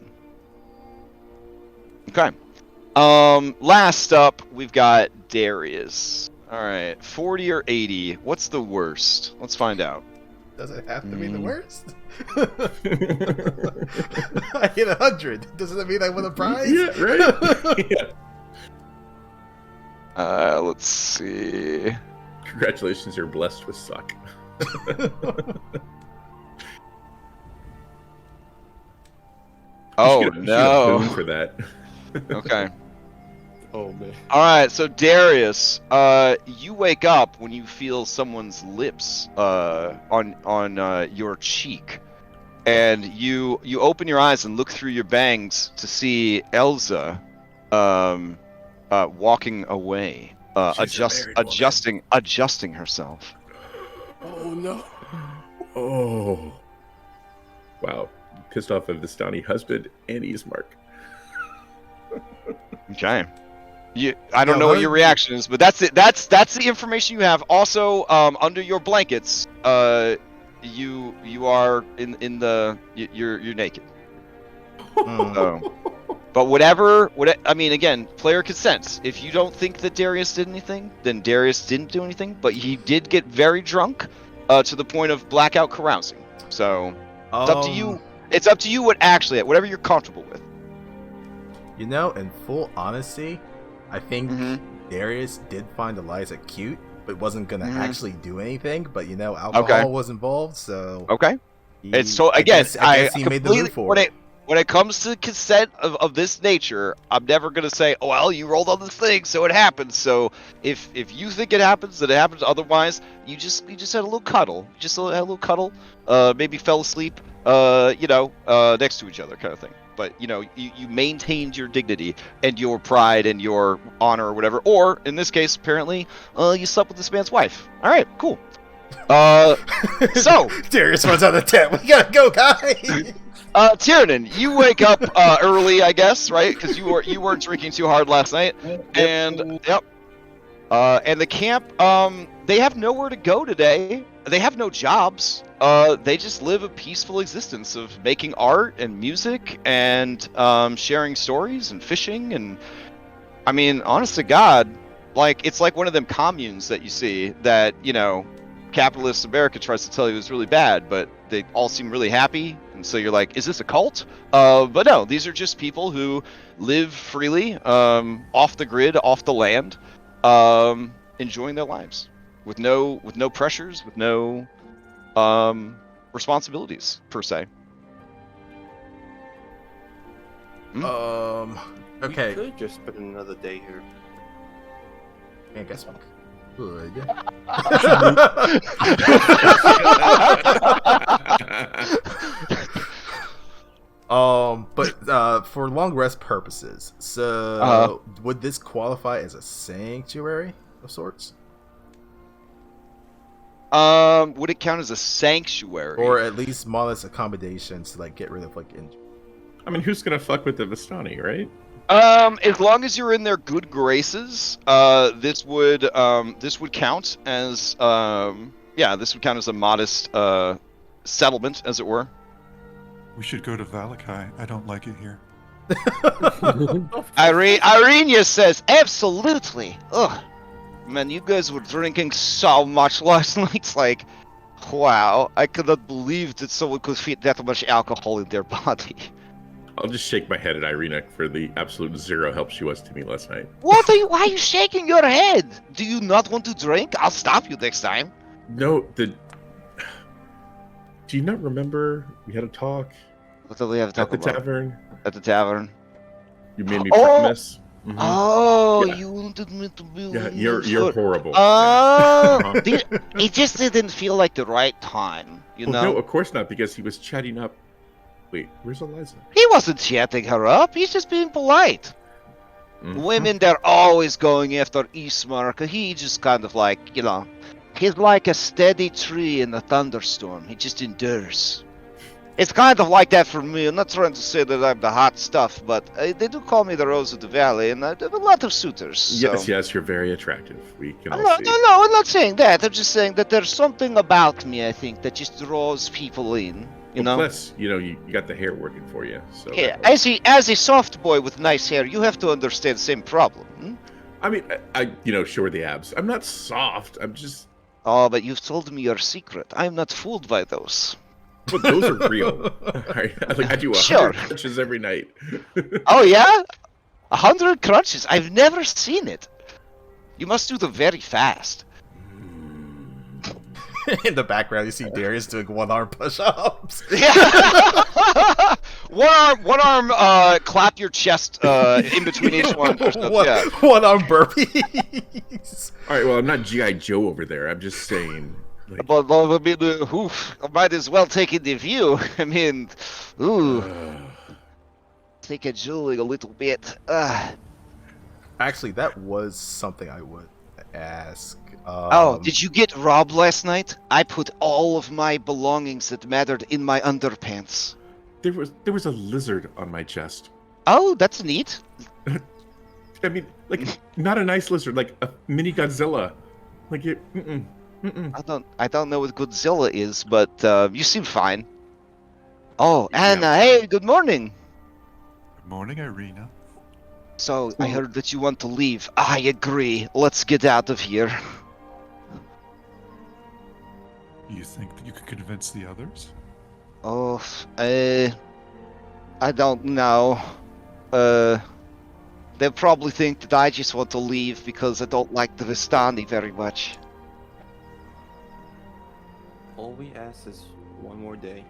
Okay. Last up, we've got Darius. All right, 40 or 80. What's the worst? Let's find out. Does it have to be the worst? I hit 100. Doesn't that mean I win a prize? Yeah, right. Yeah. Let's see. Congratulations, you're blessed with suck. Oh You should get a no. boon for that. Okay. Oh man. All right, so Darius, you wake up when you feel someone's lips on your cheek, and you open your eyes and look through your bangs to see Elsa, walking away, adjusting herself. Oh no. Oh. Wow. Pissed off of Vistani husband and Ismark. Okay. I don't know what your reaction is, but that's it. That's the information you have. Also, under your blankets, you are in the you're naked. But whatever, I mean, again, player consents. If you don't think that Darius did anything, then Darius didn't do anything. But he did get very drunk, to the point of blackout carousing. So it's up to you. It's up to you whatever you're comfortable with. You know, in full honesty, I think Darius did find Eliza cute, but wasn't gonna actually do anything. But you know, alcohol was involved, so okay. It's so again, I guess he made the move for it. When it comes to consent of this nature, I'm never gonna say, "Oh well, you rolled on this thing, so it happens." So if you think it happens, then it happens. Otherwise, you just had a little cuddle. You just had a little cuddle. Maybe fell asleep. Next to each other, kind of thing. But you know, you maintained your dignity and your pride and your honor or whatever. Or in this case, apparently, you slept with this man's wife. All right, cool. So Darius runs out of tent. We gotta go, guys. Tiernan, you wake up early, I guess, right? Because you weren't drinking too hard last night, and and the camp, they have nowhere to go today. They have no jobs. They just live a peaceful existence of making art and music and sharing stories and fishing. And I mean, honest to God, like it's like one of them communes that you see that, you know, capitalist America tries to tell you is really bad, but they all seem really happy. And so you're like, is this a cult? But no, these are just people who live freely, off the grid, off the land, enjoying their lives with no pressures, with no responsibilities per se. Okay. We could just spend another day here. I guess we could. But for long rest purposes, so would this qualify as a sanctuary of sorts? Would it count as a sanctuary? Or at least modest accommodations to like get rid of like injury? I mean, who's gonna fuck with the Vistani, right? As long as you're in their good graces, this would count as this would count as a modest settlement, as it were. We should go to Valakai. I don't like it here. Irenia says, absolutely. Ugh. Man, you guys were drinking so much last night. It's like, wow, I could not believe that someone could fit that much alcohol in their body. I'll just shake my head at Irina for the absolute zero help she was to me last night. Why are you shaking your head? Do you not want to drink? I'll stop you next time. No, do you not remember we had a talk? What did we have to talk about? Tavern? At the tavern. You made me promise. Mm-hmm. Oh, Yeah. You wanted me to be. Yeah, you're horrible. Oh, Uh-huh. it just didn't feel like the right time, you know. No, of course not, because he was chatting up. Wait, where's Eliza? He wasn't chatting her up. He's just being polite. Mhm. Women, they're always going after Ismark. He just kind of like, you know, He's like a steady tree in a thunderstorm. He just endures. It's kind of like that for me. I'm not trying to say that I'm the hot stuff, but they do call me the Rose of the Valley, and I have a lot of suitors. So. Yes, you're very attractive. We can all No, see. I'm not saying that. I'm just saying that there's something about me, I think, that just draws people in. You know? Plus, you got the hair working for you. So Yeah, as a soft boy with nice hair, you have to understand the same problem. Hmm? I mean, I sure the abs. I'm not soft. I'm just. Oh, but you've told me your secret. I'm not fooled by those. But those are real. I do 100 Sure. crunches every night. Oh, yeah? 100 crunches? I've never seen it. You must do them very fast. In the background, you see Darius doing one-arm push-ups. Yeah. one arm, clap your chest in between each one. Yeah. One-arm burpees. All right, well, I'm not G.I. Joe over there. I'm just saying. Like, But I mean, I might as well take it the view. I mean, take a julie a little bit. Actually, that was something I would ask. Did you get robbed last night? I put all of my belongings that mattered in my underpants. there was a lizard on my chest. Oh, that's neat. I mean, like, not a nice lizard, like a mini Godzilla. Like it. I don't know what Godzilla is, but you seem fine. Oh, Anna, hey, good morning. Good morning, Irina. So, I heard that you want to leave. I agree. Let's get out of here. You think that you could convince the others? Oh, I don't know. They'll probably think that I just want to leave because I don't like the Vistani very much. All we ask is one more day.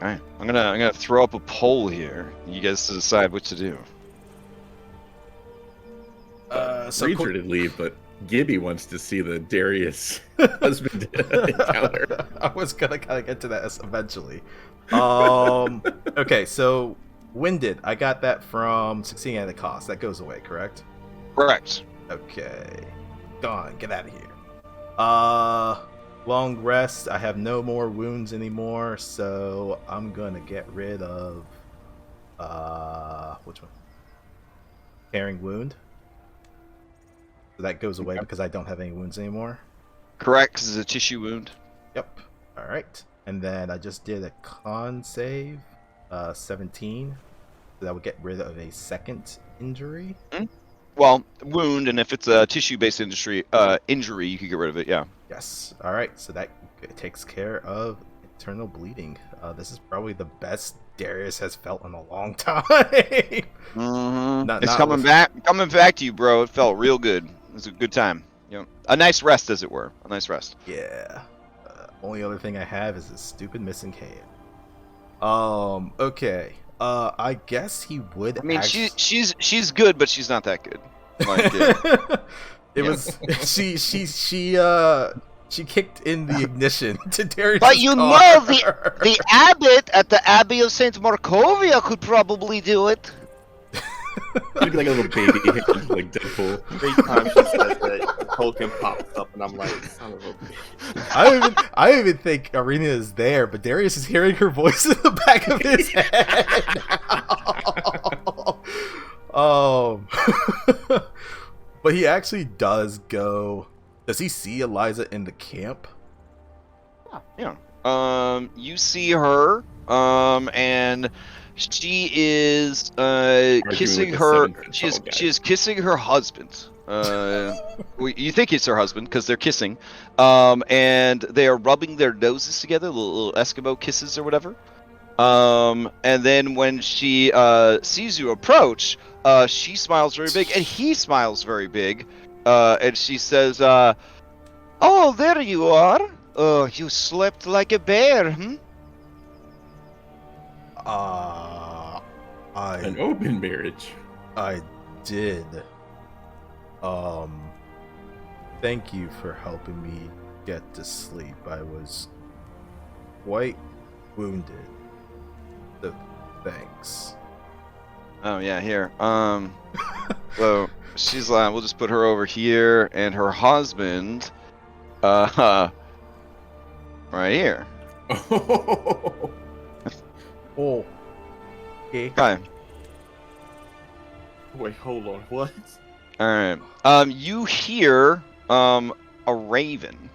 Alright, I'm gonna throw up a poll here. You guys decide what to do. So Reader to leave, but Gibby wants to see the Darius husband encounter. I was gonna kind of get to that eventually. Okay, so Winded, I got that from succeeding at a cost. That goes away, correct? Correct. Okay. Gone. Get out of here. Long rest. I have no more wounds anymore, so I'm gonna get rid of which one? Tearing wound. So that goes away because I don't have any wounds anymore. Correct, because it's a tissue wound. Yep. All right. And then I just did a con save, 17. So that would get rid of a second injury. Well, wound, and if it's a tissue-based injury, you could get rid of it. Yeah. Yes. All right. So that takes care of internal bleeding. This is probably the best Darius has felt in a long time. Mm-hmm. Not- It's not coming with- coming back to you, bro. It felt real good. It was a good time. You know, a nice rest, as it were. A nice rest. Yeah. Only other thing I have is this stupid missing hand. Okay. I guess he would. I mean, actu- she's good, but she's not that good. Like, yeah. It was she kicked in the ignition to Darius' But you car. know, the abbot at the Abbey of St. Markovia could probably do it. It'd be like a little baby hand, like Deadpool. Every time she says that, the token pops up, and I'm like, son of a bitch. I don't even think Arena is there, but Darius is hearing her voice in the back of his head. But he actually does go. Does he see Eliza in the camp? Yeah. You see her, and she is kissing with a her. 7-foot She is tall guy. she is kissing her husband. You think it's her husband because they're kissing, and they are rubbing their noses together, little Eskimo kisses or whatever. And then when she sees you approach, she smiles very big, and he smiles very big, and she says, "Oh, there you are. Oh, you slept like a bear, hmm?" An open marriage. I did. Thank you for helping me get to sleep. I was quite wounded. So thanks. Oh yeah, here. So she's like, we'll just put her over here, and her husband, right here. Oh. Okay. Okay. Wait, hold on. What? All right. You hear a raven,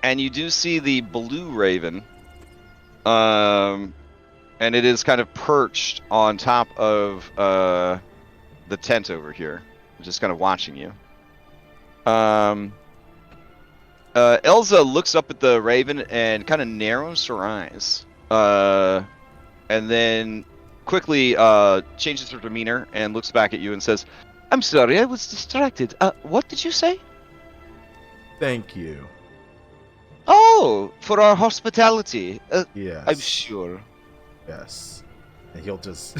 and you do see the blue raven. And it is kind of perched on top of the tent over here, just kind of watching you. Elsa looks up at the raven and kind of narrows her eyes, and then quickly changes her demeanor and looks back at you and says, "I'm sorry, I was distracted. What did you say?" Thank you. Oh, for our hospitality. Yes. I'm sure. Yes. And he'll just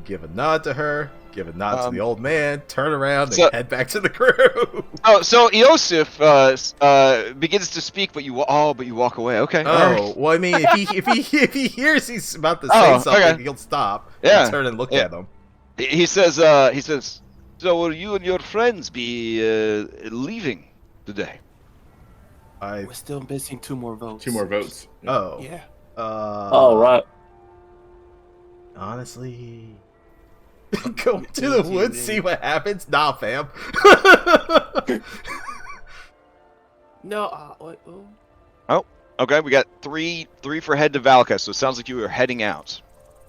give a nod to her, give a nod to the old man, turn around, and head back to the crew. So Iosif begins to speak, but you walk away. Okay. Oh, well, I mean, if he hears he's about to say something, okay. He'll stop Yeah. and turn and look at him. He says, so will you and your friends be leaving today? We're still missing 2 more votes. 2 more votes. Oh. Yeah. Oh, right. Honestly, go to the woods, see what happens. Nah, fam. No. What? Oh, okay. We got three for head to Valka, so it sounds like you are heading out.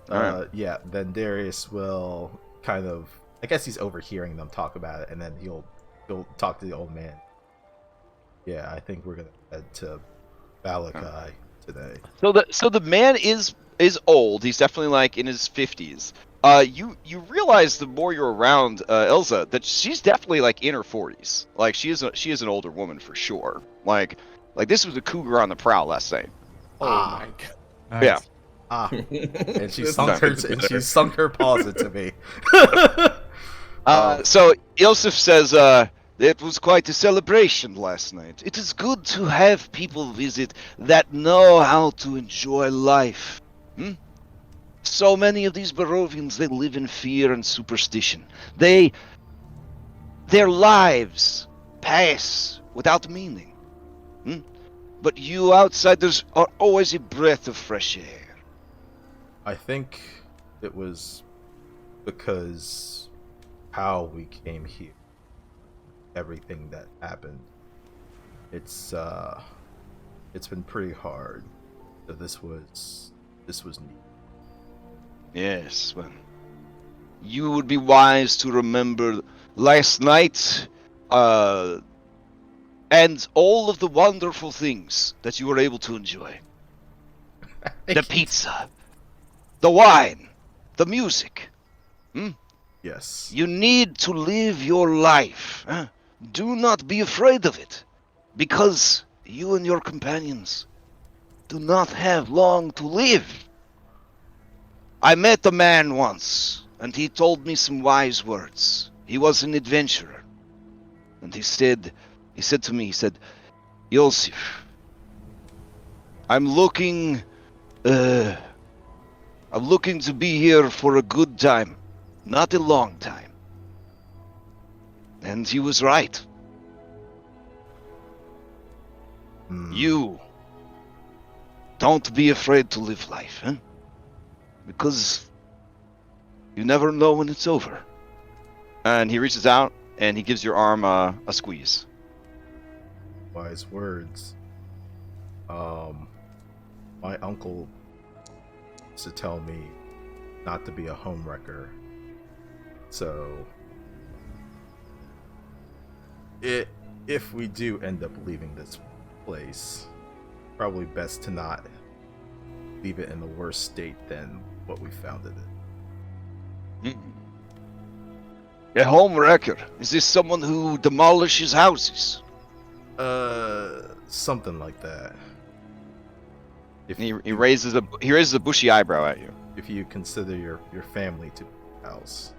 All right. Yeah. Then Darius will kind of, I guess he's overhearing them talk about it, and then he'll talk to the old man. Yeah, I think we're gonna head to Valakai today. So the man is old. He's definitely like in his 50s. You realize the more you're around Elsa that she's definitely like in her 40s. Like she is an older woman for sure. Like this was a cougar on the prowl last night. Oh my god. Nice. Yeah. And she This sunk her paws into me. So Iosif says, it was quite a celebration last night. It is good to have people visit that know how to enjoy life. So many of these Barovians, they live in fear and superstition. Their lives pass without meaning. But you outsiders are always a breath of fresh air. I think it was because how we came here. Everything that happened. It's been pretty hard. So this was neat. Yes, well, you would be wise to remember last night, and all of the wonderful things that you were able to enjoy. The pizza, the wine, the music. Yes. You need to live your life. Do not be afraid of it, because you and your companions do not have long to live. I met a man once, and he told me some wise words. He was an adventurer, and he said to me, Yosef, I'm looking to be here for a good time, not a long time. And he was right. You don't be afraid to live life, because you never know when it's over. And he reaches out and he gives your arm a squeeze. Wise words. My uncle used to tell me not to be a homewrecker. So if we do end up leaving this place, probably best to not leave it in a worse state than what we found it in. A home wrecker? Is this someone who demolishes houses? Something like that. If He raises a bushy eyebrow at you. if you consider your family to be a house.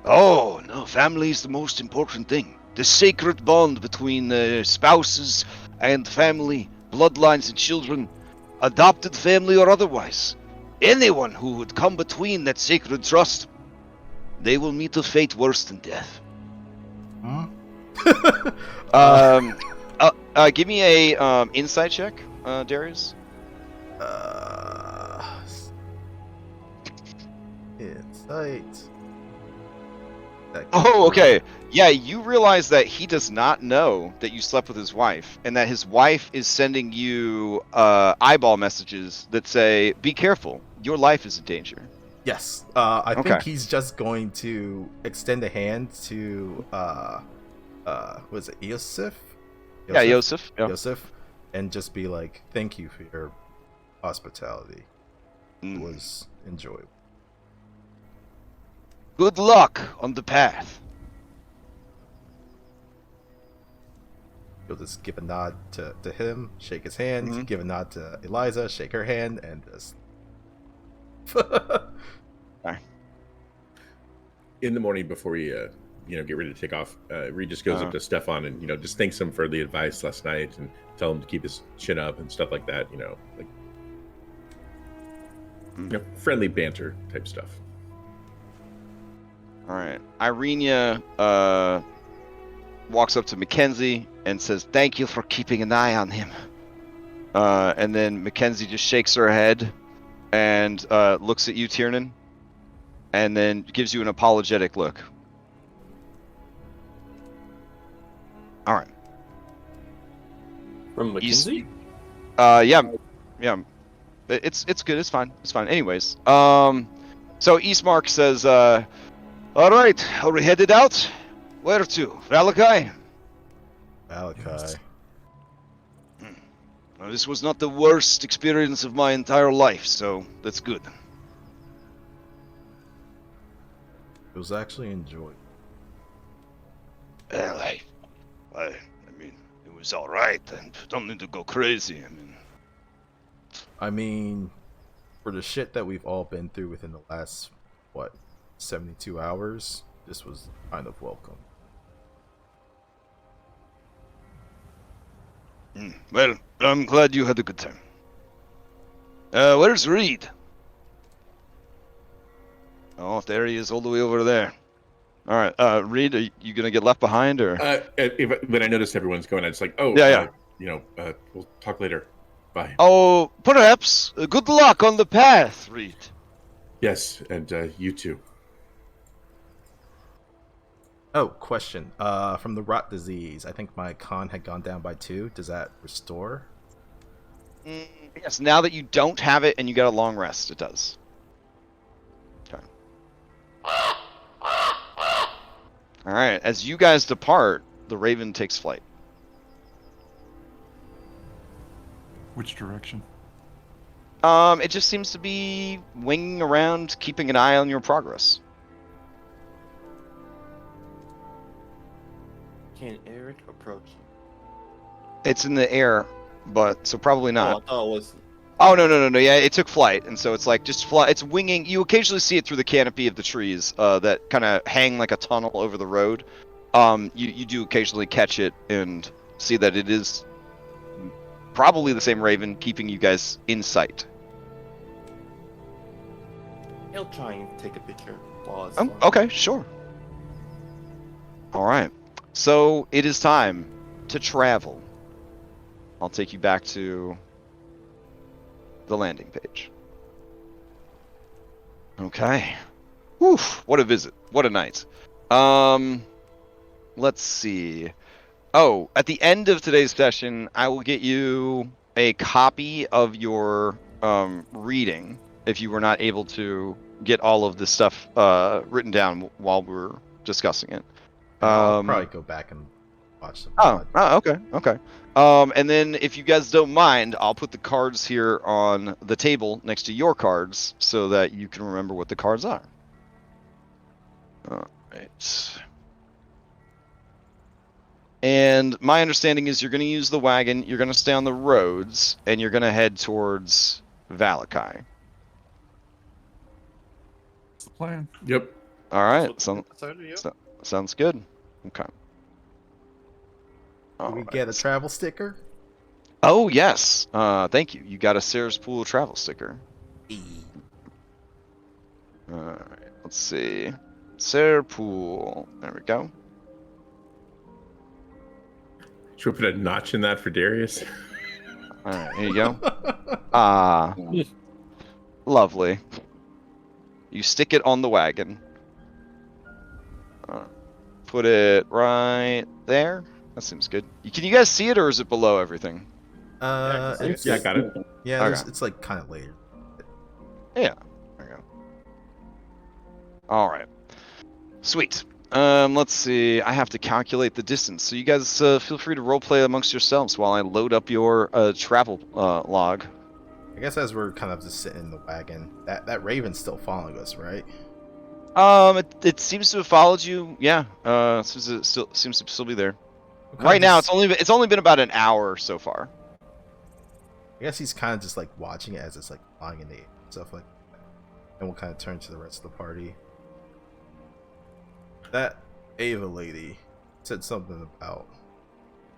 Oh, no, family is the most important thing. The sacred bond between spouses and family, bloodlines and children, adopted family or otherwise. Anyone who would come between that sacred trust, they will meet a fate worse than death. Hmm? Give me a insight check, Darius. Insight. Oh, okay. Yeah, you realize that he does not know that you slept with his wife, and that his wife is sending you eyeball messages that say, "Be careful, your life is in danger." Yes. I Okay. think he's just going to extend a hand to was it Yosef? Yeah, Yosef. Yeah. Yosef, and just be like, "Thank you for your hospitality. It Mm. was enjoyable." Good luck on the path. You'll just give a nod to him, shake his hand, Mhm. give a nod to Eliza, shake her hand, and just. In the morning before you get ready to take off, Reed just goes up to Stefan and just thanks him for the advice last night and tell him to keep his chin up and stuff like that. Friendly banter type stuff. All right. Irenia walks up to Mackenzie and says, "Thank you for keeping an eye on him." And then Mackenzie just shakes her head and looks at you, Tiernan, and then gives you an apologetic look. All right. From Mackenzie? Yeah. It's good. It's fine. It's fine. Anyways, so Eastmark says, "All right, are we headed out? Where to? Valakai?" Malachi. Well, this was not the worst experience of my entire life, so that's good. It was actually enjoyable. Well, I mean, it was all right. I don't need to go crazy. I mean, for the shit that we've all been through within the last 72 hours, this was kind of welcome. Well, I'm glad you had a good time. Where's Reed? Oh, there he is, all the way over there. All right, Reed, are you gonna get left behind, or? When I notice everyone's going, it's like, oh, Yeah. We'll talk later. Bye. Oh, perhaps. Good luck on the path, Reed. Yes, and you too. Oh, question. From the rot disease, I think my con had gone down by 2. Does that restore? Yes, now that you don't have it and you get a long rest, it does. Okay. All right, as you guys depart, the Raven takes flight. Which direction? It just seems to be winging around, keeping an eye on your progress. Can Eric approach? It's in the air, but so probably Oh, not. I thought it was. Oh, no. Yeah, it took flight, and so it's like just fly. It's winging. You occasionally see it through the canopy of the trees that kind of hang like a tunnel over the road. You do occasionally catch it and see that it is probably the same Raven keeping you guys in sight. He'll try and take a picture while it's Okay, sure. All right. So it is time to travel. I'll take you back to the landing page. Okay. Whew, what a visit. What a night. Let's see. Oh, at the end of today's session, I will get you a copy of your reading if you were not able to get all of this stuff written down while we're discussing it. I'll probably go back and watch them. Okay. And then if you guys don't mind, I'll put the cards here on the table next to your cards so that you can remember what the cards are. All right. And my understanding is you're going to use the wagon, you're going to stay on the roads, and you're going to head towards Valakai. That's the plan. Yep. All right. Sounds good. Okay. Do we get a travel sticker? Oh, yes. Thank you. You got a Sarah's Pool travel sticker. All right. Let's see. Serpool. There we go. Should we put a notch in that for Darius? All right, here you go. Ah, lovely. You stick it on the wagon. Put it right there. That seems good. Can you guys see it, or is it below everything? It's, Yeah, got it. yeah, Okay. it's like kind of later. Yeah. There you go. All right. Sweet. Let's see. I have to calculate the distance, so you guys feel free to roleplay amongst yourselves while I load up your travel log. I guess as we're kind of just sitting in the wagon, that raven's still following us, right? It seems to have followed you. Yeah. Seems to still be there. We're kinda Right now, just- it's only been about an hour so far. I guess he's kind of just like watching it as it's like flying in the air and stuff like that. And we'll kind of turn to the rest of the party. That Ava lady said something about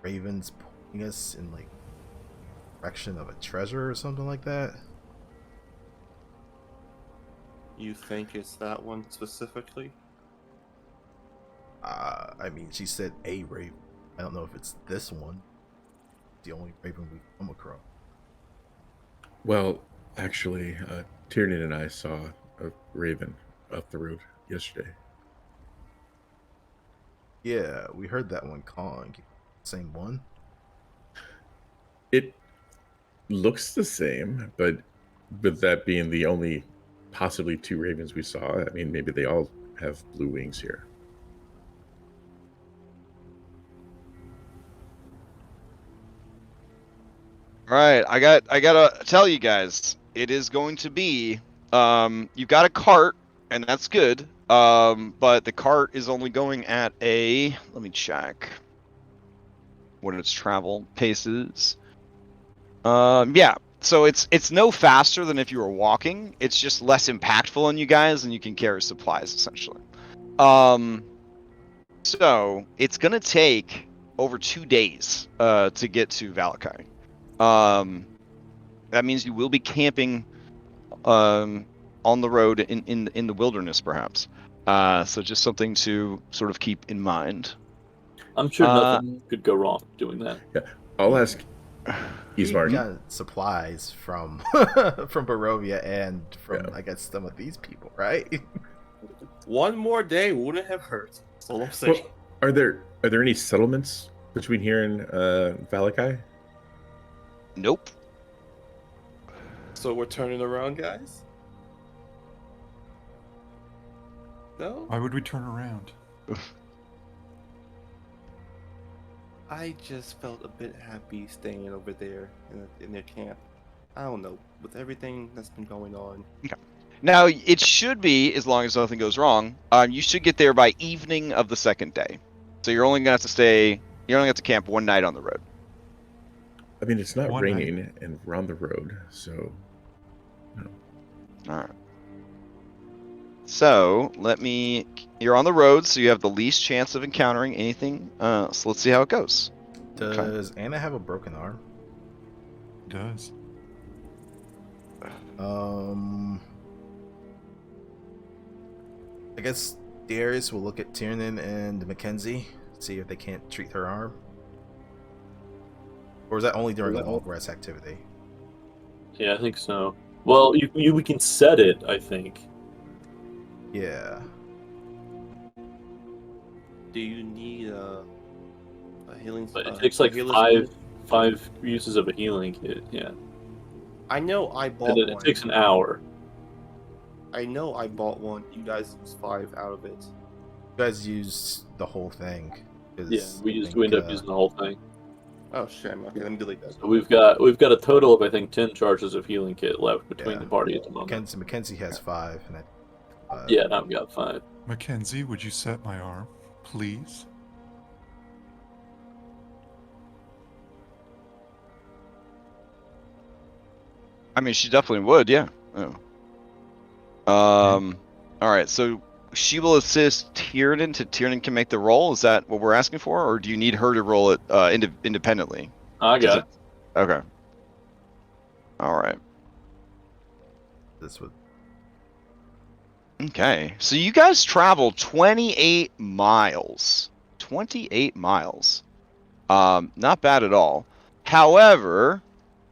ravens pointing us in like direction of a treasure or something like that. You think it's that one specifically? I mean, she said a raven. I don't know if it's this one. The only raven we've come across. Well, actually, Tiernan and I saw a raven up the road yesterday. Yeah, we heard that one calling. Same one? It looks the same, but with that being the only possibly two ravens we saw, I mean, maybe they all have blue wings here. All right, I gotta tell you guys, it is going to be you've got a cart, and that's good. But the cart is only going at a, let me check what its travel paces. Yeah, so it's no faster than if you were walking. It's just less impactful on you guys, and you can carry supplies essentially. So it's gonna take over 2 days to get to Valakai. That means you will be camping on the road in the wilderness, perhaps. So just something to sort of keep in mind. I'm sure nothing could go wrong doing that. Yeah, I'll ask We Ismartin. got supplies from from Barovia and from I guess some of these people, right? One more day wouldn't have hurt. That's all I'm saying. Well, are there any settlements between here and Valakai? Nope. So we're turning around, guys? No? Why would we turn around? I just felt a bit happy staying over there in their camp. I don't know, with everything that's been going on. Now it should be, as long as nothing goes wrong, you should get there by evening of the second day. So you're only gonna have to stay. You only have to camp one night on the road. I mean, it's not One raining and we're on the road, so All right. So you're on the road, so you have the least chance of encountering anything. So let's see how it goes. Does Anna have a broken arm? It does. I guess Darius will look at Tiernan and Mackenzie, see if they can't treat her arm. Or is that only during a long rest activity? Yeah, I think so. Well, we can set it, I think. Yeah. Do you need a healing? But it takes like healer's kit? five uses of a healing kit. Yeah, I know I bought and then one. it takes an hour. I know I bought one. You guys used 5 out of it. You guys used the whole thing. 'Cause Yeah, I we think, end up using the whole thing. Oh shame. Okay, let me delete that. So we've got a total of I think 10 charges of healing kit left between Yeah. the party at the moment. Mackenzie has 5. And Yeah, now we got 5. Mackenzie, would you set my arm, please? I mean, she definitely would. Yeah. Oh. All right. So she will assist Tiernan. Tiernan can make the roll. Is that what we're asking for, or do you need her to roll it independently? I got it. Okay. All right. this would Okay, so you guys travel 28 miles. 28 miles. Not bad at all. However,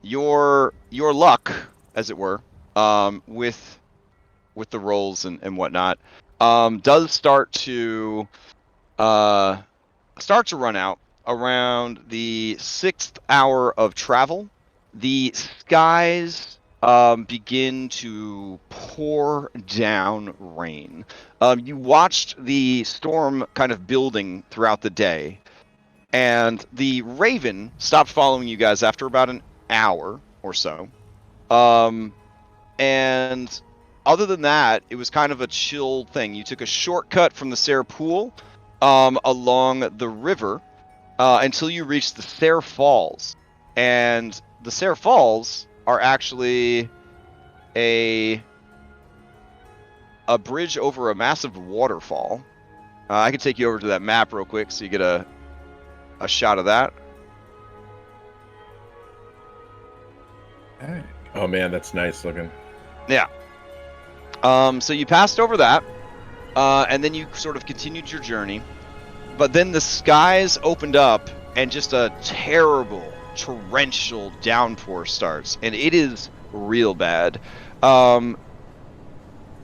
your luck, as it were, with the rolls and whatnot, does start to run out around the 6th hour of travel. The skies begin to pour down rain. You watched the storm kind of building throughout the day, and the Raven stopped following you guys after about an hour or so. And other than that, it was kind of a chill thing. You took a shortcut from the Sayre Pool along the river until you reached the Sayre Falls. And the Sayre Falls are actually a bridge over a massive waterfall. I can take you over to that map real quick so you get a shot of that. Hey. Oh man, that's nice looking. Yeah. So you passed over that, and then you sort of continued your journey. But then the skies opened up, and just a terrible torrential downpour starts, and it is real bad.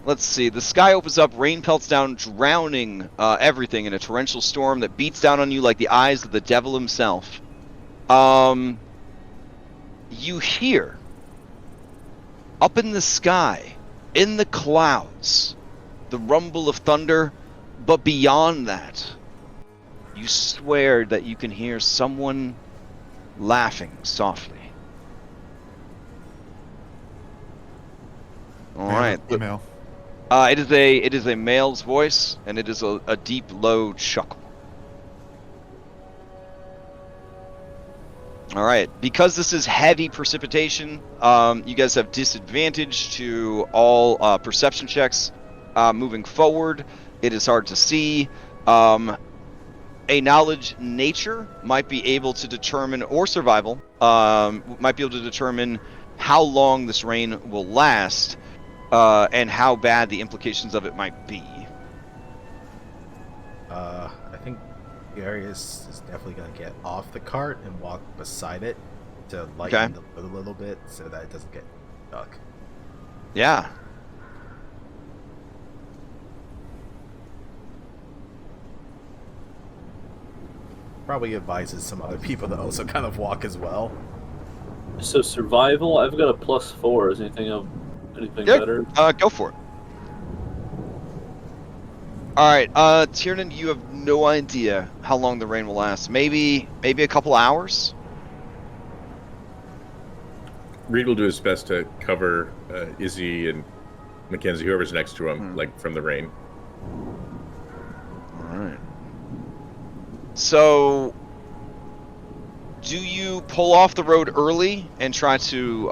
Let's see. The sky opens up, rain pelts down, drowning everything in a torrential storm that beats down on you like the eyes of the devil himself. You hear, up in the sky, in the clouds, the rumble of thunder, but beyond that, you swear that you can hear someone laughing softly. All right. Email. It is a male's voice, and it is a deep, low chuckle. All right. Because this is heavy precipitation, you guys have disadvantage to all perception checks moving forward. It is hard to see. A knowledge nature might be able to determine, or survival, might be able to determine how long this rain will last. And how bad the implications of it might be. I think Darius is definitely going to get off the cart and walk beside it to lighten the load a little bit so that it doesn't get stuck. Yeah. Probably advises some other people to also kind of walk as well. So survival, I've got a +4. Is anything better? Go for it. All right, Tiernan, you have no idea how long the rain will last. Maybe a couple hours. Reed will do his best to cover Izzy and Mackenzie, whoever's next to him, like from the rain. All right. So, do you pull off the road early and try to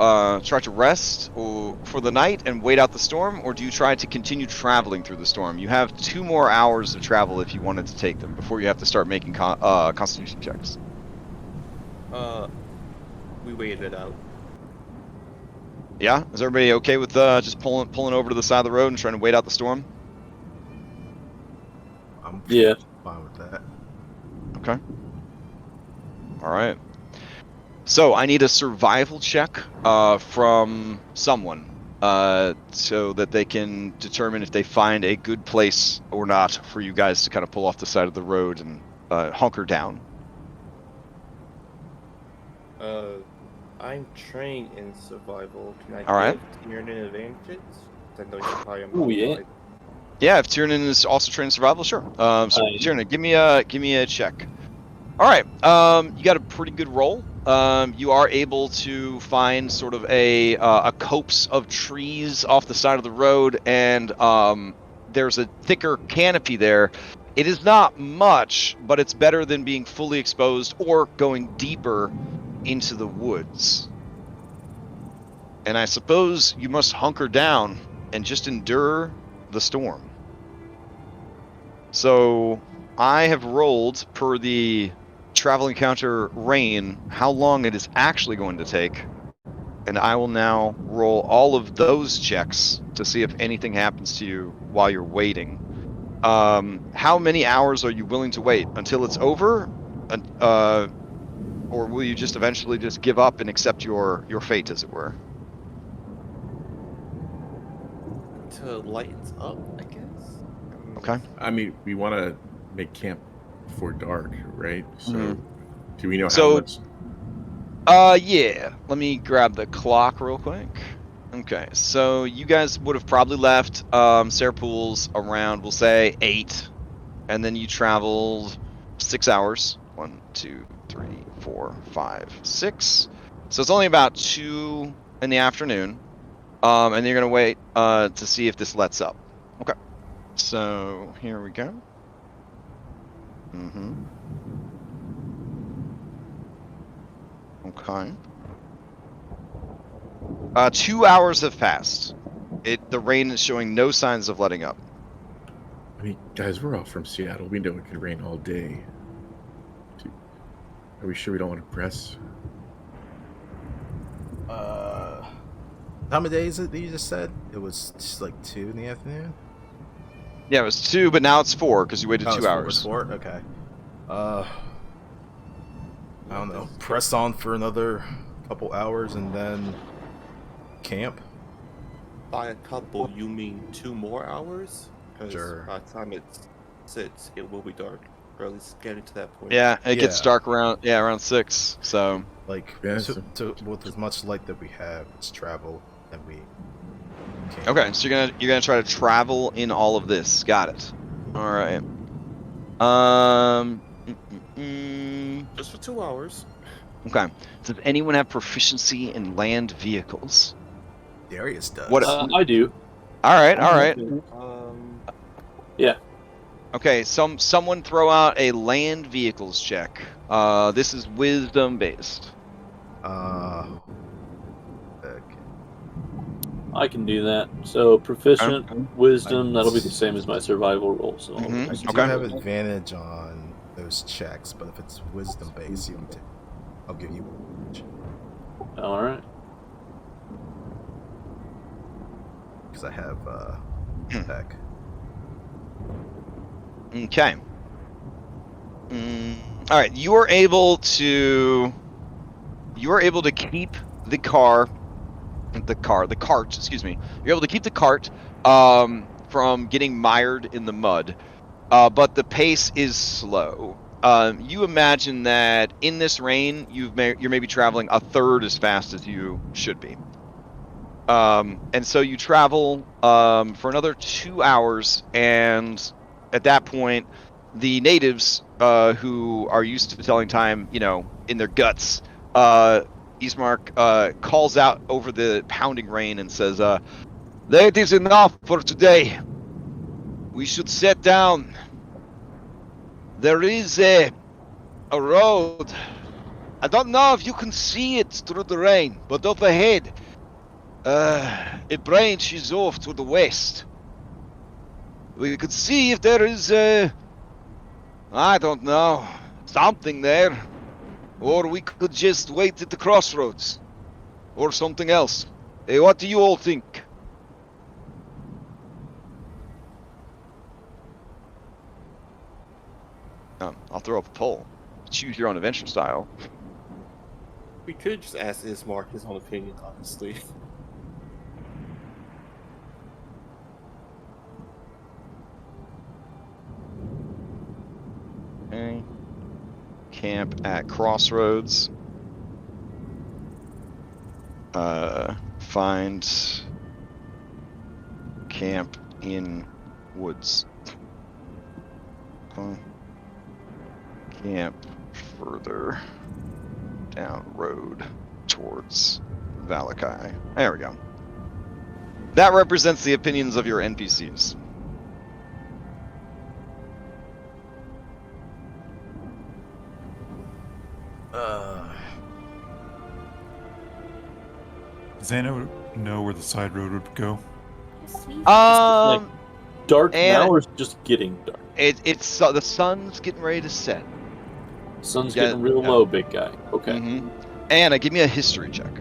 rest for the night and wait out the storm, or do you try to continue traveling through the storm? You have 2 more hours of travel if you wanted to take them before you have to start making constitution checks. We waited it out. Yeah, is everybody okay with just pulling over to the side of the road and trying to wait out the storm? I'm fine with that. Okay. All right. So I need a survival check from someone so that they can determine if they find a good place or not for you guys to kind of pull off the side of the road and hunker down. I'm trained in survival. Can I All right. give Tiernan advantages? I know you're probably Ooh, yeah. Yeah, if Tiernan is also trained in survival, sure. So Tiernan, give me a check. All right. You got a pretty good roll. You are able to find sort of a copse of trees off the side of the road, and there's a thicker canopy there. It is not much, but it's better than being fully exposed or going deeper into the woods. And I suppose you must hunker down and just endure the storm. So I have rolled per the travel encounter rain how long it is actually going to take. and I will now roll all of those checks to see if anything happens to you while you're waiting. How many hours are you willing to wait until it's over, or will you just eventually just give up and accept your fate, as it were? To lightens up, I guess. Okay. I mean, we want to make camp before dark, right? So, Mhm. do we know how So- much? Yeah. Let me grab the clock real quick. Okay, so you guys would have probably left Sarah Pools around, we'll say 8, and then you traveled 6 hours. 1, 2, 3, 4, 5, 6. So it's only about 2 in the afternoon. And you're gonna wait to see if this lets up. Okay. So here we go. Mm-hmm. Okay. 2 hours have passed. The rain is showing no signs of letting up. I mean, guys, we're all from Seattle. We know it can rain all day. Are we sure we don't want to press? How many days that you just said? It was just like 2 in the afternoon? Yeah, it was 2, but now it's 4 because you waited Oh, 2 it's 4, hours. it's 4? Okay. I don't know. Press on for another couple hours and then camp? By a couple, you mean 2 more hours? Because Sure. by the time it's 6, it will be dark. Or at least getting to that point. Yeah, it gets Yeah. dark around 6. So Like, Yeah, with as much light that we have, let's travel and we camp. okay, so you're gonna try to travel in all of this. Got it. All right. Just for 2 hours. Okay. Does anyone have proficiency in land vehicles? Darius does. What- I do. All right. All right. Yeah. Okay. Someone throw out a land vehicles check. This is wisdom based. Okay. I can do that. So proficient wisdom, that'll be the I- same as my survival roll. So Mhm. I do Okay. have advantage on those checks, but if it's wisdom based, you don't take. I'll give you advantage all right. because I have tech. Okay. All right. You are able to keep the cart. Excuse me. You're able to keep the cart from getting mired in the mud, but the pace is slow. You imagine that in this rain, you're maybe traveling a third as fast as you should be. And so you travel for another 2 hours, and at that point, the natives who are used to telling time, in their guts, Ismark calls out over the pounding rain and says, "That is enough for today. We should set down. There is a road. I don't know if you can see it through the rain, but up ahead, it branches off to the west. We could see if there is I don't know, something there. Or we could just wait at the crossroads. Or something else. What do you all think?" I'll throw up a poll. Choose your own adventure style. We could just ask Ismark his own opinion, honestly. Okay. Camp at crossroads. Find camp in woods. Okay. Camp further down road towards Valakai. There we go. That represents the opinions of your NPCs. Does anyone know where the side road would go? Dark and- now or is it just getting dark? It's the sun's getting ready to set. Sun's Yeah, getting real yeah. low, big guy. Okay. Anna, give me a history check.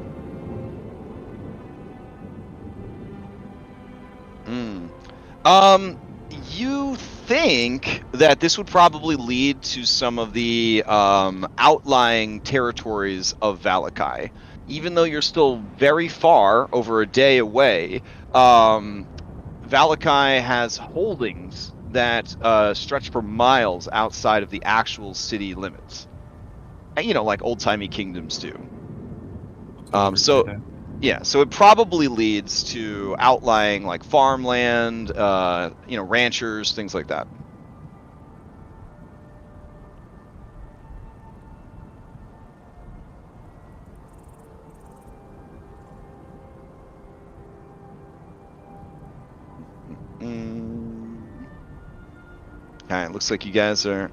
You think that this would probably lead to some of the outlying territories of Valakai. Even though you're still very far, over a day away, Valakai has holdings that stretch for miles outside of the actual city limits. You know, like old-timey kingdoms do. So it probably leads to outlying like farmland, ranchers, things like that. Okay, it looks like you guys are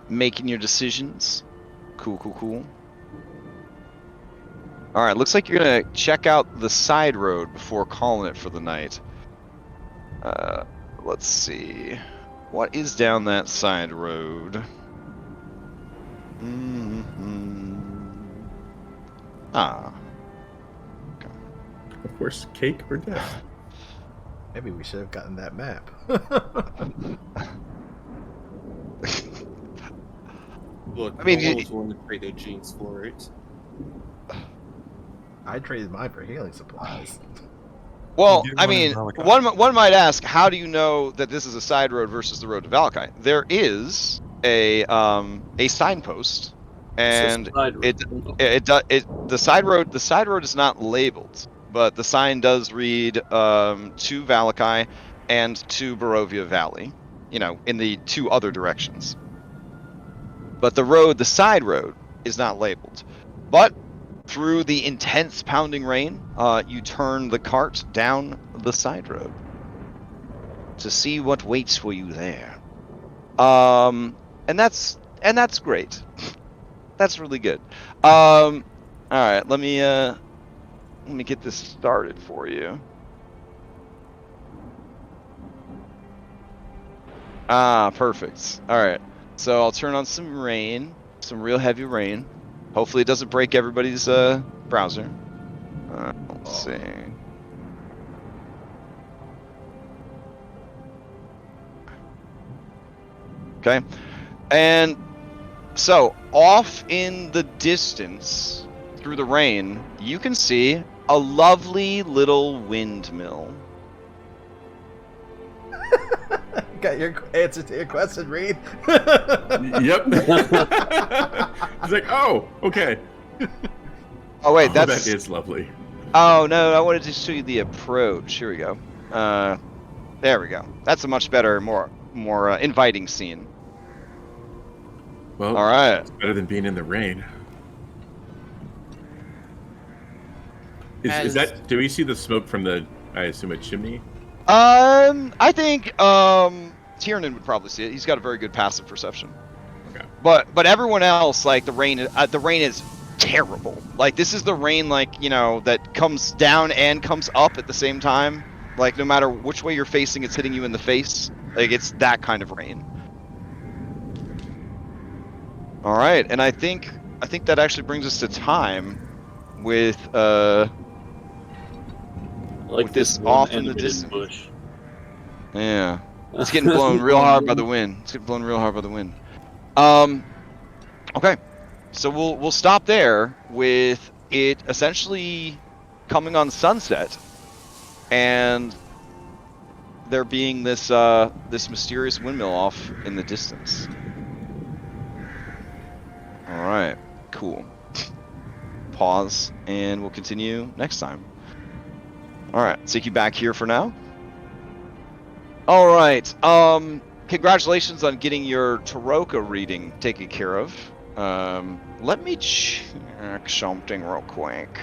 making your decisions. Cool. Alright, looks like you're gonna check out the side road before calling it for the night. Let's see. What is down that side road? Ah. Okay. Of course, cake or death. Maybe we should have gotten that map. Look, I mean, no one was willing to trade their jeans for it. I traded mine for healing supplies. Well, You get I one in mean, Valakai. one might ask, how do you know that this is a side road versus the road to Valakai? There is a signpost, and the side road is not labeled, but the sign does read to Valakai and to Barovia Valley, in the two other directions. But the side road, is not labeled. But through the intense pounding rain, you turn the cart down the side road to see what waits for you there. And that's great. That's really good. All right, let me get this started for you. Perfect. All right, so I'll turn on some rain, some real heavy rain. Hopefully it doesn't break everybody's browser. Let's see. Okay. And so off in the distance through the rain, you can see a lovely little windmill. Got your answer to your question, Reed. Yep. He's like, oh, okay. Oh wait, that that's is lovely. Oh no, I wanted to show you the approach. Here we go. There we go. That's a much better, more inviting scene. Well, all right. It's better than being in the rain. Is that? Do we see the smoke from the? I assume a chimney. I think Tiernan would probably see it. He's got a very good passive perception. Okay. But everyone else, like the rain is terrible. Like this is the rain, like that comes down and comes up at the same time. Like no matter which way you're facing, it's hitting you in the face. Like it's that kind of rain. All right, and I think that actually brings us to time with like with this off in the animated distance. bush. Yeah, it's getting blown real hard by the wind. Okay, so we'll stop there with it essentially coming on sunset, and there being this mysterious windmill off in the distance. All right, cool. Pause, and we'll continue next time. All right, take you back here for now. All right. Congratulations on getting your tarokka reading taken care of. Let me check something real quick.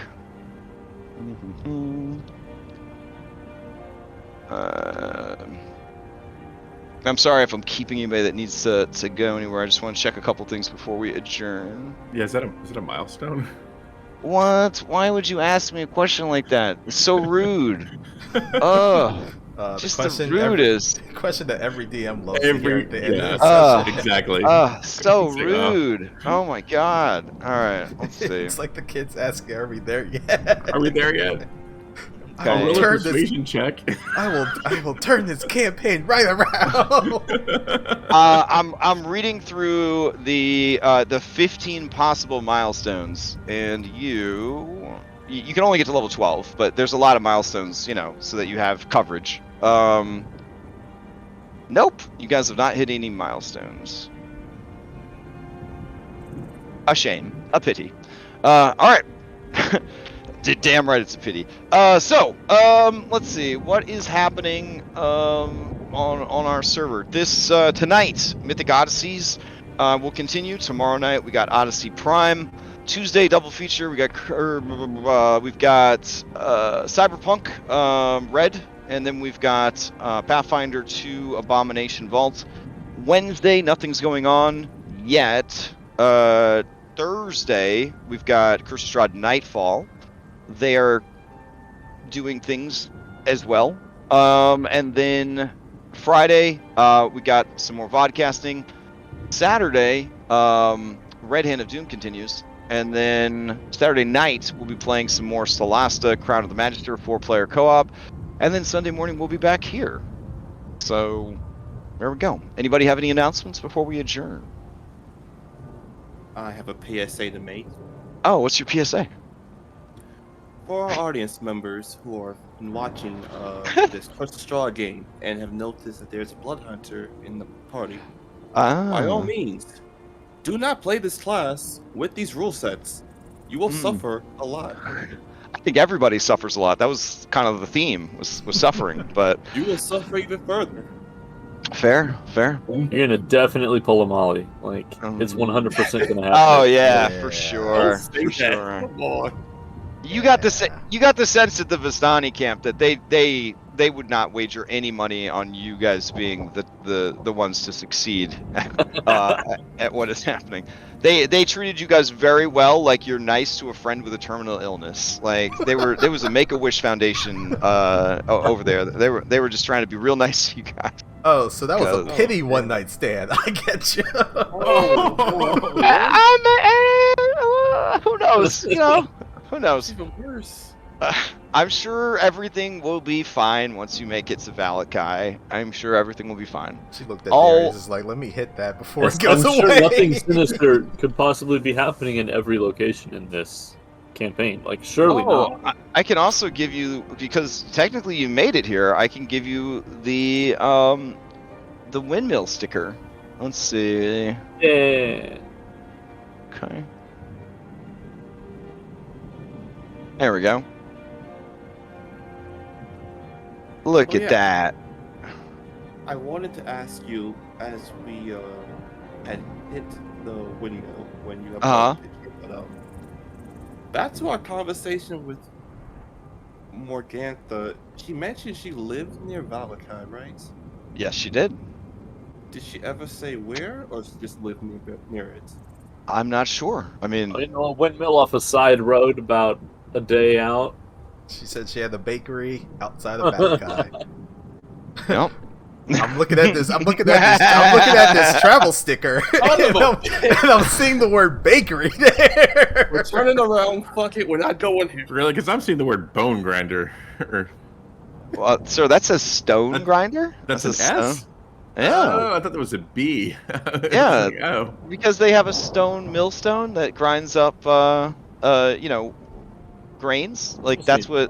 I'm sorry if I'm keeping anybody that needs to go anywhere. I just want to check a couple things before we adjourn. Yeah, is it a milestone? What? Why would you ask me a question like that? It's so rude. Ugh. Just the rudest. Question that every DM loves Every to hear at the end yes, of the session. exactly. So It's like, rude. Oh my god. All right, let's see. It's like the kids asking, "Are we there yet?" Are we there yet? I will Roll a turn this. persuasion check. I will turn this campaign right around. I'm reading through the 15 possible milestones, and you can only get to level 12, but there's a lot of milestones, you know, so that you have coverage. Nope, you guys have not hit any milestones. A shame, a pity. All right. Damn right, it's a pity. Let's see what is happening on our server this tonight. Mythic Odysseys will continue tomorrow night. We got Odyssey Prime. Tuesday double feature. We've got Cyberpunk Red, and then we've got Pathfinder 2 Abomination Vault. Wednesday, nothing's going on yet. Thursday, we've got Curse of Strahd Nightfall. They are doing things as well. And then Friday, we got some more vodcasting. Saturday, Red Hand of Doom continues. And then Saturday night, we'll be playing some more Solasta, Crown of the Magister, 4-player co-op. And then Sunday morning, we'll be back here. So, there we go. Anybody have any announcements before we adjourn? I have a PSA to make. Oh, what's your PSA? For our audience members who are watching this Curse of Strahd game and have noticed that there's a blood hunter in the party, by all means, do not play this class with these rule sets. You will suffer a lot. I think everybody suffers a lot. That was kind of the theme, was suffering, but... You will suffer even further. Fair. You're gonna definitely pull a Molly. Like, it's 100% gonna happen. Oh yeah, for sure. Don't say that. Come on. You got the sense at the Vistani camp that they would not wager any money on you guys being the ones to succeed at what is happening. They treated you guys very well, like you're nice to a friend with a terminal illness. Like there was a Make-A-Wish Foundation over there. They were just trying to be real nice to you guys. Oh, so that was a pity one night stand. I get you. Who knows? You know, who knows? It's even worse. I'm sure everything will be fine once you make it to Valakai. I'm sure everything will be fine. She looked at Darius, is like, let me hit that before it goes I'm away. sure nothing sinister could possibly be happening in every location in this campaign. Like, surely not. I can also give you, because technically you made it here, I can give you the windmill sticker. Let's see. Yeah. Okay. There we go. Look at that. I wanted to ask you, as we had hit the windmill when you had back to our conversation with Morgantha. She mentioned she lived near Valakai, right? Yes, she did. Did she ever say where, or she just lived near it? I'm not sure. I mean, a windmill off a side road about a day out. She said she had a bakery outside of Valakai. Yep. I'm looking at this. I'm looking at this travel sticker, and I'm seeing the word bakery there. We're turning around. Fuck it. We're not going here. Really? Because I'm seeing the word bone grinder. Well, sir, that says stone grinder. That's an S? Yeah. Oh, I thought that was a B. Yeah. Like, oh. Because they have a stone millstone that grinds up, grains. Like that's what.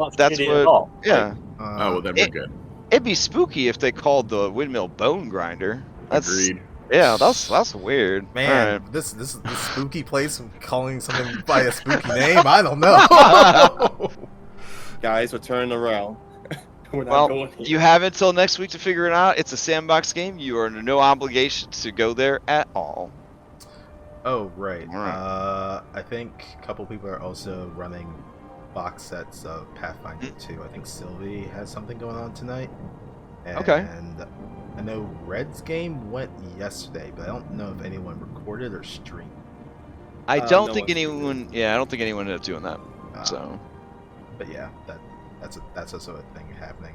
Yeah. Oh, well, then we're good. It'd be spooky if they called the windmill bone grinder. Agreed. Yeah, that's weird. Man, this spooky place calling something by a spooky name. I don't know. Guys, we're turning around. We're not Well, going here. you have until next week to figure it out. It's a sandbox game. You are under no obligation to go there at all. Oh, right. Alright. I think a couple people are also running box sets of Pathfinder 2. I think Sylvie has something going on tonight. Okay. And I know Red's game went yesterday, but I don't know if anyone recorded or streamed. I don't no think one's anyone. Yeah, I don't think anyone ended up doing that. So. But yeah, that's also a thing happening.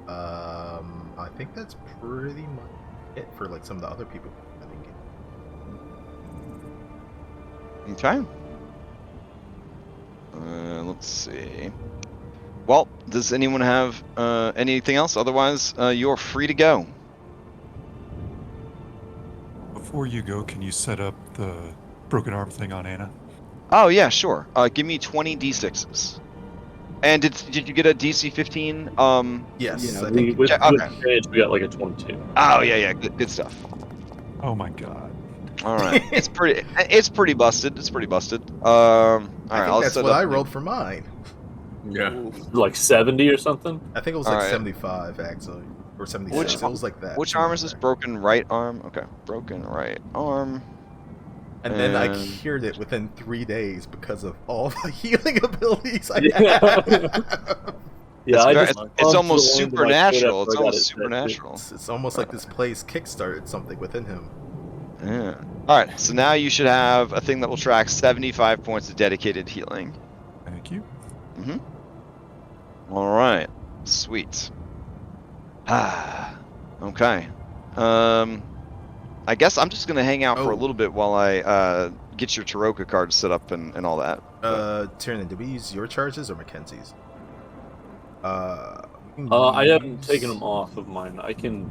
I think that's pretty much it for like some of the other people. I think. Okay. Let's see. Well, does anyone have anything else? Otherwise, you're free to go. Before you go, can you set up the broken arm thing on Anna? Oh yeah, sure. Give me 20 d6s. And did you get a DC 15? Yes, Yeah, I we, think. with okay. advantage, we got like a 22. Oh yeah, good stuff. Oh my god. All right, it's pretty busted. It's pretty busted. All I right, think I'll that's set what up I rolled for mine. Yeah. Like 70 or something? I think it was All like right. 75 actually, or 76. It was like that. Which somewhere arm is this? there. Broken right arm. Okay, broken right arm. And then I And- cured it within 3 days because of all the healing abilities I Yeah. have. Yeah, I It's just almost bumped the one that I could supernatural. after It's I got almost it set, too. supernatural. It's almost like this place kickstarted something within him. Yeah. All right. So now you should have a thing that will track 75 points of dedicated healing. Thank you. All right. Sweet. Okay. I guess I'm just gonna hang out for a Oh. little bit while I get your tarokka card set up and all that. Tiernan, did we use your charges or Mackenzie's? I haven't taken them off of mine. I can.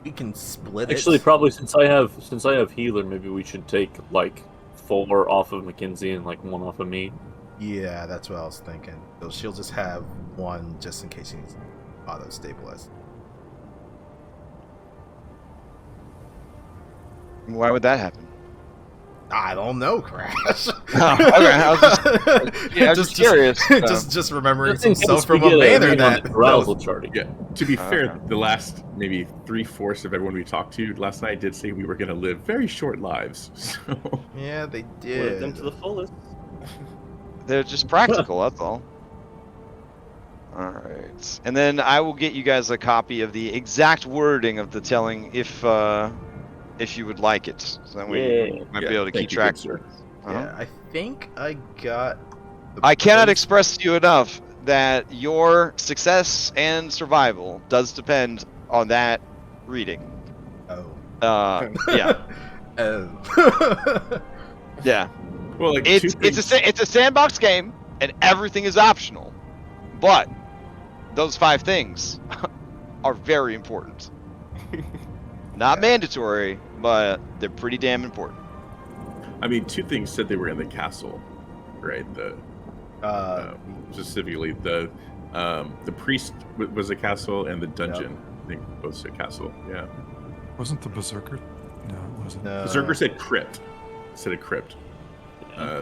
We can split Actually, it. probably since I have healer, maybe we should take like 4 off of Mackenzie and like 1 off of me. Yeah, that's what I was thinking. So she'll just have 1 just in case she needs auto stabilize. Why would that happen? I don't know, Crash. Okay, I was just curious. Just remembering Just in some stuff case we from a get banner read on that the arousal charting. Yeah. To be fair, Okay. the last maybe 3/4 of everyone we talked to last night did say we were going to live very short lives. So Yeah, they Live did. them to the fullest. They're just practical, that's all. Alright. And then I will get you guys a copy of the exact wording of the telling if you would like it. So that way you might be able to keep thank you, track good sir. of it. Uh-huh. Yeah, I think I got. the I cannot place- express to you enough that your success and survival does depend on that reading. Oh. Yeah. Oh. Yeah. Well, like It's a sandbox game and everything is optional. But those 5 things are very important. Not mandatory, but they're pretty damn important. I mean, 2 things said they were in the castle, right? Specifically, the priest was a castle, and the dungeon, I think, both said castle. Yeah. Wasn't the Berserker? No, it wasn't. No. Berserker said crypt. Said a crypt.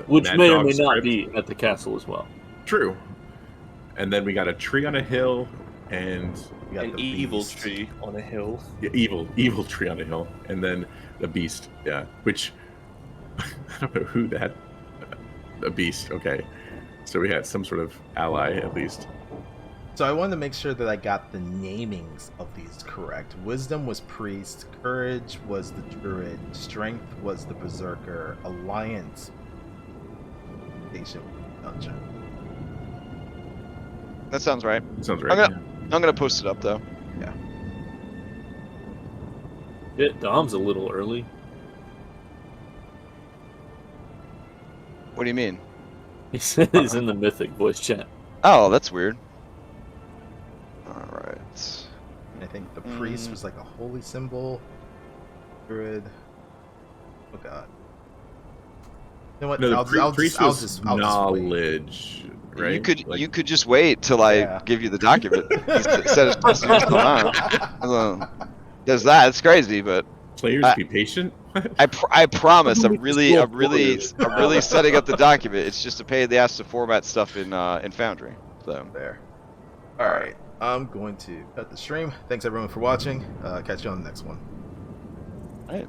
Which Mad may or may Dog's not crypt. be at the castle as well. True. And then we got a tree on a hill, and We got An the evil beast. tree on a hill. yeah, evil tree on a hill, and then the beast. Yeah, which I don't know who that. A beast. Okay, so we had some sort of ally at least. So I wanted to make sure that I got the namings of these correct. Wisdom was priest, courage was the druid, strength was the berserker, alliance station dungeon. That sounds right. Sounds right. I'm gonna post it up though. Yeah, Dom's a little early. What do you mean? He's in the mythic voice chat. Oh, that's weird. Alright. And I think the priest was like a holy symbol. Druid. Oh god. You know what? No, the I'll priest I'll was just wait. knowledge, right? You could just wait till I Yeah. give you the document. He said it's supposed to be still on. There's that. It's crazy, but players be patient. I promise. I'm really setting up the document. It's just a pain in the ass to format stuff in Foundry. So There. Alright. I'm going to cut the stream. Thanks everyone for watching. Catch you on the next one. all right.